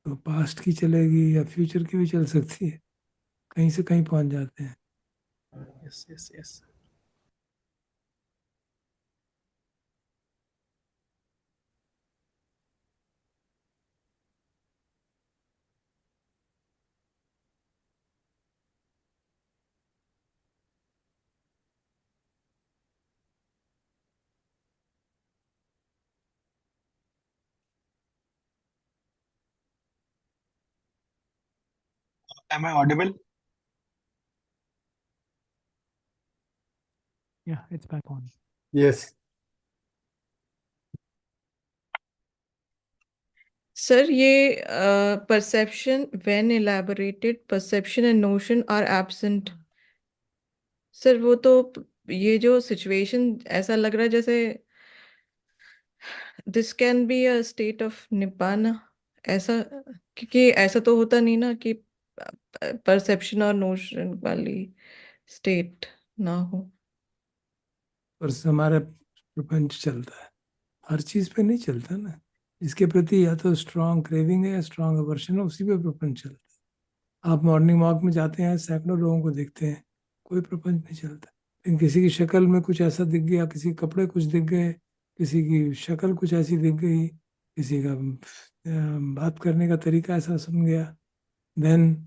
तो पास्ट की चलेगी या फ्यूचर की भी चल सकती है, कहीं से कहीं पहुंच जाते हैं। Yes, yes, yes. Am I audible? Yeah, it's back on. Yes. Sir, ये perception, when elaborated, perception and notion are absent. Sir वो तो ये जो सिचुएशन ऐसा लग रहा है जैसे this can be a state of निब्बाना, ऐसा, क्योंकि ऐसा तो होता नहीं ना कि परसेप्शन और नोशन वाली स्टेट ना हो। और हमारा प्रपंच चलता है, हर चीज पे नहीं चलता ना। इसके प्रति या तो स्ट्रॉन्ग क्रेविंग है या स्ट्रॉन्ग अवर्शन है, उसी पे प्रपंच चलता है। आप मॉर्निंग वॉक में जाते हैं, सैकड़ों लोगों को देखते हैं, कोई प्रपंच नहीं चलता। लेकिन किसी की शक्ल में कुछ ऐसा दिख गया, किसी के कपड़े कुछ दिख गए, किसी की शक्ल कुछ ऐसी दिख गई, किसी का बात करने का तरीका ऐसा सुन गया, देन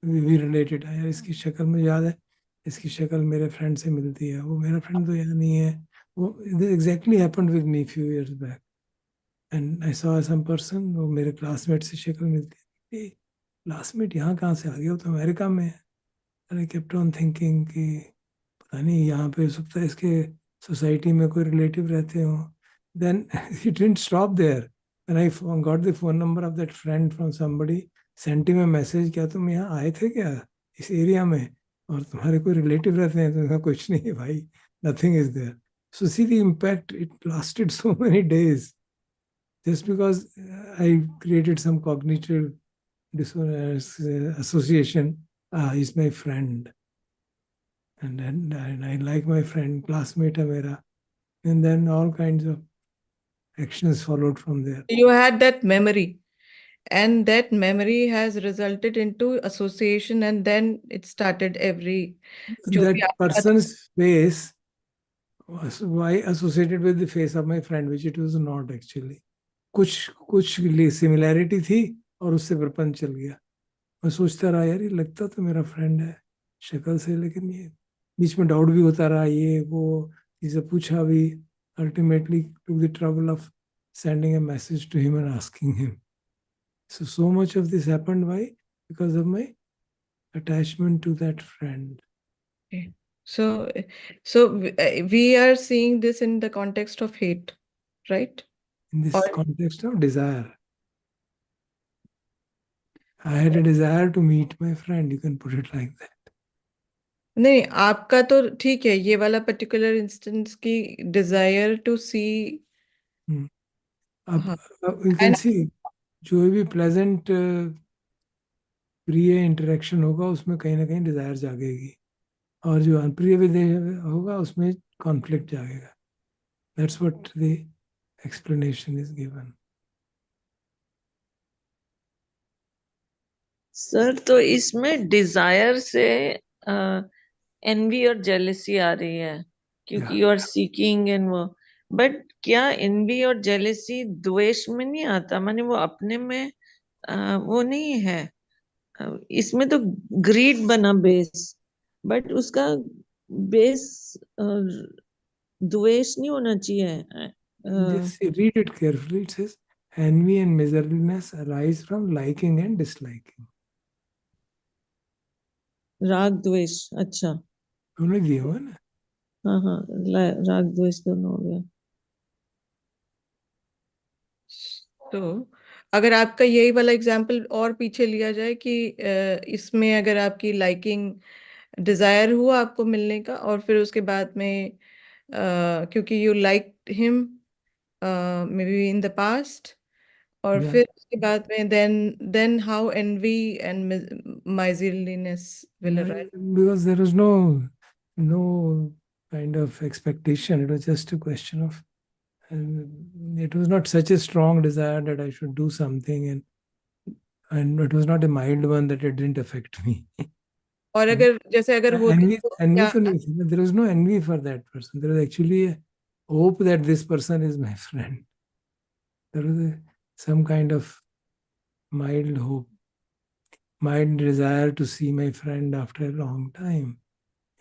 वी रिलेटेड। यार इसकी शक्ल में याद है, इसकी शक्ल मेरे फ्रेंड से मिलती है, वो मेरा फ्रेंड तो यहाँ नहीं है। वो exactly happened with me few years back, and I saw some person, वो मेरे क्लासमेट से शक्ल मिलती है। क्लासमेट यहाँ कहाँ से आ गया, वो तो अमेरिका में है। आई केप्ट ऑन थिंकिंग कि पता नहीं यहाँ पे हो सकता है इसके सोसाइटी में कोई रिलेटिव रहते हो। Then he didn't stop there, when I got the phone number of that friend from somebody, sent him a message, क्या तुम यहाँ आए थे क्या इस एरिया में, और तुम्हारे कोई रिलेटिव रहते हैं? तो कहा कुछ नहीं है भाई, nothing is there. So see the impact, it lasted so many days just because I created some cognitive dissonance association. He's my friend, and I like my friend, classmate है मेरा, and then all kinds of actions followed from there. You had that memory, and that memory has resulted into association, and then it started every That person's face was why associated with the face of my friend, which it was not actually. कुछ similarity थी और उससे प्रपंच चल गया। मैं सोचता रहा यार ये लगता तो मेरा फ्रेंड है शक्ल से, लेकिन ये बीच में डाउट भी होता रहा, ये वो चीज़ें पूछा भी, ultimately took the trouble of sending a message to him and asking him. So much of this happened. Why? Because of my attachment to that friend. Okay. So we are seeing this in the context of hate, right? In this Or context of desire. I had a desire to meet my friend. You can put it like that. नहीं, आपका तो ठीक है, ये वाला particular instance की desire to सी अब हाँ you can and see जो भी प्लेजेंट प्रिय इंटरेक्शन होगा उसमें कहीं ना कहीं डिजायर जागेगी, और जो अनप्रिय विदेह होगा उसमें कॉन्फ्लिक्ट जागेगा. That's what the explanation is given. Sir तो इसमें डिजायर से एनवी और जेलेसी आ रही है क्योंकि यू आर सीकिंग एंड वो, बट क्या एनवी और जेलेसी द्वेष में नहीं आता? माने वो अपने में वो नहीं है. इसमें तो ग्रीड बना बेस, बट उसका बेस द्वेष नहीं होना चाहिए. Just read it carefully. It says envy and miserliness arise from liking and disliking. राग द्वेष, अच्छा दोनों दिए हुए ना. हाँ, राग द्वेष दोनों हो गया. तो अगर आपका यही वाला एग्जाम्पल और पीछे लिया जाए कि इसमें अगर आपकी लाइकिंग डिजायर हुआ आपको मिलने का, और फिर उसके बाद में क्योंकि you like him may be in the past, और फिर उसके बाद में then how envy and miserliness will arise. Because there was no kind of expectation. It was just a question of, it was not such a strong desire that I should do something, and it was not a mild one that it didn't affect me. और अगर जैसे अगर होती envy तो नहीं थी. There was no envy for that person. There was actually a hope that this person is my friend. There was some kind of mild hope, mild desire to see my friend after a long time.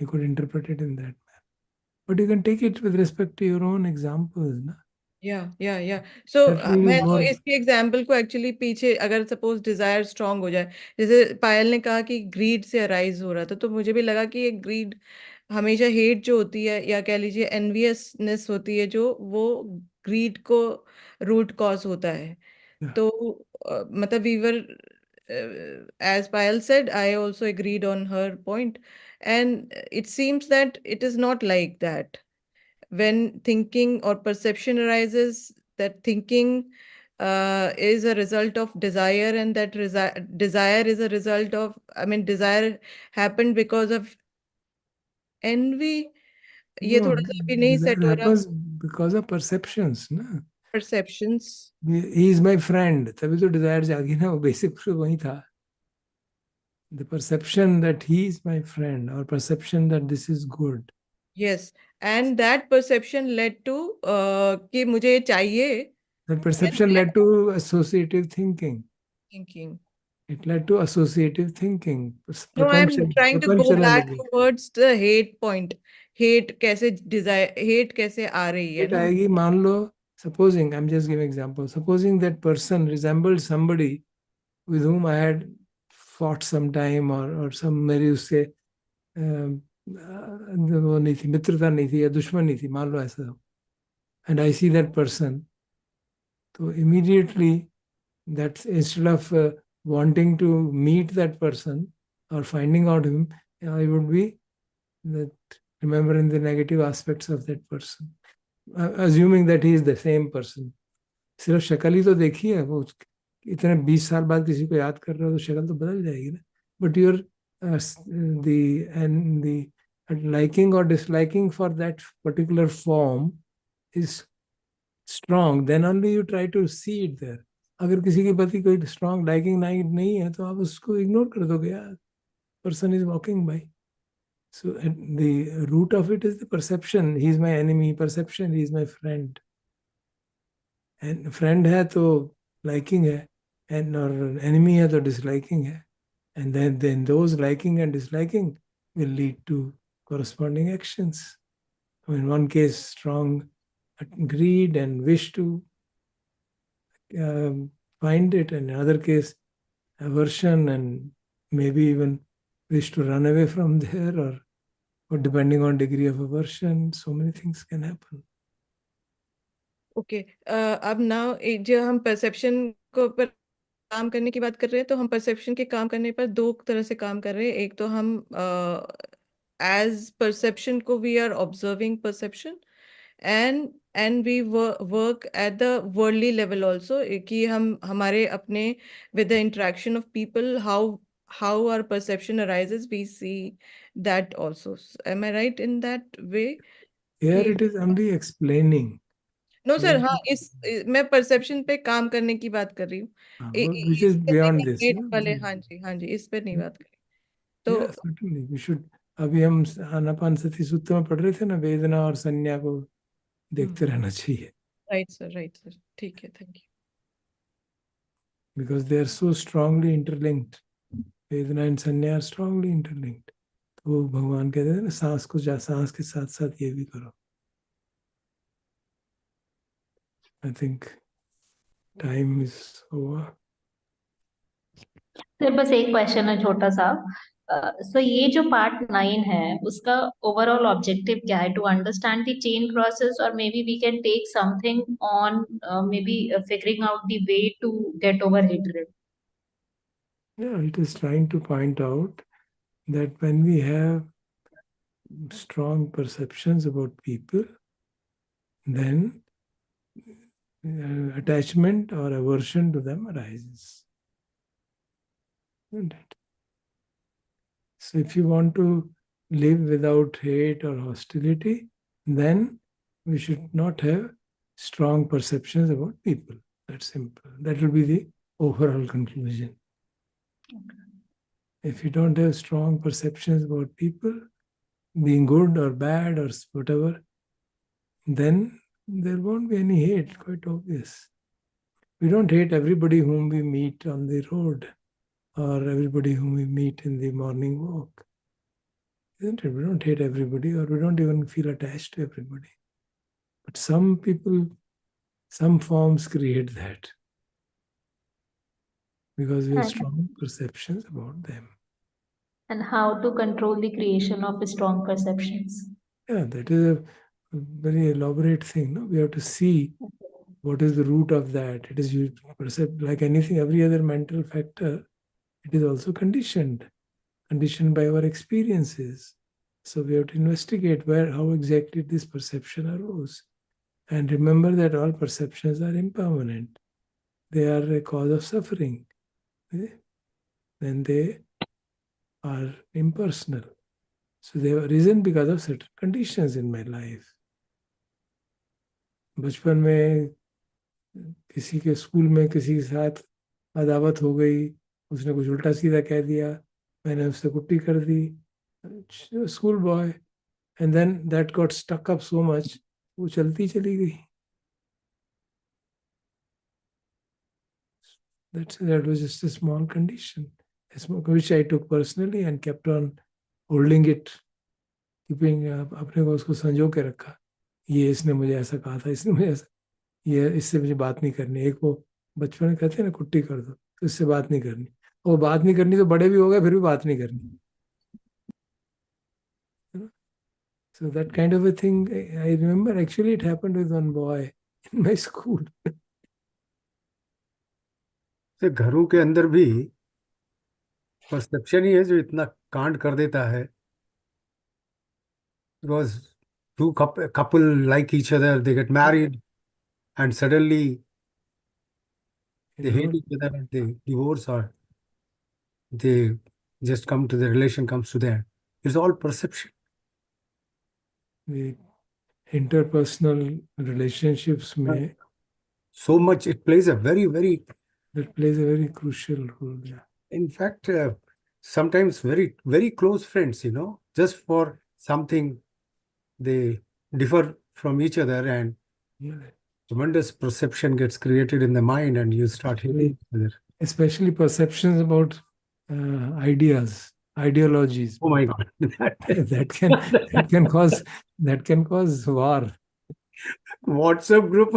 You could interpret it in that manner. But you can take it with respect to your own examples, na? या सो मैं तो इसके example को actually पीछे, अगर suppose Dzire strong हो जाए, जैसे पायल ने कहा कि ग्रीड से अराइज हो रहा था, तो मुझे भी लगा कि ये ग्रीड हमेशा हेट जो होती है, या कह लीजिए एनवियसनेस होती है, जो वो ग्रीड को रूट कॉज होता है. तो मतलब we were as Payal said, I also agreed on her point, and it seems that it is not like that. When thinking or perception arises, that thinking is a result of desire, and that desire is a result of, I mean, desire happened because of envy. ये थोड़ा सा अभी नहीं set हो रहा. Happens because of perceptions, ना? Perceptions. He is my friend. तभी तो desire जागी ना. वो basic तो वही था. The perception that he is my friend, or perception that this is good. Yes, and that perception led to कि मुझे ये चाहिए. That perception led to associative thinking. It led to associative thinking. No, I'm trying to go back towards the hate point. Hate कैसे desire, hate कैसे आ रही है It ना? आएगी, मान लो, supposing, I'm just giving example. Supposing that person resembled somebody with whom I had fought sometime, or some मेरी उससे वो नहीं थी, मित्रता नहीं थी या दुश्मन नहीं थी, मान लो ऐसा. And I see that person. So immediately, that's instead of wanting to meet that person or finding out him, I would be remembering the negative aspects of that person, assuming that he is the same person. सिर्फ शक्ल ही तो देखी है, वो इतने 20 साल बाद किसी को याद कर रहे हो तो शक्ल तो बदल जाएगी ना. But your the liking or disliking for that particular form is strong, then only you try to see it there. अगर किसी के प्रति कोई strong liking नहीं है तो आप उसको ignore कर दोगे यार. Person is walking by. So the root of it is the perception. He is my enemy. Perception, he is my friend. And friend है तो liking है, and or enemy है तो disliking है. And then those liking and disliking will lead to corresponding actions. In one case, strong greed and wish to find it, and in other case, aversion and maybe even wish to run away from there, or depending on degree of aversion, so many things can happen. Okay अब now जो हम perception को पर काम करने की बात कर रहे हैं, तो हम परसेप्शन के काम करने पर दो तरह से काम कर रहे हैं. एक तो हम एज परसेप्शन को we are observing perception, and we work at the worldly level also, कि हम हमारे अपने with the interaction of people, how our perception arises, we see that also. Am I right in that way? Here कि it is only explaining. No sir, हाँ, मैं perception पे काम करने की बात कर रही हूँ. Which is beyond this. वाले, हाँ जी, इस पे नहीं बात करी. तो Yeah, certainly we should. अभी हम आनापानसति सूत्र में पढ़ रहे थे ना, वेदना और संज्ञा को देखते रहना चाहिए. राइट सर, ठीक है, thank you. Because they are so strongly interlinked. वेदना एंड संज्ञा are strongly interlinked. तो भगवान कहते हैं ना, सांस को सांस के साथ साथ ये भी करो. I think time is over. Sir बस एक क्वेश्चन है छोटा सा. सो ये जो पार्ट 9 है उसका ओवरऑल ऑब्जेक्टिव क्या है? To understand the chain process, और maybe we can take something on maybe figuring out the way to get over hatred. Yeah, it is trying to point out that when we have strong perceptions about people, then attachment or aversion to them arises. Isn't it? So if you want to live without hate or hostility, then we should not have strong perceptions about people. That's simple. That will be the overall conclusion. Okay. If you don't have strong perceptions about people, being good or bad or whatever, then there won't be any hate, quite obvious. We don't hate everybody whom we meet on the road or everybody whom we meet in the morning walk. Isn't it? We don't hate everybody, or we don't even feel attached to everybody. But some people, some forms create that because we have strong perceptions about them. And how to control the creation of strong perceptions? Yeah, that is a very elaborate thing. No? We have to see what is the root of that. It is like anything, every other mental factor, it is also conditioned by our experiences. So we have to investigate how exactly this perception arose. And remember that all perceptions are impermanent. They are a cause of suffering. Then they are impersonal. So they have arisen because of certain conditions in my life. बचपन में किसी के school में किसी के साथ अदावत हो गई, उसने कुछ उल्टा सीधा कह दिया, मैंने उससे कुट्टी कर दी, school boy, and then that got stuck up so much, वो चलती चली गई. That was just a small condition, which I took personally and kept on holding it, keeping अपने को उसको संजो के रखा. ये इसने मुझे ऐसा कहा था, इसने मुझे ऐसा, ये इससे मुझे बात नहीं करनी. एक वो बचपन में कहते हैं ना, कुट्टी कर दो, तो इससे बात नहीं करनी. वो बात नहीं करनी तो बड़े भी हो गए, फिर भी बात नहीं करनी. So that kind of a thing, I remember actually it happened with one boy in my school. तो घरों के अंदर भी परसेप्शन ही है जो इतना कांड कर देता है. Because two couple like each other, they get married, and suddenly they hate each other and they divorce, or they just come to the relation comes to that. It's all perception. The interpersonal relationships may so much it plays a very crucial role. Yeah. In fact, sometimes very close friends, just for something they differ from each other, and tremendous perception gets created in the mind, and you start hating each other. Especially perceptions about ideologies. Oh my God, that can cause war. WhatsApp group.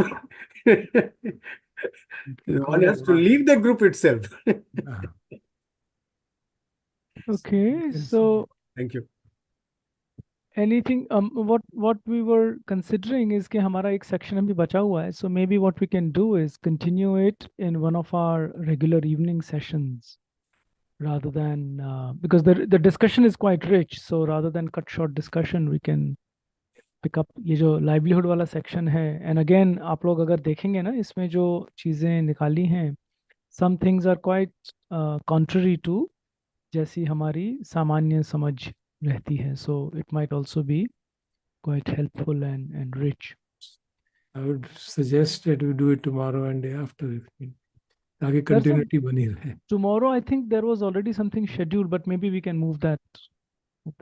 One has to leave the group itself. Okay, so Thank you. anything what we were considering is कि हमारा एक section अभी बचा हुआ है, so maybe what we can do is continue it in one of our regular evening sessions rather than because the discussion is quite rich, so rather than cut short discussion we can pick up ये जो livelihood वाला section है, and again आप लोग अगर देखेंगे ना इसमें जो चीज़ें निकाली हैं, some things are quite contrary to जैसी हमारी सामान्य समझ रहती है, so it might also be quite helpful and rich. I would suggest that we do it tomorrow and day after, ताकि continuity बनी रहे. Tomorrow I think there was already something scheduled, but maybe we can move that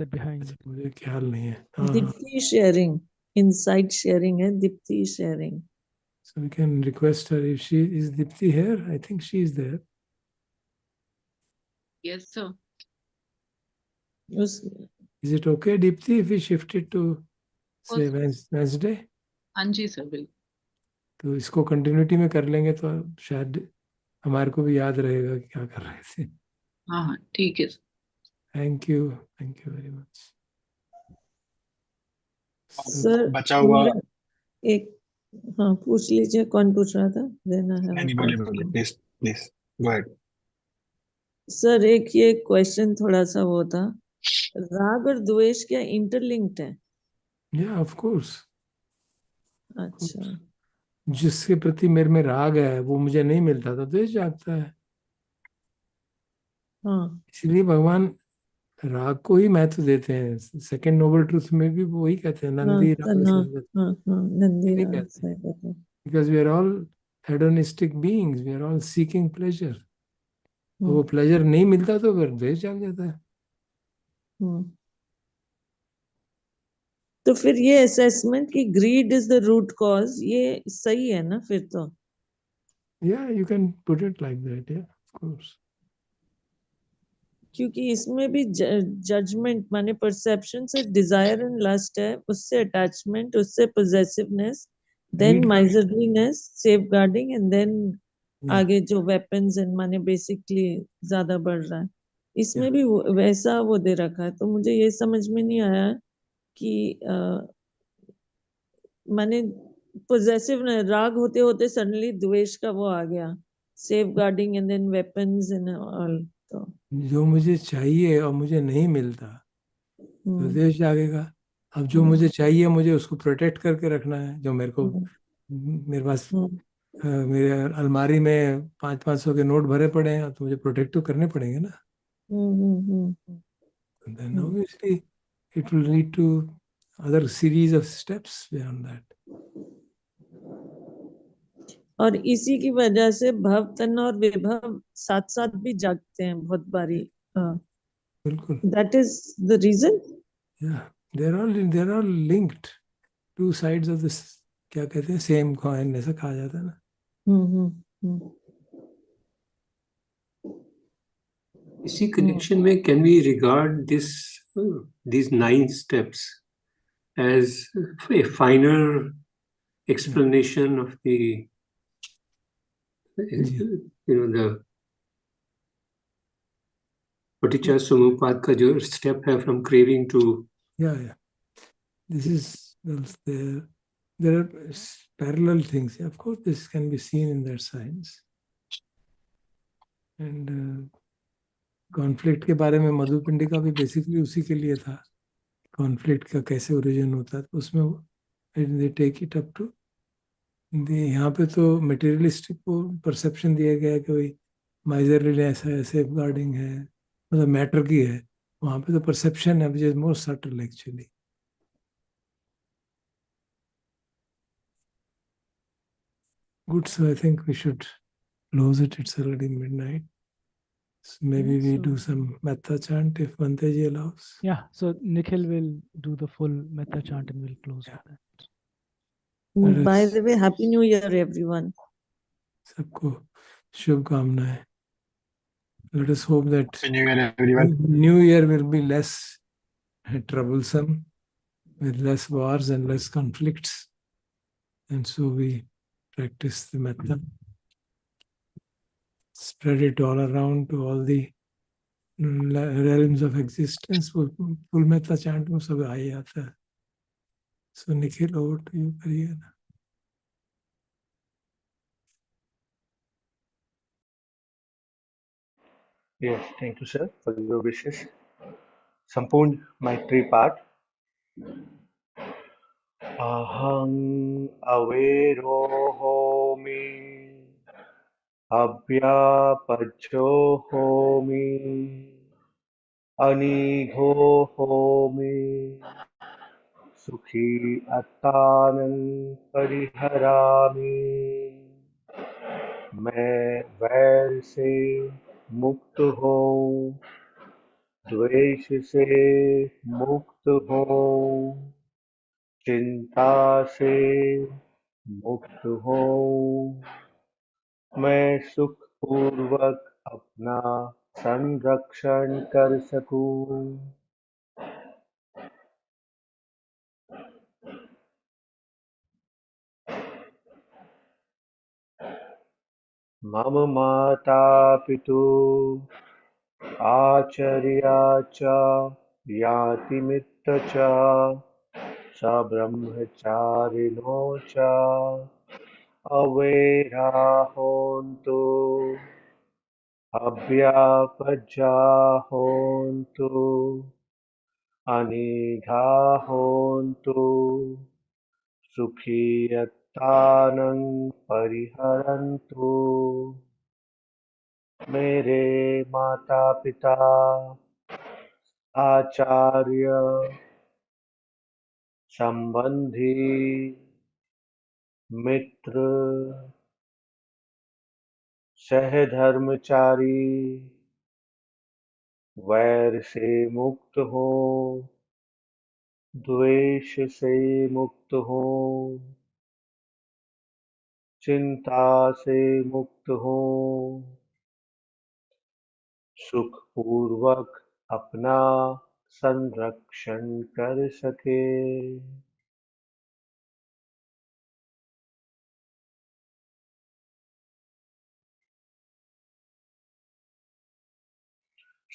behind. मुझे ख्याल नहीं है. Dipti sharing, inside sharing है, Dipti sharing. So we can request her if she is Dipti here. I think she is there. Yes, sir. Is it okay, Dipti, if we shift it to say Wednesday? हाँ जी sir बिल्कुल. तो इसको continuity में कर लेंगे तो शायद हमारे को भी याद रहेगा कि क्या कर रहे थे. हाँ हाँ ठीक है. Thank you very much. Sir बचा हुआ एक हाँ पूछ लीजिए, कौन पूछ रहा था? देना है नहीं बोलिए please please go ahead. Sir एक ये क्वेश्चन थोड़ा सा वो था, राग और द्वेष क्या इंटरलिंक्ड है? Yeah, of course. अच्छा. जिसके प्रति मेरे में राग है वो मुझे नहीं मिलता तो द्वेष जागता है. हाँ. इसलिए भगवान राग को ही महत्व देते हैं. सेकंड नोबल ट्रूथ में भी वो ही कहते हैं नंदी राग नंदी राग. Because we are all hedonistic beings, we are all seeking pleasure. वो प्लेजर नहीं मिलता तो फिर द्वेष जाग जाता है. तो फिर ये असेसमेंट कि greed is the root cause, ये सही है ना फिर तो? Yeah, you can put it like that, yeah, of course. क्योंकि इसमें भी जजमेंट माने परसेप्शन से डिजायर एंड लस्ट है, उससे अटैचमेंट, उससे possessiveness, then miserliness, safeguarding, and then आगे जो वेपन्स एंड माने बेसिकली ज्यादा बढ़ रहा है. इसमें भी वैसा वो दे रखा है. तो मुझे ये समझ में नहीं आया कि माने पोजेसिव राग होते होते सडनली द्वेष का वो आ गया, safeguarding and then weapons and all. तो जो मुझे चाहिए और मुझे नहीं मिलता तो द्वेष जागेगा. अब जो मुझे चाहिए मुझे उसको प्रोटेक्ट करके रखना है. जो मेरे को मेरे पास मेरे अलमारी में 500 के नोट भरे पड़े हैं तो मुझे प्रोटेक्ट तो करने पड़ेंगे ना. Then obviously it will lead to other series of steps beyond that. और इसी की वजह से भव, तन्ना और विभव साथ साथ भी जागते हैं बहुत बारी. बिल्कुल. That is the reason. Yeah, they're all linked. Two sides of this, क्या कहते हैं, same coin, ऐसा कहा जाता है ना. इसी connection में can we regard these 9 steps as a finer explanation of the the Paticca Samupad का जो step है from craving to. Yeah. This is there are parallel things. Of course, this can be seen in their science. And conflict के बारे में मधुपिंडी का भी basically उसी के लिए था. कॉन्फ्लिक्ट का कैसे ओरिजिन होता है, तो उसमें they take it up to यहाँ पे तो मटेरियलिस्टिक को परसेप्शन दिया गया है कि भाई माइजरलीनेस है, सेफगार्डिंग है, मतलब मैटर की है. वहाँ पे तो परसेप्शन है which is more subtle actually. Good, so I think we should close it. It's already midnight. So maybe we do some Metta chant if Bhante ji allows. Yeah, so Nikhil will do the full Metta chant and we'll close with that. By the way, Happy New Year, everyone. सबको शुभकामनाएं. Let us hope that Happy New Year, everyone. New Year will be less troublesome, with less wars and less conflicts, And so we practice the metta, spread it all around to all the realms of existence. Full metta chant में सब आ ही आता है. So Nikhil, over to you. करिए ना. Yes, thank you, sir, for your wishes. संपूर्ण मैत्री पाठ. अहं अवेरो होमि, अव्यापज्यो होमि, अनिघो होमि, सुखी अत्तानं परिहरामि. मैं वैर से मुक्त हूँ, द्वेष से मुक्त हूँ, चिंता से मुक्त हूँ. मैं सुख पूर्वक अपना संरक्षण कर सकूं. मम माता पितु आचार्या च यातिमित्र च सब्रह्मचारिणो च अवैरा होन्तु, अव्यापज्या होन्तु, अनिघा होन्तु, सुखी अत्तानं परिहरन्तु. मेरे माता पिता, आचार्य, संबंधी, मित्र, सहधर्मचारी वैर से मुक्त हो, द्वेष से मुक्त हो, चिंता से मुक्त हो, सुख पूर्वक अपना संरक्षण कर सके.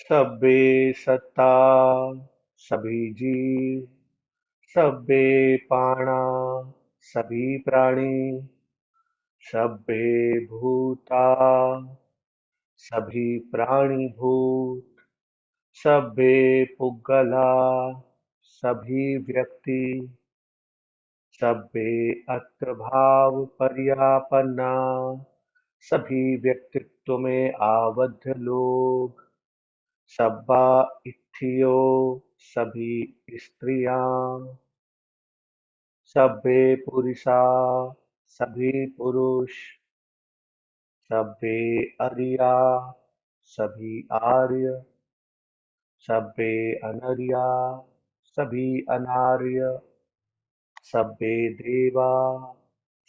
सब्बे सत्ता सभी जीव, सब्बे प्राणा सभी प्राणी, सब्बे भूता सभी प्राणी भूत, सब्बे पुग्गला सभी व्यक्ति, सब्बे अत्र भाव पर्यापन्ना सभी व्यक्तित्व में आबद्ध लोग, सब्बा इत्थियो सभी स्त्रियां, सब्बे पुरुषा सभी पुरुष, सब्बे अरिया सभी आर्य, सब्बे अनरिया सभी अनार्य, सब्बे देवा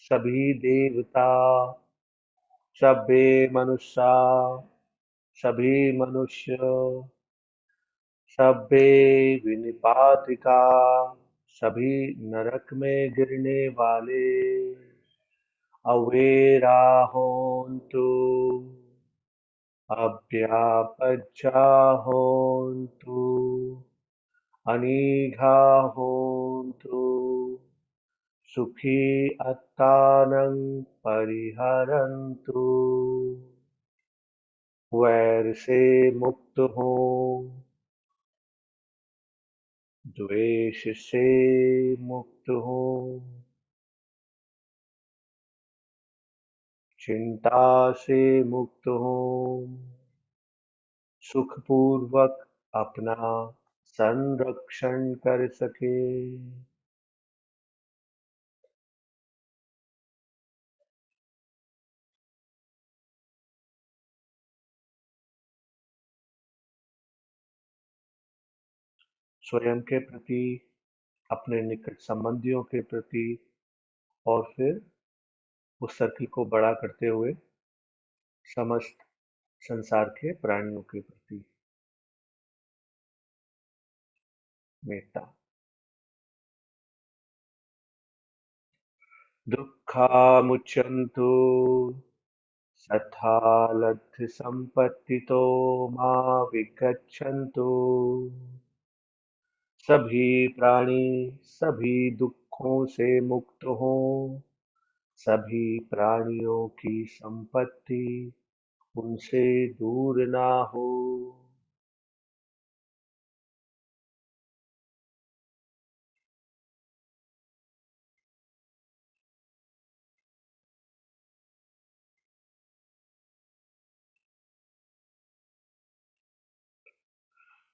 सभी देवता, सब्बे मनुष्या सभी मनुष्य, सब्बे विनिपातिका सभी नरक में गिरने वाले, अवेरा होन्तु, अव्यापज्या होन्तु, अनिघा होन्तु, सुखी अत्तानं परिहरन्तु. वैर से मुक्त हो, द्वेष से मुक्त हो, चिंता से मुक्त हो, सुखपूर्वक अपना संरक्षण कर सके. स्वयं के प्रति, अपने निकट संबंधियों के प्रति और फिर उस सर्किल को बड़ा करते हुए समस्त संसार के प्राणियों के प्रति मेत्ता. दुःखामुच्यन्तु सथालब्धसम्पत्तितो मा विगच्छन्तु। सभी प्राणी सभी दुखों से मुक्त हों, सभी प्राणियों की संपत्ति उनसे दूर ना हो।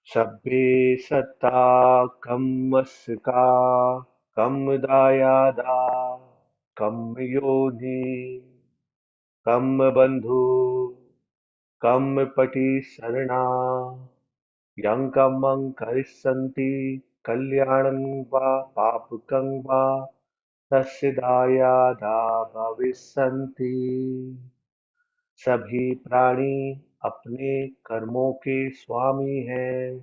सभ्ये सत्ता कम मस्का कम दायादा कम योनि कम बंधु कम पटी शरणा यं कमं करिष्यन्ति कल्याणं वा पापकं वा तस्य दायादा भविष्यन्ति। सभी प्राणी अपने कर्मों के स्वामी हैं,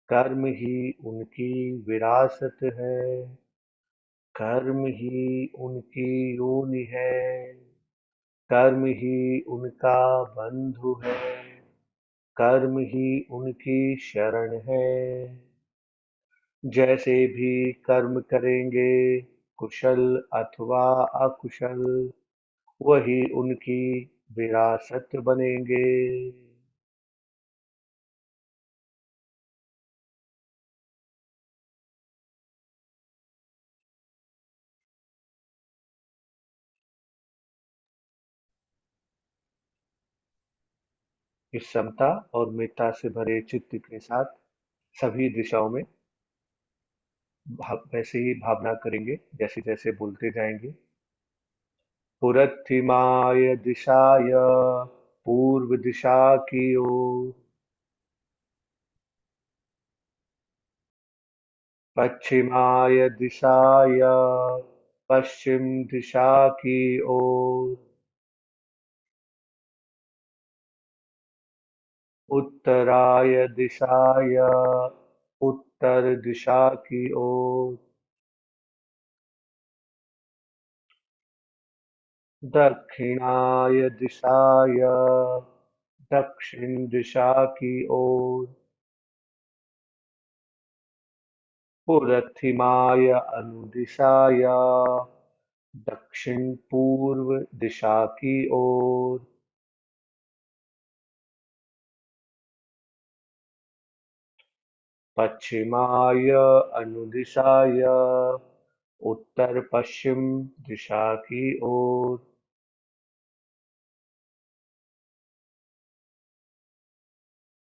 कर्म ही उनकी विरासत है, कर्म ही उनकी योनि है, कर्म ही उनका बंधु है, कर्म ही उनकी शरण है। जैसे भी कर्म करेंगे, कुशल अथवा अकुशल, वही उनकी विरासत बनेंगे। इस समता और मितता से भरे चित्त के साथ सभी दिशाओं में वैसे ही भावना करेंगे जैसे जैसे बोलते जाएंगे। पुरथिमाय दिशाय पूर्व दिशा की ओर, पश्चिमाय दिशाय पश्चिम दिशा की ओर, उत्तराय दिशाय उत्तर दिशा की ओर, दक्षिणाय दिशाय दक्षिण दिशा की ओर, पुरथिमाय अनुदिशाय दक्षिण पूर्व दिशा की ओर, पश्चिमाय अनुदिशाय उत्तर पश्चिम दिशा की ओर,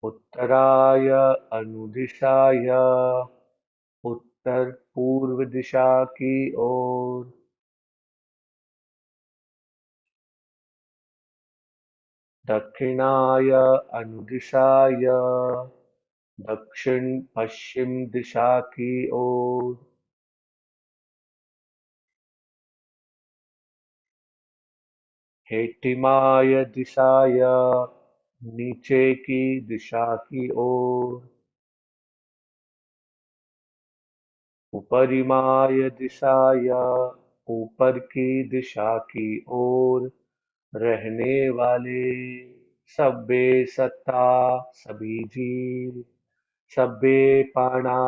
उत्तराय अनुदिशाय उत्तर पूर्व दिशा की ओर, दक्षिणाय अनुदिशाय दक्षिण पश्चिम दिशा की ओर, हेटिमाय दिशाय नीचे की दिशा की ओर, उपरिमाय दिशाय ऊपर की दिशा की ओर रहने वाले सभ्य सत्ता सभी जीव, सभ्य प्राणा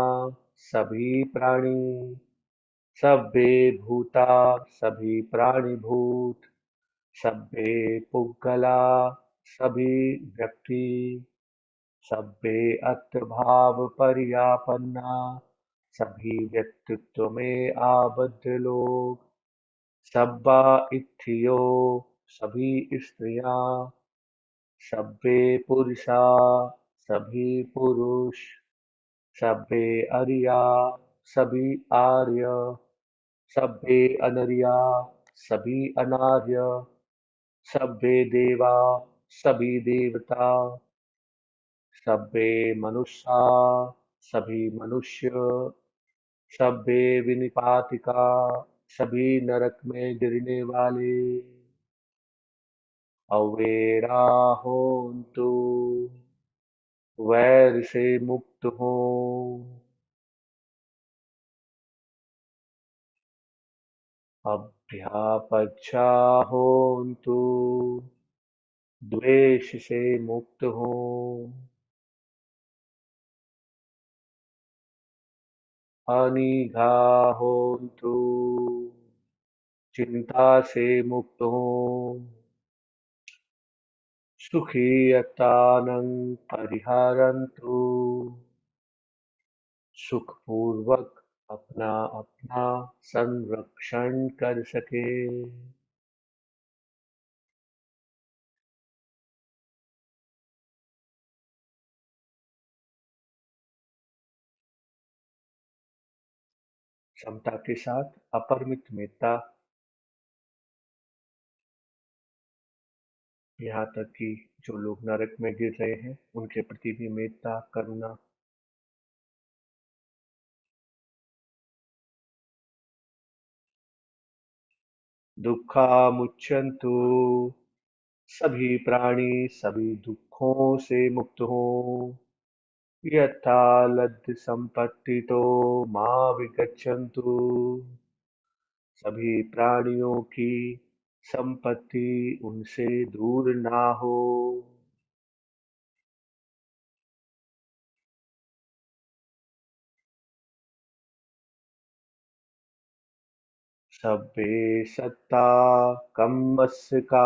सभी प्राणी, सभ्य भूता सभी प्राणीभूत, सभ्य पुद्गला सभी व्यक्ति, सभ्य अर्थभाव पर्यापन्ना सभी व्यक्तित्व में आबद्ध लोग, सब्बा इत्थियो सभी स्त्रियां, सभ्य पुरुषा सभी पुरुष, सभ्य अरिया सभी आर्य, सभ्य अनरिया सभी अनार्य, सभ्य देवा सभी देवता, सभ्य मनुष्या सभी मनुष्य, सभ्य विनिपातिका सभी नरक में गिरने वाले, अवेरा होन्तु वैर से मुक्त हो। अब अभ्यापज्या होन्तु, द्वेष से मुक्त हो, अनिघा होन्तु, चिंता से मुक्त हो, सुखीयतानं परिहरन्तु, सुखपूर्वक अपना अपना संरक्षण कर सके। क्षमता के साथ अपरिमित मेत्ता, यहाँ तक कि जो लोग नरक में गिर रहे हैं उनके प्रति भी मेत्ता करुणा। दुःखामुच्यन्तु, सभी प्राणी सभी दुखों से मुक्त हो, यथा लब्ध संपत्तितो मां विगच्छन्तु, सभी प्राणियों की संपत्ति उनसे दूर ना हो। सब्बे सत्ता कम्मस्का,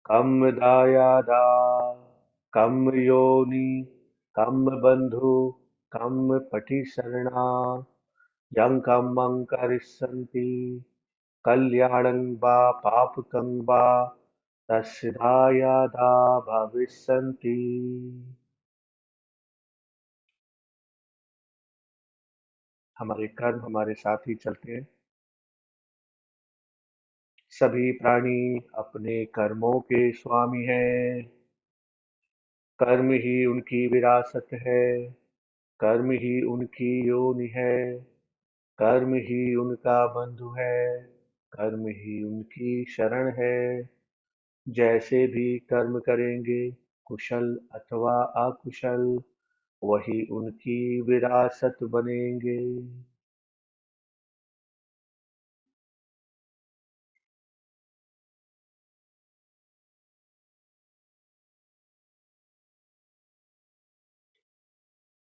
कम दायादा, कम योनि, कम बंधु, कम पटिशरणा, यं कम्मं करिष्यन्ति, कल्याणं वा पापकं वा तस्य दायादा भविष्यन्ति। हमारे कर्म हमारे साथ ही चलते हैं। सभी प्राणी अपने कर्मों के स्वामी हैं। कर्म ही उनकी विरासत है, कर्म ही उनकी योनि है, कर्म ही उनका बंधु है, कर्म ही उनकी शरण है। जैसे भी कर्म करेंगे, कुशल अथवा अकुशल, वही उनकी विरासत बनेंगे।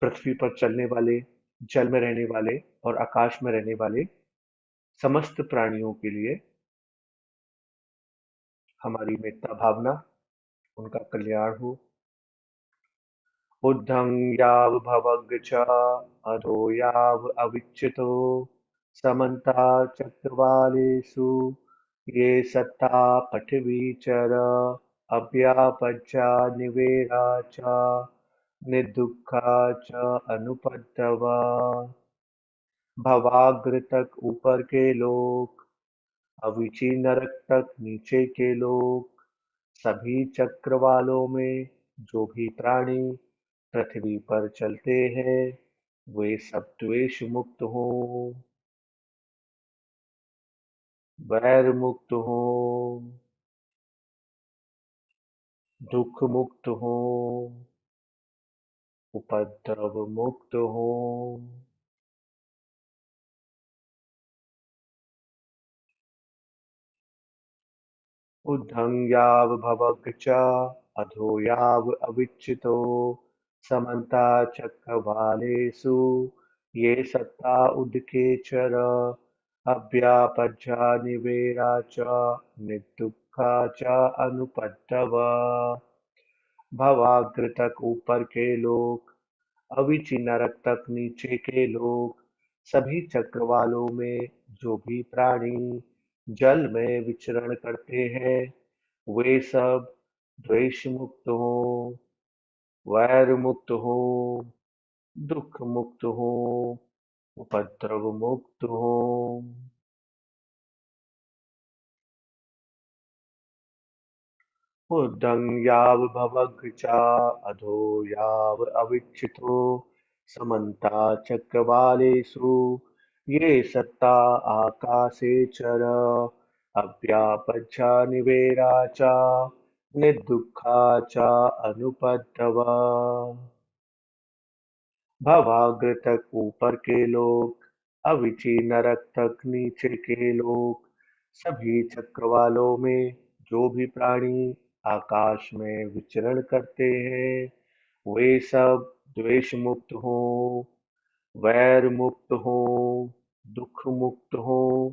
पृथ्वी पर चलने वाले, जल में रहने वाले और आकाश में रहने वाले समस्त प्राणियों के लिए हमारी मेत्ता भावना, उनका कल्याण हो। ऊर्ध्वं याव भवग च अधो याव अविच्युतो समन्ता चक्रवालेषु ये सत्ता पृथिवी चर अव्यापज्या निवेरा च निर्दुःखा च अनुपद्रवा। भवाग्र तक ऊपर के लोग, अविची नरक तक नीचे के लोग, सभी चक्रवालों में जो भी प्राणी पृथ्वी पर चलते हैं, वे सब द्वेष मुक्त हो, वैर मुक्त हो, दुख मुक्त हो, उपद्रव मुक्त हो। ऊर्ध्वं याव भवग च अधो याव अविच्युतो समन्ता चक्रवालेषु ये सत्ता उदके चर अव्यापज्या निवेरा च निर्दुःखा च अनुपद्रवा। भवाग्र तक ऊपर के लोग, अविची नरक तक नीचे के लोग, सभी चक्रवालों में जो भी प्राणी जल में विचरण करते हैं, वे सब द्वेष मुक्त हो, वैर मुक्त हो, दुख मुक्त हो, उपद्रव मुक्त हो। ऊर्ध्वं याव भवग च अधो याव अविच्युतो समन्ता चक्रवालेषु ये सत्ता आकाशे चर अव्यापज्या निवेरा च निर्दुःखा च अनुपद्रवा। भवाग्र तक ऊपर के लोग, अविची नरक तक नीचे के लोग, सभी चक्रवालों में जो भी प्राणी आकाश में विचरण करते हैं, वे सब द्वेष मुक्त हों, वैर मुक्त हों, दुख मुक्त हों,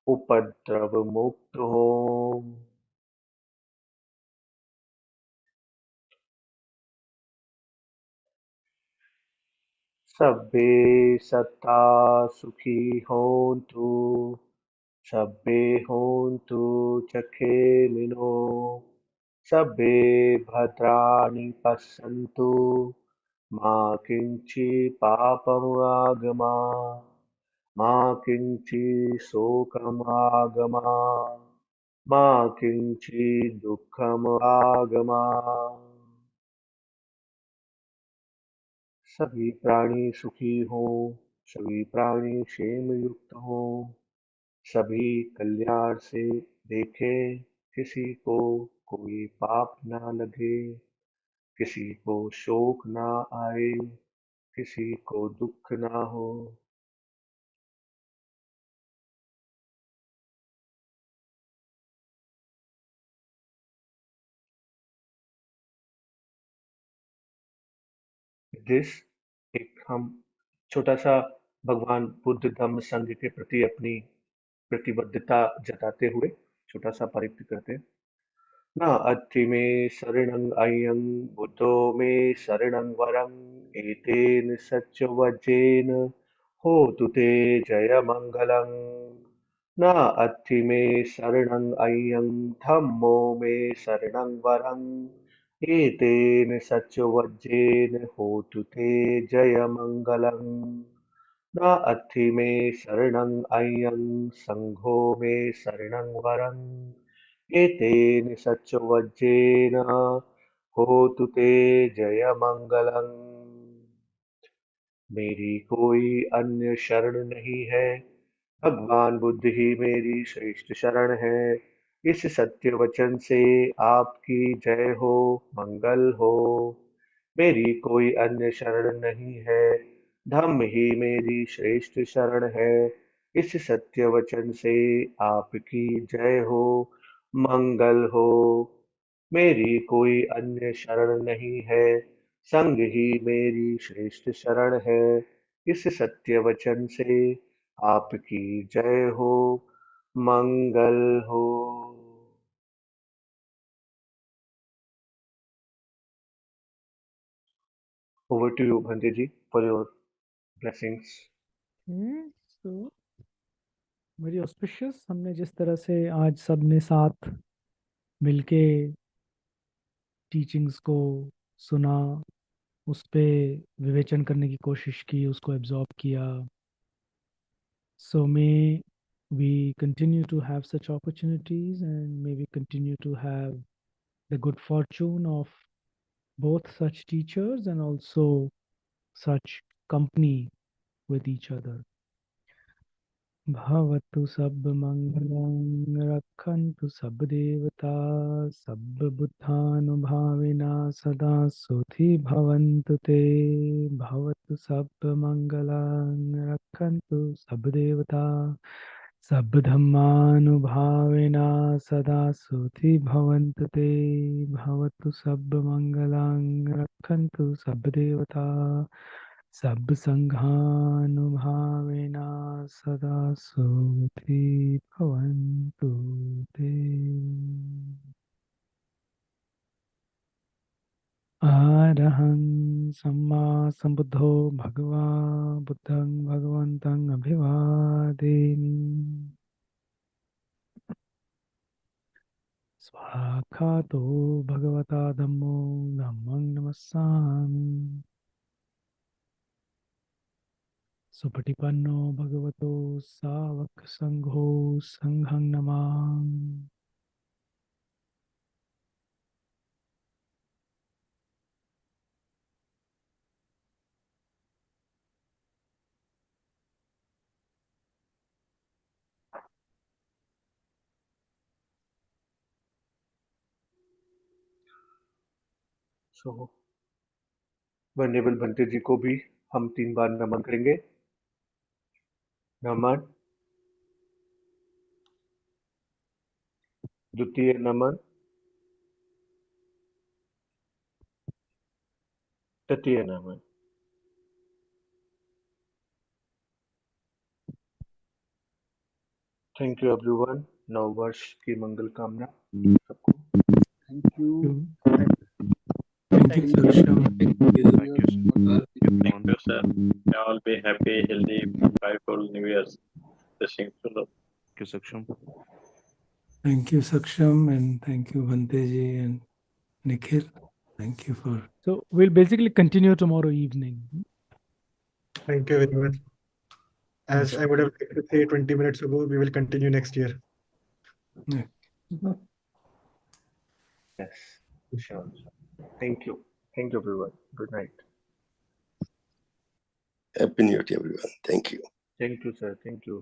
उपद्रव मुक्त हों। सब्बे सत्ता सुखी होन्तु, सब्बे होन्तु चखेमिनो, सब्बे भद्राणि पश्यन्तु, मा किञ्चि पापमागमा, मा किञ्चि शोकमागमा, मा किञ्चि दुःखमागमा। सभी प्राणी सुखी हों, सभी प्राणी क्षेम युक्त हों, सभी कल्याण से देखें, किसी को कोई पाप ना लगे, किसी को शोक ना आए, किसी को दुख ना हो। दिस एक हम छोटा सा भगवान बुद्ध धम्म संघ के प्रति अपनी प्रतिबद्धता जताते हुए छोटा सा परिप्त करते हैं। न अत्थि मे शरणं अयं बुद्धो मे शरणं वरं एतेन सत्यवचेन होतु ते जयमङ्गलम्। न अत्थि मे शरणं अयं धम्मो मे शरणं वरं एतेन सत्यवचेन होतु ते जयमङ्गलम्। न अत्थि मे शरणं अयं सङ्घो मे शरणं वरम् एतेन सत्यवचेन होतु ते जयमङ्गलम्। मेरी कोई अन्य शरण नहीं है, भगवान बुद्ध ही मेरी श्रेष्ठ शरण है। इस सत्य वचन से आपकी जय हो, मंगल हो। मेरी कोई अन्य शरण नहीं है, धम्म ही मेरी श्रेष्ठ शरण है। इस सत्य वचन से आपकी जय हो, मंगल हो। मेरी कोई अन्य शरण नहीं है, संग ही मेरी श्रेष्ठ शरण है। इस सत्य वचन से आपकी जय हो, मंगल हो। Over to you, Bhante ji, for your blessings. So very auspicious. हमने जिस तरह से आज सब ने साथ मिलके टीचिंग्स को सुना, उस पे विवेचन करने की कोशिश की, उसको एब्जॉर्ब किया। सो मे we continue to have such opportunities, and may we continue to have the good fortune of both such teachers and also such company with each other. भवतु सब मंगलं रक्षन्तु सब देवता सब बुद्धानुभाविना सदा सुखी भवन्तु ते। भवतु सब मंगलं रक्षन्तु सब देवता सब धम्मानुभाविना सदा सुखी भवन्तु ते। भवतु सब मंगलं रक्षन्तु सब देवता सब संघानुभावेना सदा सुखी भवन्तु ते। अरहं सम्मा सम्बुद्धो भगवा बुद्धं भगवन्तं अभिवादेमि। स्वाक्षातो भगवता धम्मो धम्मं नमस्सामि। सुपटिपन्नो भगवतो सावक संघो संघं नमामि। So, वनरेबल भंते जी को भी हम 3 बार नमन करेंगे। नमन, द्वितीय नमन, तृतीय नमन। Thank you everyone. नव वर्ष की मंगल कामना सबको। Thank you. Thank you, Saksham. Thank you, Thank you, sir. May all be happy, healthy, joyful New Year's. Wishing to love. Thank you, Saksham. Thank you, Saksham, and thank you, Bhanteji and Nikhil. Thank you for. So we'll basically continue tomorrow evening. Thank you very much. As I would have liked to say 20 minutes ago, we will continue next year. Yeah. Yes, sure. Thank you. Thank you everyone. Good night. Happy New Year to everyone. Thank you. Thank you, sir. Thank you.